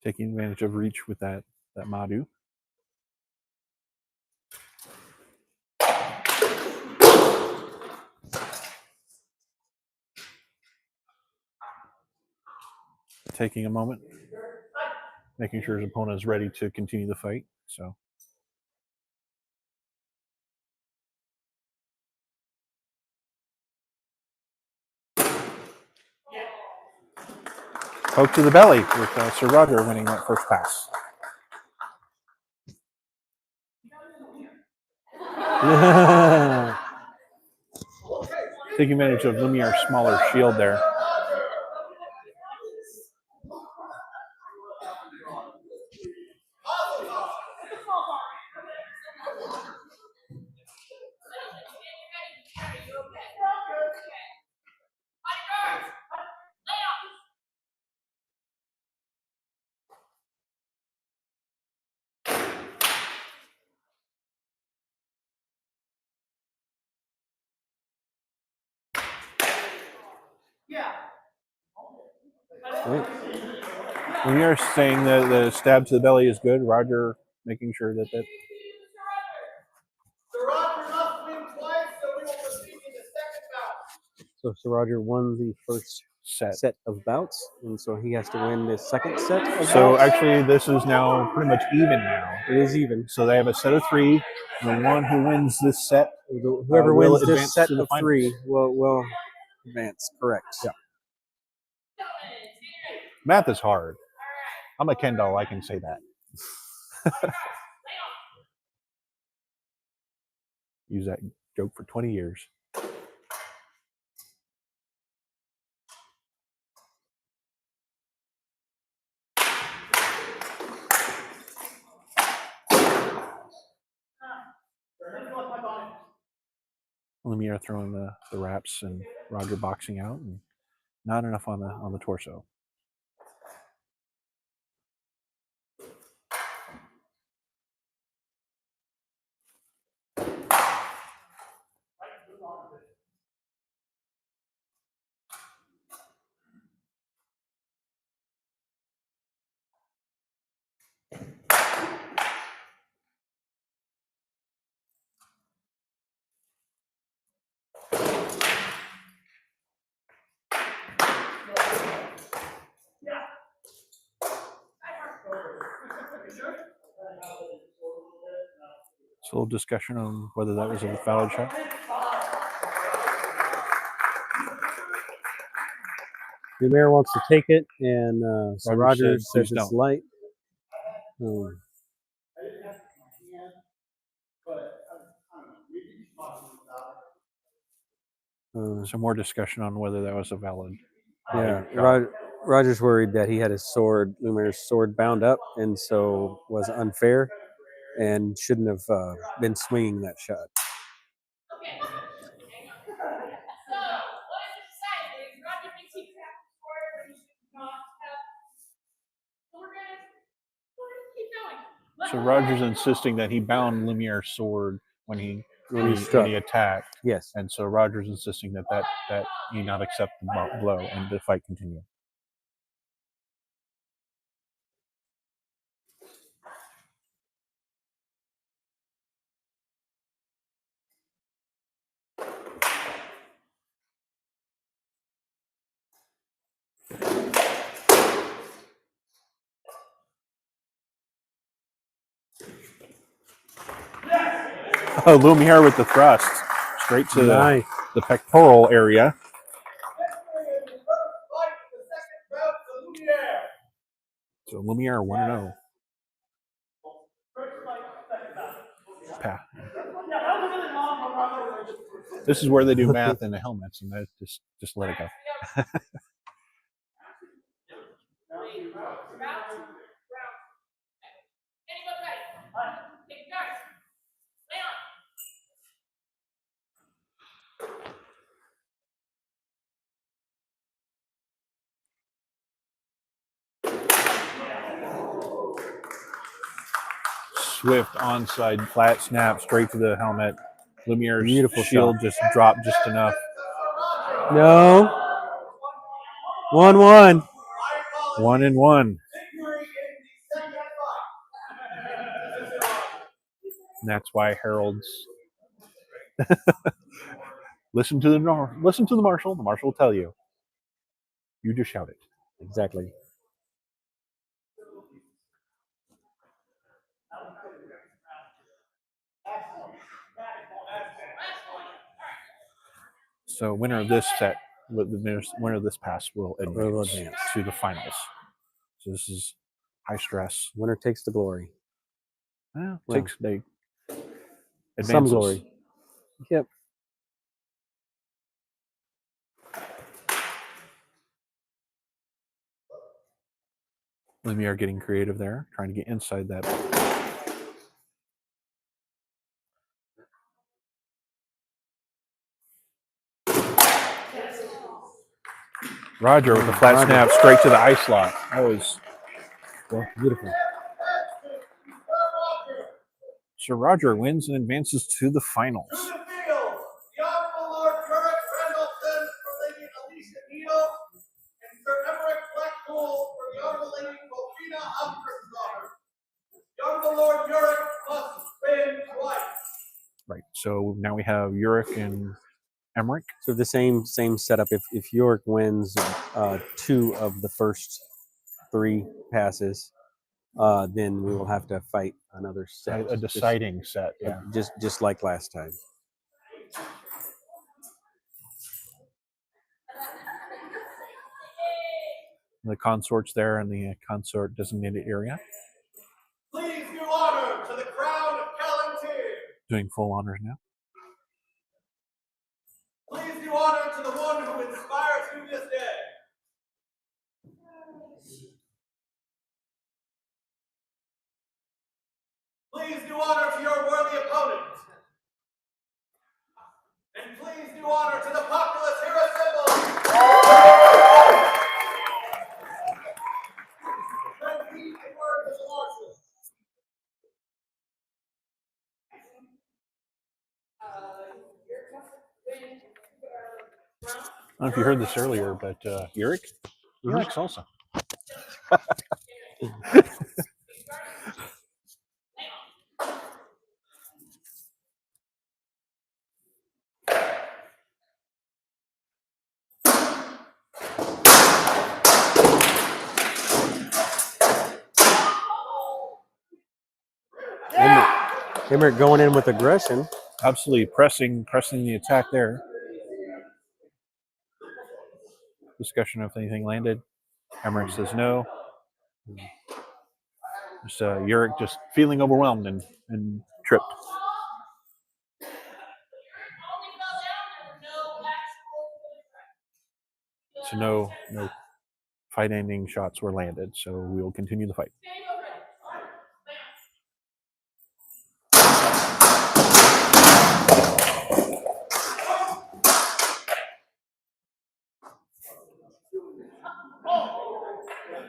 Taking advantage of reach with that Madu. Taking a moment, making sure his opponent is ready to continue the fight. So poke to the belly with Sir Roger winning that first pass. Taking advantage of Lumiere's smaller shield there. Lumiere saying that the stab to the belly is good. Roger making sure that Sir Roger must win twice, so we will proceed to the second bout. So Sir Roger won the first set of bouts, and so he has to win the second set of So bouts. actually, this is now pretty much even now. It is even. So they have a set of 3. The one who wins this set, whoever will wins this advance set to the of finals. 3 will advance. Correct. Yeah. Math is hard. I'm a Ken doll. I can say that. Use that joke for 20 years. Lumiere throwing the wraps and Roger boxing out, and not enough on the torso. So a little discussion on whether that was a valid shot. Lumiere wants to take it, and so Roger said, says "Please it's don't." light. So more discussion on whether that was a valid. Yeah, shot. Roger's worried that he had his sword, Lumiere's sword, bound up, and so was unfair, and shouldn't have been swinging that shot. Okay. Hang on. So, what is decided is Roger thinks he can have the score, but he should not have. So we're gonna keep going. So Roger's insisting that he bound Lumiere's sword when he attacked. Yes. And so Roger's insisting that he not accept the blow and the fight continue. Oh, Lumiere with the thrust straight to Nice. the pectoral area. So Lumiere 1-0. This is where they do math in the helmets, and just let it go. Swift onside flat snap straight to the helmet. Lumiere's Beautiful shield shot. just dropped just enough. No. 1-1. 1-1. And that's why heralds listen to the marshal. The marshal will tell you. You just shout it. Exactly. So winner of this set, winner of this pass will advance advance to the finals. So this is high stress. Winner takes the glory. Takes they advances. Some glory. Yep. Lumiere getting creative there, trying to get inside that. Roger with the flat snap straight to the ice lock. That was beautiful. So Roger wins and advances to the finals. To the field, the Honorable Lord Jurek Randolphin for Lady Alicia Needle, and Sir Emmerich Blackpool for the Honorable Lady Wolfina Alfredsdaughter. The Honorable Lord Jurek must win twice. Right. So now we have Uric and Emmerich. So the same setup. If York wins 2 of the first 3 passes, then we will have to fight another set. A deciding set, yeah. Just like last time. The consort's there in the consort designated area. Please do honor to the crown of Calontir. Doing full honors now. please do honor to your worthy opponent. And please do honor to the populace here assembled. Repeat the word of the marshal. I don't know if you heard this earlier, but Yurik, he likes salsa. Emmerich going in with aggression. Absolutely pressing the attack there. Discussion if anything landed. Emmerich says no. Just Yurik just feeling overwhelmed and tripped. So no fight ending shots were landed. So we will continue the fight.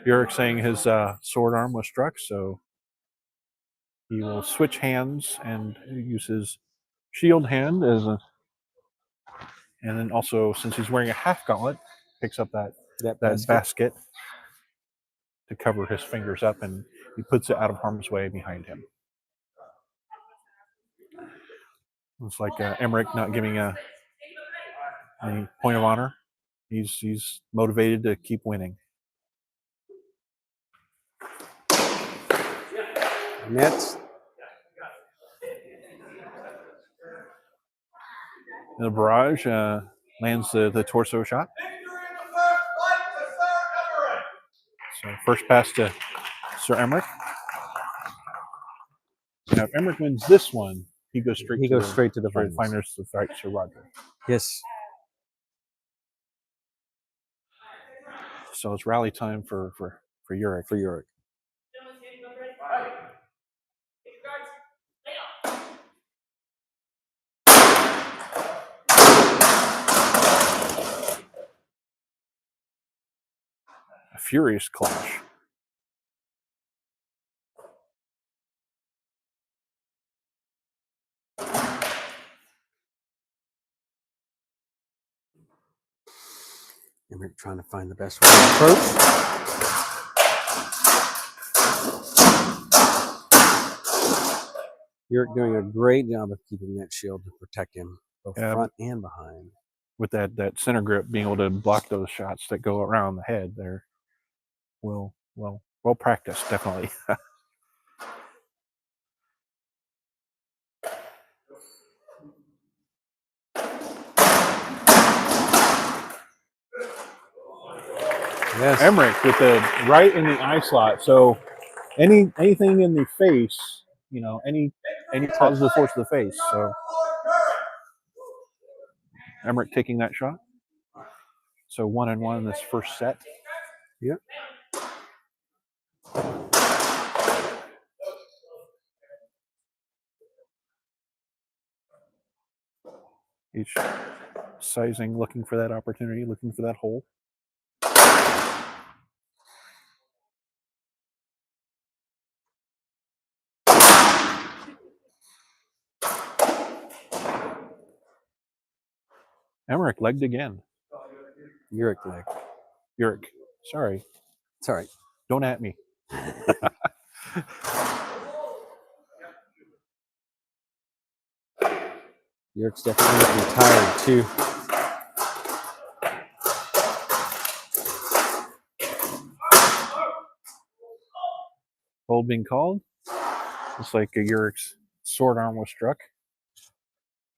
Yurik saying his sword arm was struck, so he will switch hands and use his shield hand as a, and then also since he's wearing a half gauntlet, picks up that basket to cover his fingers up, and he puts it out of harm's way behind him. It's like Emmerich not giving any point of honor. He's motivated to keep winning. Nets. And the barrage lands the torso shot. So first pass to Sir Emmerich. Now if Emmerich wins this one, he goes straight to the finals to fight Sir Roger. Yes. So it's rally time for Yurik. For Yurik. A furious clash. Emmerich trying to find the best way to approach. Yurik doing a great job of keeping that shield to protect him, both front and behind. With that center grip, being able to block those shots that go around the head there. Well practiced, definitely. Yes. Emmerich with the right in the eye slot. So anything in the face, any positive force to the face. So Emmerich taking that shot. So 1-1 in this first set. Yep. Each sizing, looking for that opportunity, looking for that hole. Emmerich legged again. Yurik leg. Yurik, sorry. It's all right. Don't at me. Yurik's definitely tired too. Hold being called. Looks like Yurik's sword arm was struck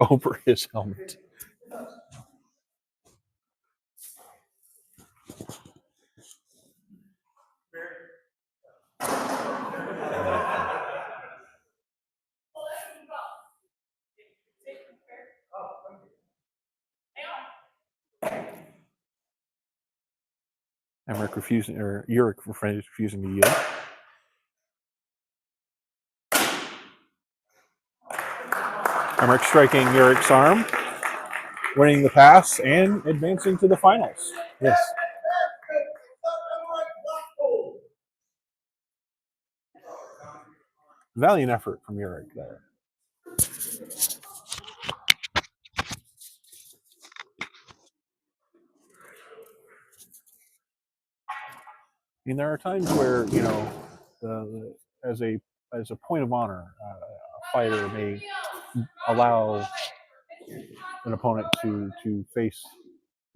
over his helmet. Yurik refusing to yield. Emmerich striking Eric's arm, winning the pass, and advancing to the finals. Yes. Valiant effort from Eric there. And there are times where, you know, as a point of honor, a fighter may allow an opponent to face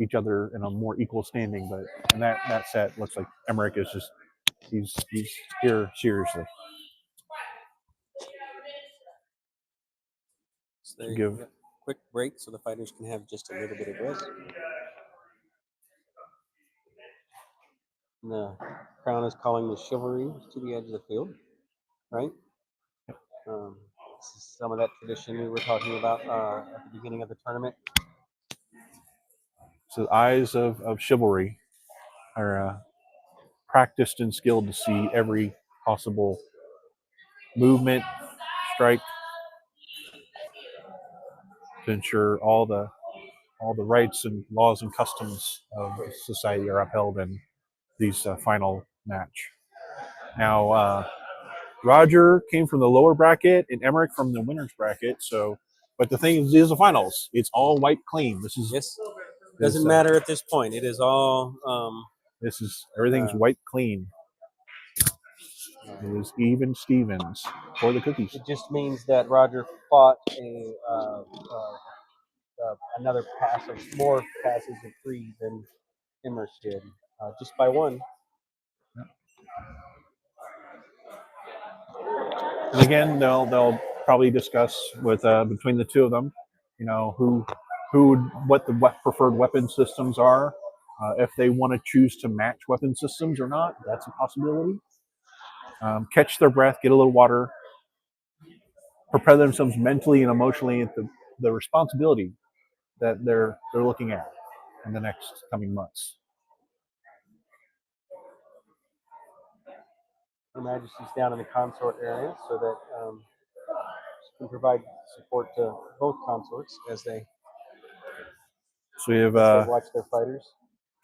each other in a more equal standing. But in that set, looks like Emmerich is just he's here seriously. So they Give- got a quick break so the fighters can have just a little bit of rest. And the crown is calling the chivalry to the edge of the field, right? This is some of that tradition we were talking about at the beginning of the tournament. So the eyes of chivalry are practiced and skilled to see every possible movement, strike, to ensure all the rights and laws and customs of society are upheld in these final match. Now, Roger came from the lower bracket and Emmerich from the winners bracket. So, but the thing is, these are the finals. It's all white clean. This is Yes, doesn't matter at this point. It is all. This is everything's white clean. It is even Stevens for the cookies. It just means that Roger fought another pass of more passes of three than Emmerich did, just by one. And again, they'll probably discuss with between the two of them, you know, what the preferred weapon systems are. If they want to choose to match weapon systems or not, that's a possibility. Catch their breath, get a little water, prepare themselves mentally and emotionally at the responsibility that they're looking at in the next coming months. Her Majesty's down in the consort area so that she can provide support to both consorts as they So we have watch their fighters.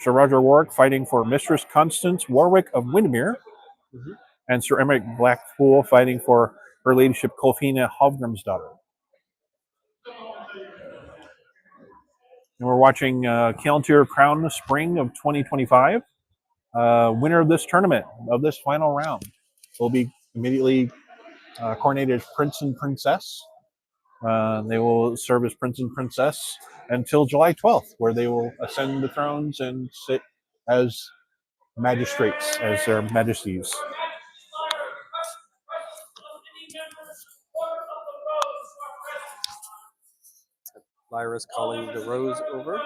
Sir Roger Warwick fighting for Mistress Constance Warwick of Windermere, and Sir Emmerich Blackpool fighting for Her Ladyship Colfina Hovgrimsdottir. And we're watching Calontir Crown Spring of 2025. Winner of this tournament, of this final round, will be immediately coronated as Prince and Princess. They will serve as Prince and Princess until July 12th, where they will ascend the thrones and sit as magistrates, as their majesties. Lyra's calling the rose over.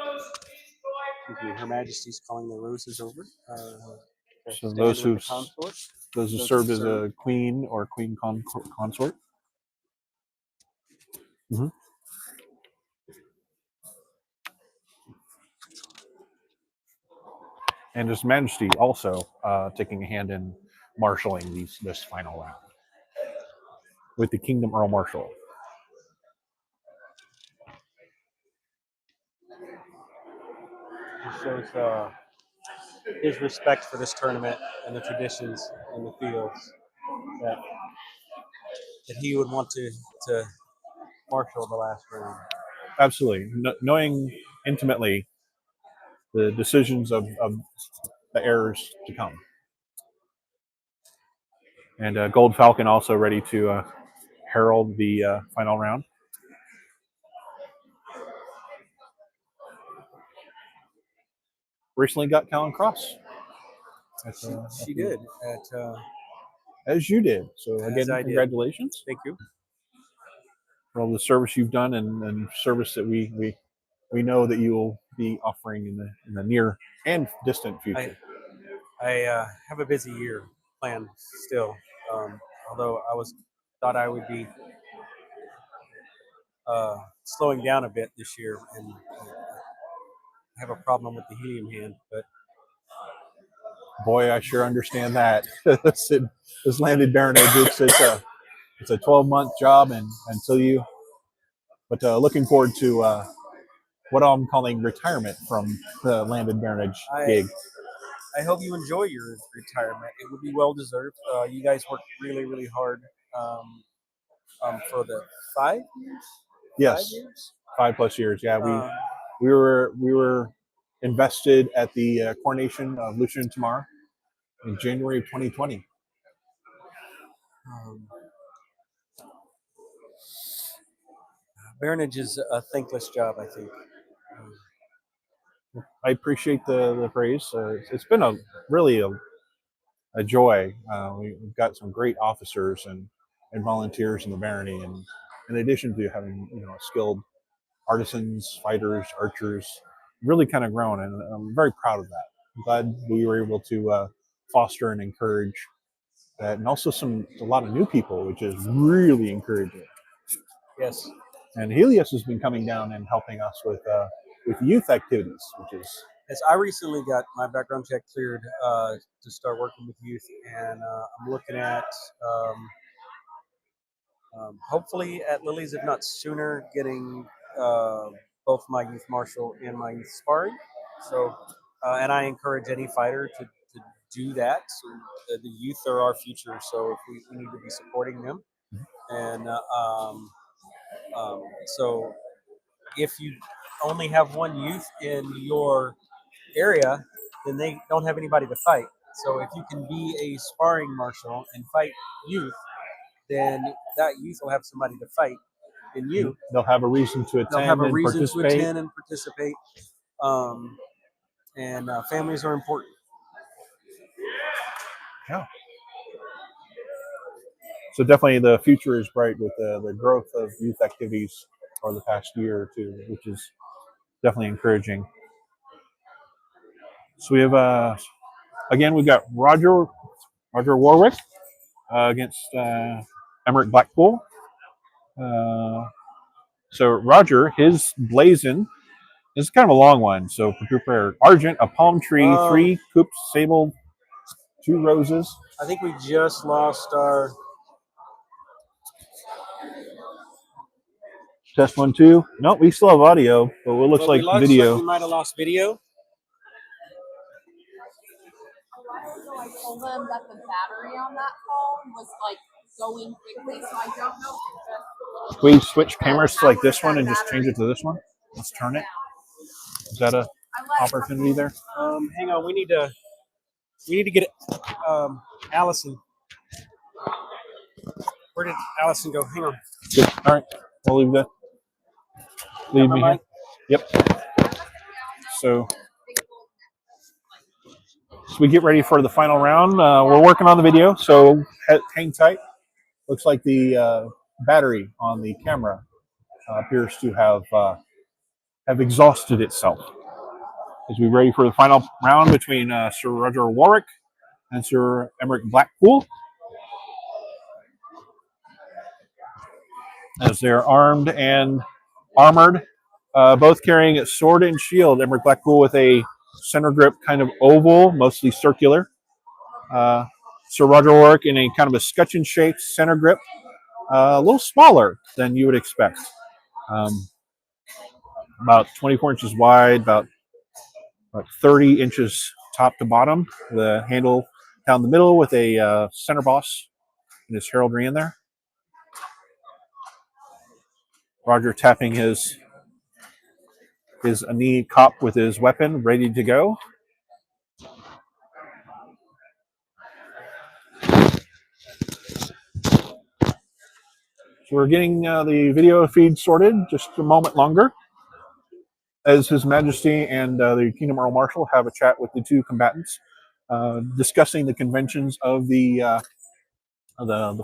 Her Majesty's calling the roses over. So those who Those served as a queen or queen consort. Mm-hmm. And His Majesty also taking a hand in marshalling this final round with the Kingdom Earl Marshal. He shows his respect for this tournament and the traditions in the fields that he would want to marshal the last round. Absolutely. Knowing intimately the decisions of the heirs to come. And Gold Falcon also ready to herald the final round. Recently got Callan Cross. She did. As you did. So again, congratulations. Thank you. For all the service you've done and service that we know that you will be offering in the near and distant future. I have a busy year planned still, although thought I would be slowing down a bit this year, and I have a problem with the helium hand. But boy, I sure understand that. This landed baronage, it's a 12-month job, and until you But looking forward to what I'm calling retirement from the landed baronage gig. I hope you enjoy your retirement. It would be well deserved. You guys worked really, really hard for the 5 years. Yes, 5 years. 5+ years. Yeah, Um, we were invested at the coronation of Lucian Tamar in January of 2020. um, Baronage is a thankless job, I think. I appreciate the praise. It's been really a joy. We've got some great officers and volunteers in the barony, and in addition to having skilled artisans, fighters, archers, really kind of grown, and I'm very proud of that. I'm glad we were able to foster and encourage that, and also a lot of new people, which is really encouraging. Yes. And Helios has been coming down and helping us with youth activities, which is Yes, I recently got my background check cleared to start working with youth, and I'm looking at hopefully at Lily's, if not sooner, getting both my youth marshal and my youth sparring. So, and I encourage any fighter to do that. So the youth are our future, so if we need to be supporting them. And so if you only have one youth in your area, then they don't have anybody to fight. So if you can be a sparring marshal and fight youth, then that youth will have somebody to fight in you. they'll have a reason to They'll have attend a and reason to participate. attend and participate. And families are important. Yeah. So definitely the future is bright with the growth of youth activities over the past year or two, which is definitely encouraging. So we have again we've got Roger Warwick against Emmerich Blackpool. So Roger, his blazon is kind of a long one. So prepare argent, a palm tree, 3 coops, sable, 2 roses. I think we just lost our. Test 1, 2. No, we still have audio, but it looks like video. We might have lost video. A while ago, I told them that the battery on that phone was like going quickly, so I don't know if it's just. We switch cameras to like this one and just change it to this one. Let's turn it. Is that a opportunity there? Hang on, we need to get Allison. Where did Allison go? Hang on. Good. All right, we'll leave me here. Yep. So we get ready for the final round. We're working on the video, so hang tight. Looks like the battery on the camera appears to have exhausted itself. As we ready for the final round between Sir Roger Warwick and Sir Emmerich Blackpool, as they're armed and armored, both carrying a sword and shield. Emmerich Blackpool with a center grip kind of oval, mostly circular. Sir Roger Warwick in a kind of a scutcheon-shaped center grip, a little smaller than you would expect. About 24 inches wide, about 30 inches top to bottom. The handle down the middle with a center boss and his heraldry in there. Roger tapping his knee cop with his weapon, ready to go. So we're getting the video feed sorted, just a moment longer, as His Majesty and the Kingdom Earl Marshal have a chat with the two combatants, discussing the conventions of the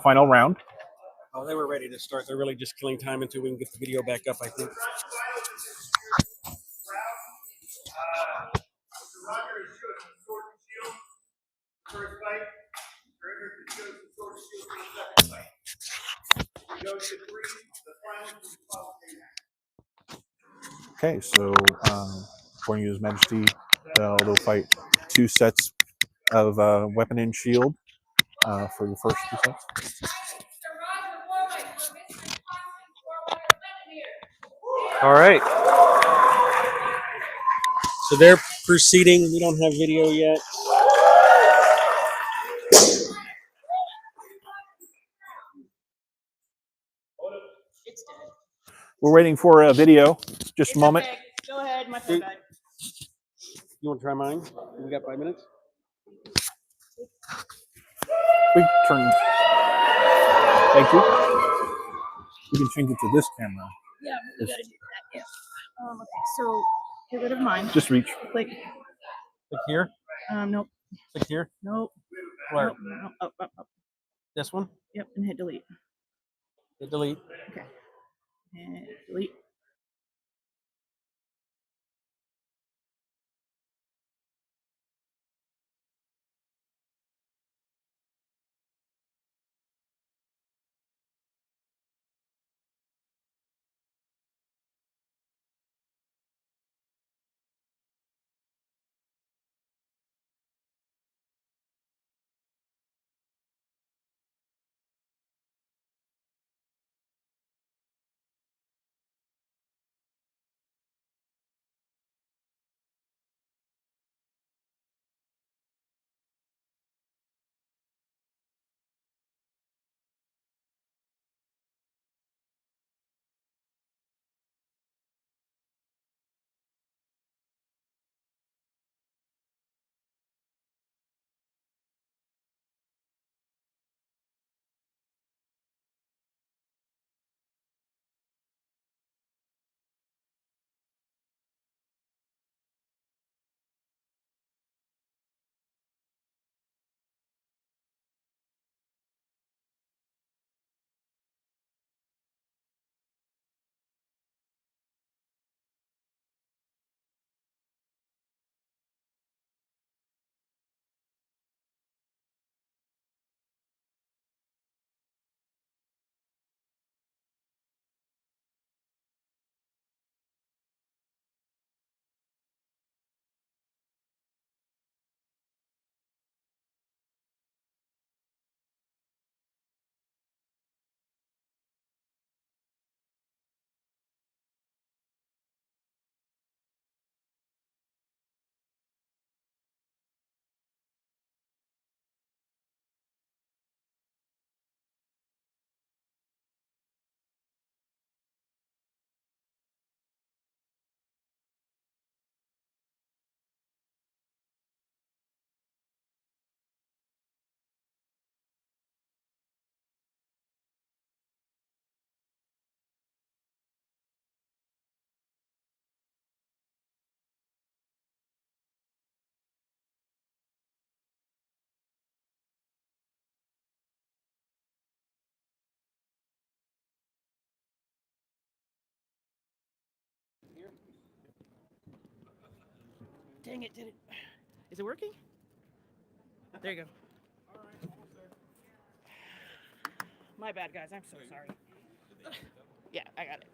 final round. Oh, they were ready to start. They're really just killing time until we can get the video back up, I think. Roger has chosen sword and shield for his fight. Emmerich has chosen sword and shield for the second fight. We go to 3. The final is Okay, so according to His Majesty, they'll fight 2 sets of weapon and shield for the first 2 sets. Sir Roger Warwick for Mystery Constance for Royal Lemonade. All right. So they're proceeding. We don't have video yet. We're waiting for a video. Just a moment. Okay. Go ahead, my phone died. You want to try mine? We got 5 minutes. We turn. Thank you. We can change it to this camera. Yeah, we gotta do that. Yeah. Okay. So get rid of mine. Just reach. Click. Click here. Nope. Click here. Nope. Where? Nope. Nope. Up. Up. Up. This one. Yep. And hit delete. Hit delete. Okay. And delete. Dang it! Did it? Is it working? There you go. My bad, guys. I'm so sorry. Yeah, I got it.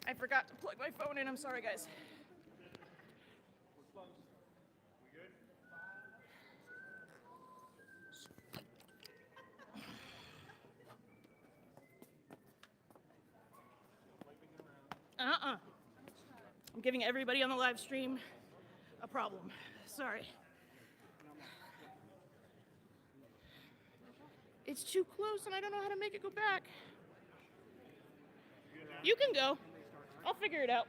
I forgot to plug my phone in. I'm sorry, guys. I'm giving everybody on the live stream a problem. Sorry. It's too close and I don't know how to make it go back. You can go. I'll figure it out.